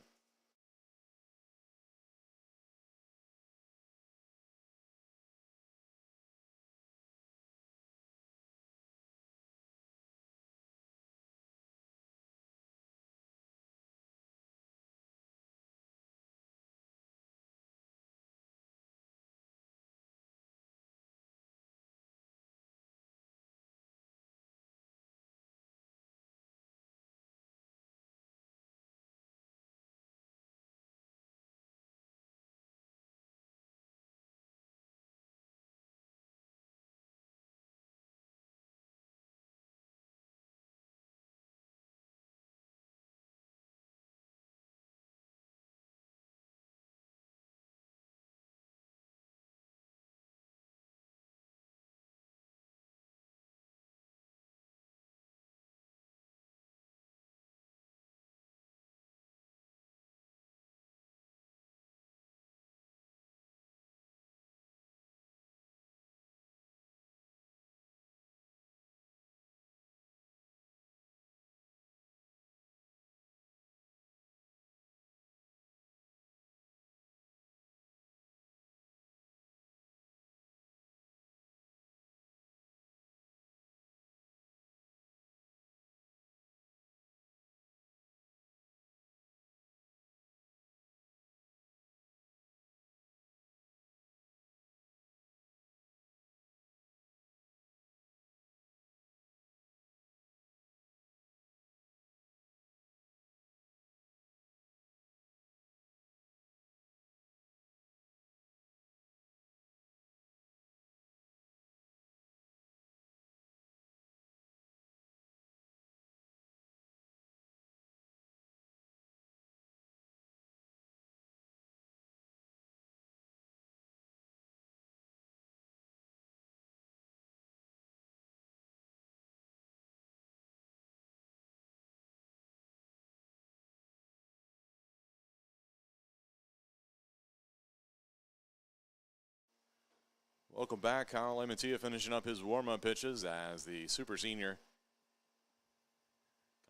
Welcome back. Kyle Lamantia finishing up his warm-up pitches as the super senior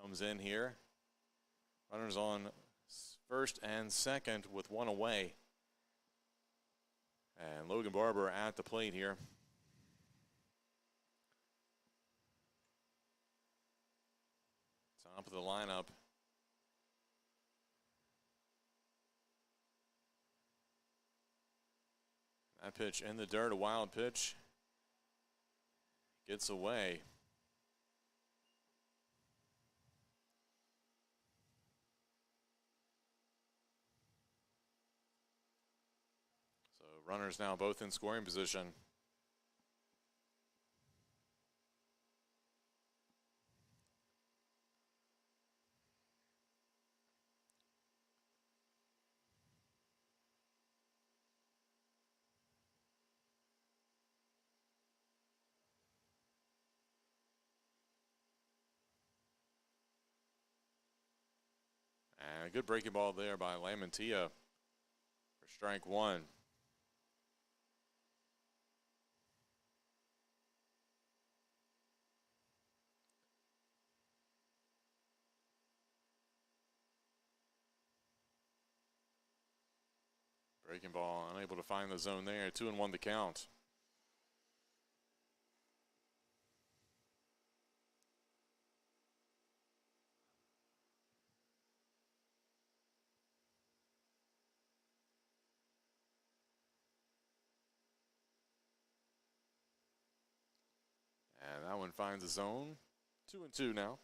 comes in here. Runners on first and second with one away. And Logan Barber at the plate here. Top of the lineup. That pitch in the dirt, a wild pitch. Gets away. So runners now both in scoring position. And a good breaking ball there by Lamantia for strike one. Breaking ball, unable to find the zone there. 2-1 the count. And that one finds the zone. 2-2 now.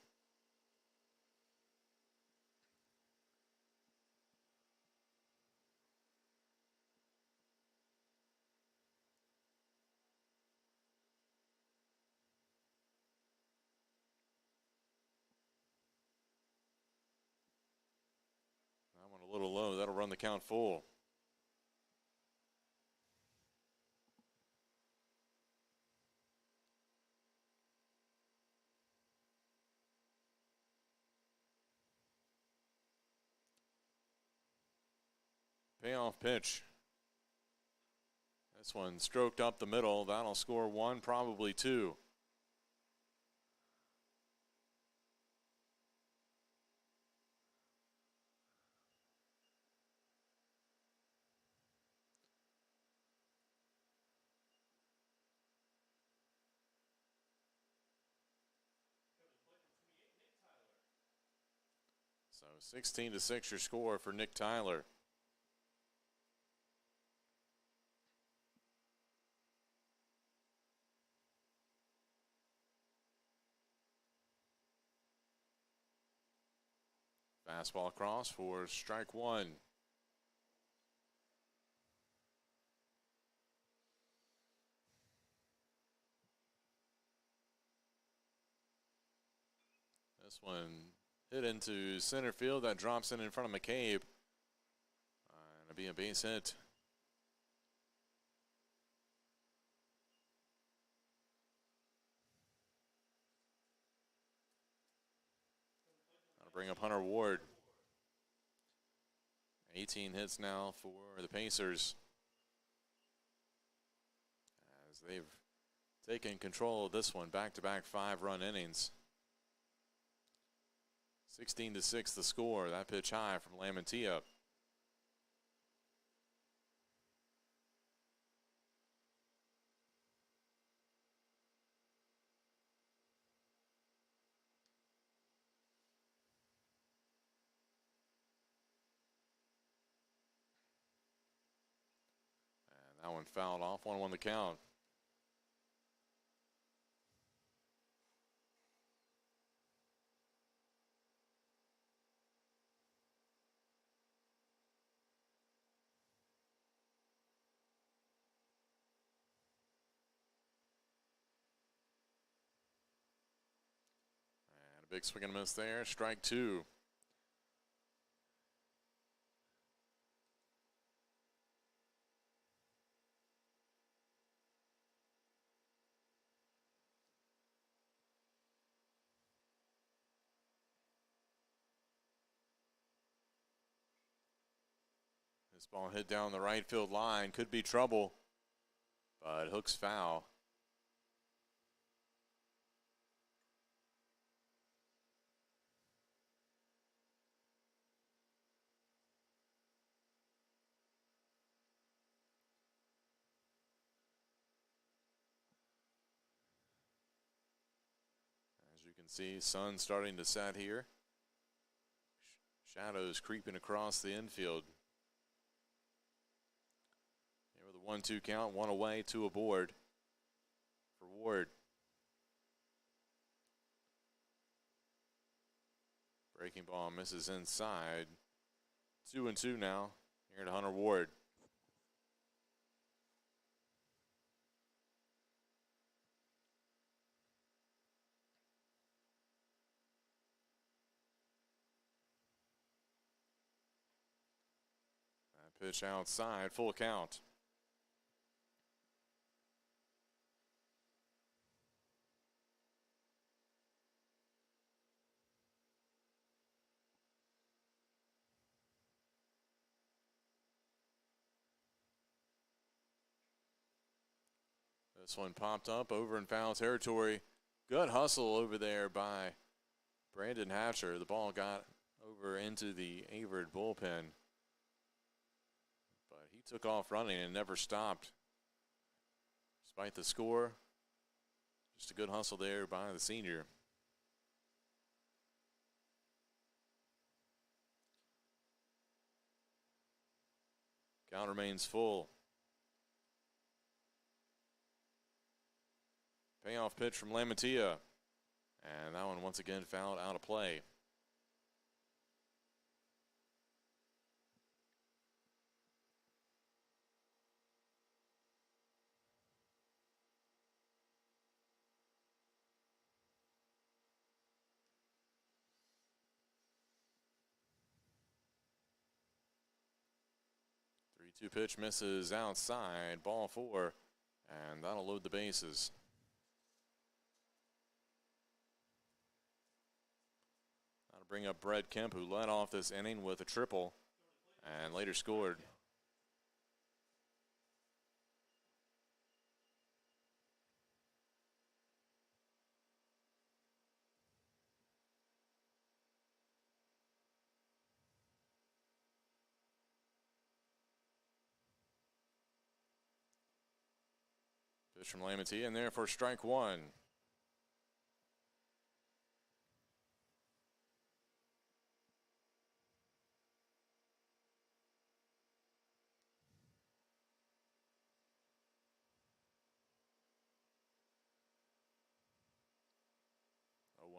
That one a little low. That'll run the count full. Payoff pitch. This one stroked up the middle. That'll score one, probably two. So 16-6 your score for Nick Tyler. Fastball across for strike one. This one hit into center field. That drops in front of McCabe. It'll be a base hit. That'll bring up Hunter Ward. 18 hits now for the Pacers, as they've taken control of this one. Back-to-back 5-run innings. 16-6 the score. That pitch high from Lamantia. And that one fouled off. 1-1 the count. Big swing and miss there. Strike two. This ball hit down the right field line. Could be trouble, but hooks foul. As you can see, sun starting to set here. Shadows creeping across the infield. Here with a 1-2 count, one away, two aboard for Ward. Breaking ball misses inside. 2-2 now here to Hunter Ward. Pitch outside, full count. This one popped up over in foul territory. Good hustle over there by Brandon Hatcher. The ball got over into the Averett bullpen. But he took off running and never stopped. Despite the score, just a good hustle there by the senior. Count remains full. Payoff pitch from Lamantia. And that one once again fouled out of play. Two pitch misses outside, ball four, and that'll load the bases. That'll bring up Brett Kemp, who led off this inning with a triple and later scored. Pitch from Lamety in there for strike one.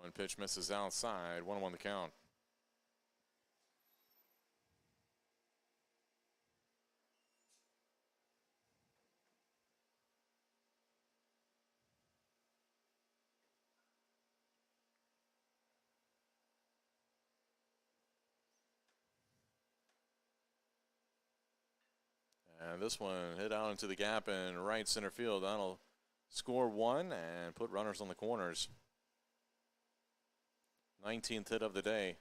One pitch misses outside, 1-1 the count. And this one hit out into the gap in right center field. That'll score one and put runners on the corners. 19th hit of the day.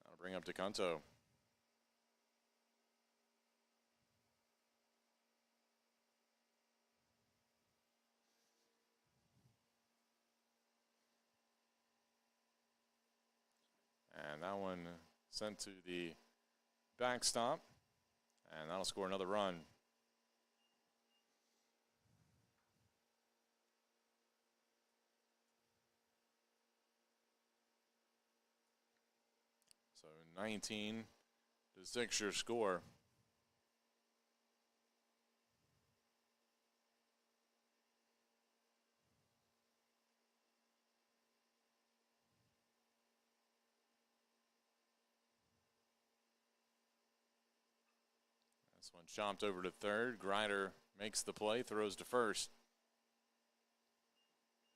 That'll bring up DeCunto. And that one sent to the backstop, and that'll score another run. So 19 to 6 your score. This one chopped over to third. Grider makes the play, throws to first.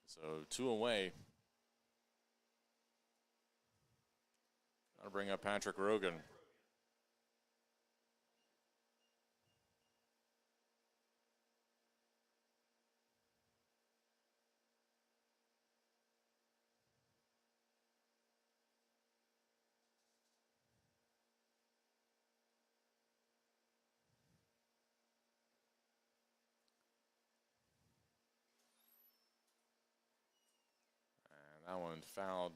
So 2 away. That'll bring up Patrick Rogan. That one fouled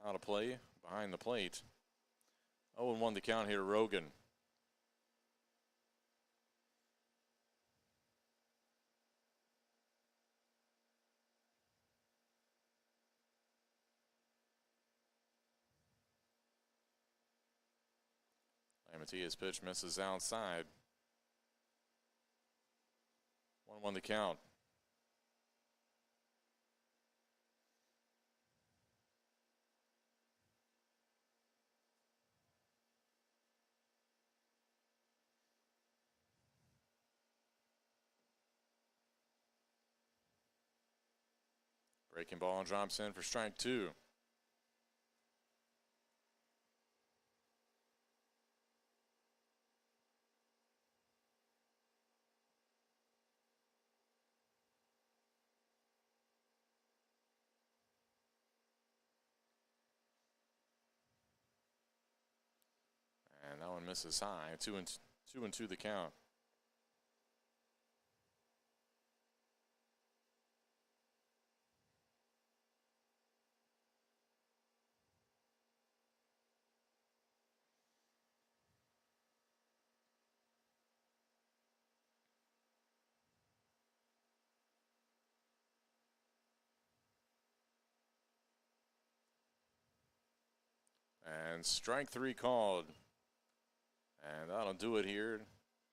out of play behind the plate. 0-1 the count here, Rogan. Lamatia's pitch misses outside. 1-1 the count. Breaking ball drops in for strike two. And that one misses high. 2-2 the count. And strike three called. And that'll do it here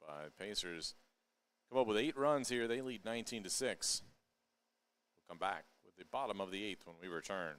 by Pacers. Come up with 8 runs here. They lead 19-6. We'll come back with the bottom of the 8th when we return.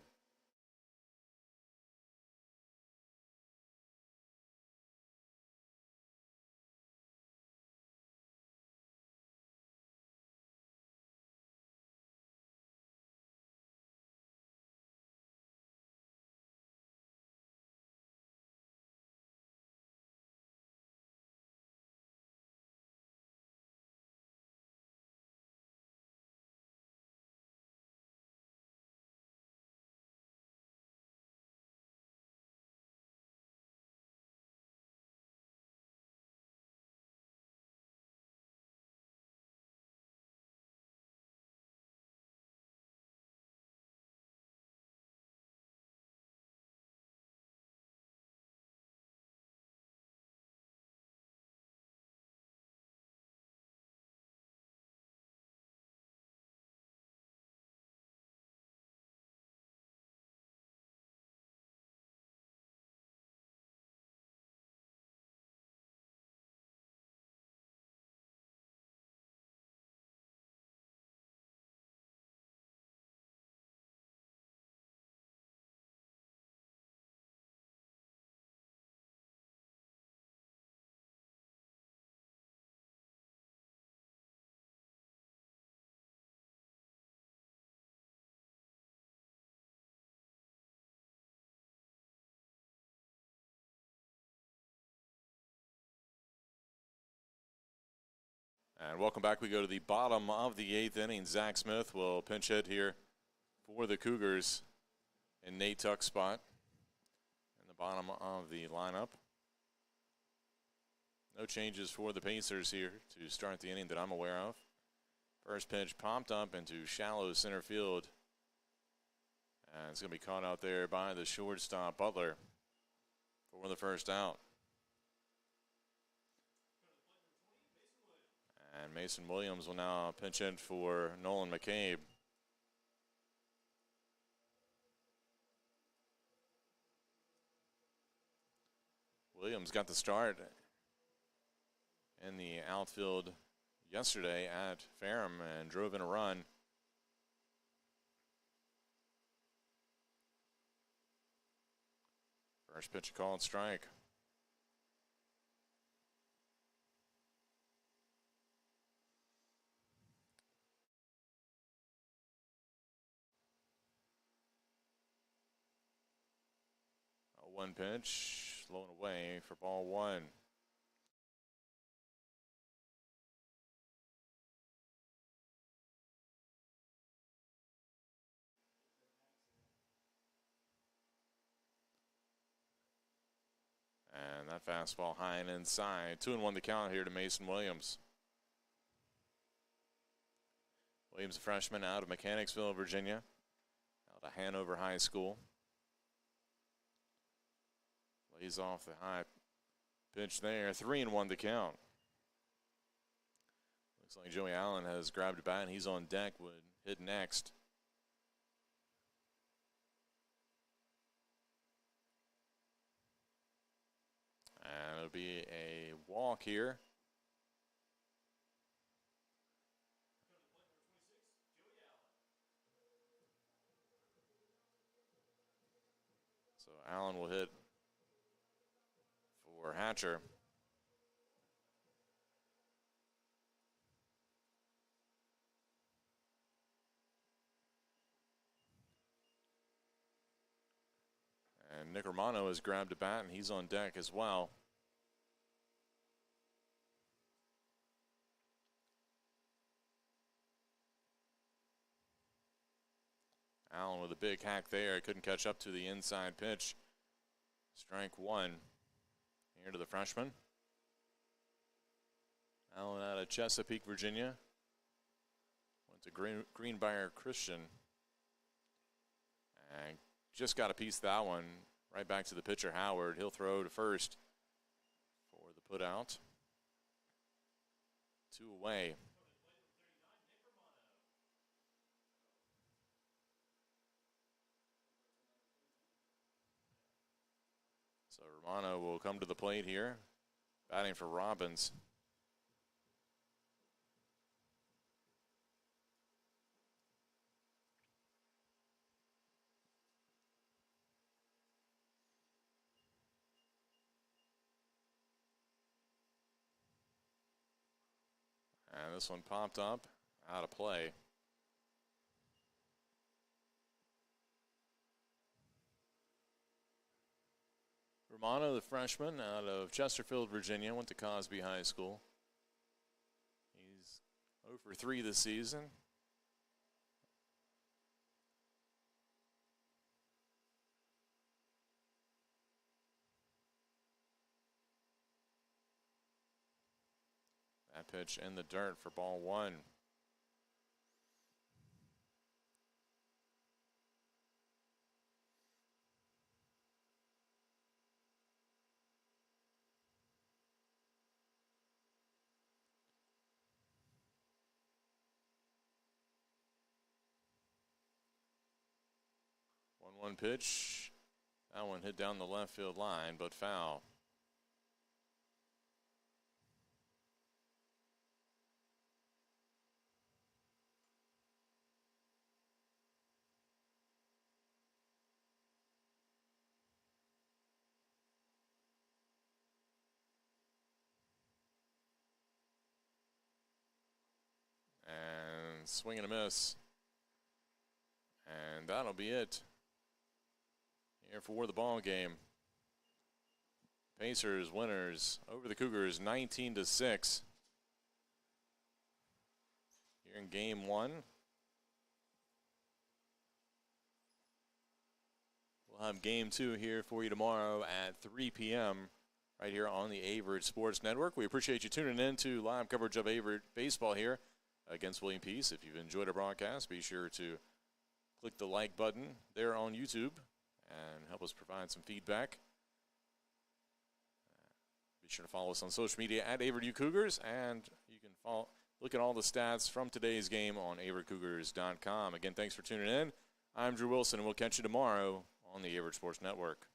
And welcome back. We go to the bottom of the 8th inning. Zach Smith will pinch hit here for the Cougars in Nate Tuck's spot in the bottom of the lineup. No changes for the Pacers here to start the inning that I'm aware of. First pitch popped up into shallow center field. And it's going to be caught out there by the shortstop, Butler, for the first out. And Mason Williams will now pinch hit for Nolan McCabe. Williams got the start in the outfield yesterday at Ferrum and drove in a run. First pitch called strike. A one pitch, low and away for ball one. And that fastball high and inside. 2-1 the count here to Mason Williams. Williams, a freshman out of Mechanicsville, Virginia, out of Hanover High School. Lays off the high pitch there. 3-1 the count. Looks like Joey Allen has grabbed a bat and he's on deck. Would hit next. And it'll be a walk here. So Allen will hit for Hatcher. And Nick Romano has grabbed a bat, and he's on deck as well. Allen with a big hack there. Couldn't catch up to the inside pitch. Strike one here to the freshman. Allen out of Chesapeake, Virginia. Went to Greenbrier Christian. And just got a piece of that one. Right back to the pitcher, Howard. He'll throw to first for the put out. 2 away. So Romano will come to the plate here, batting for Robbins. And this one popped up, out of play. Romano, the freshman out of Chesterfield, Virginia, went to Cosby High School. He's 0 for 3 this season. That pitch in the dirt for ball one. One pitch. That one hit down the left field line, but foul. And swing and a miss. And that'll be it here for the ball game. Pacers winners over the Cougars 19-6. here in Game 1. We'll have Game 2 here for you tomorrow at 3 p.m. right here on the Averett Sports Network. We appreciate you tuning in to live coverage of Averett baseball here against William Peace. If you've enjoyed our broadcast, be sure to click the like button there on YouTube and help us provide some feedback. Be sure to follow us on social media at Averett U Cougars, and you can look at all the stats from today's game on AverettCougars.com. Again, thanks for tuning in. I'm Drew Wilson, and we'll catch you tomorrow on the Averett Sports Network.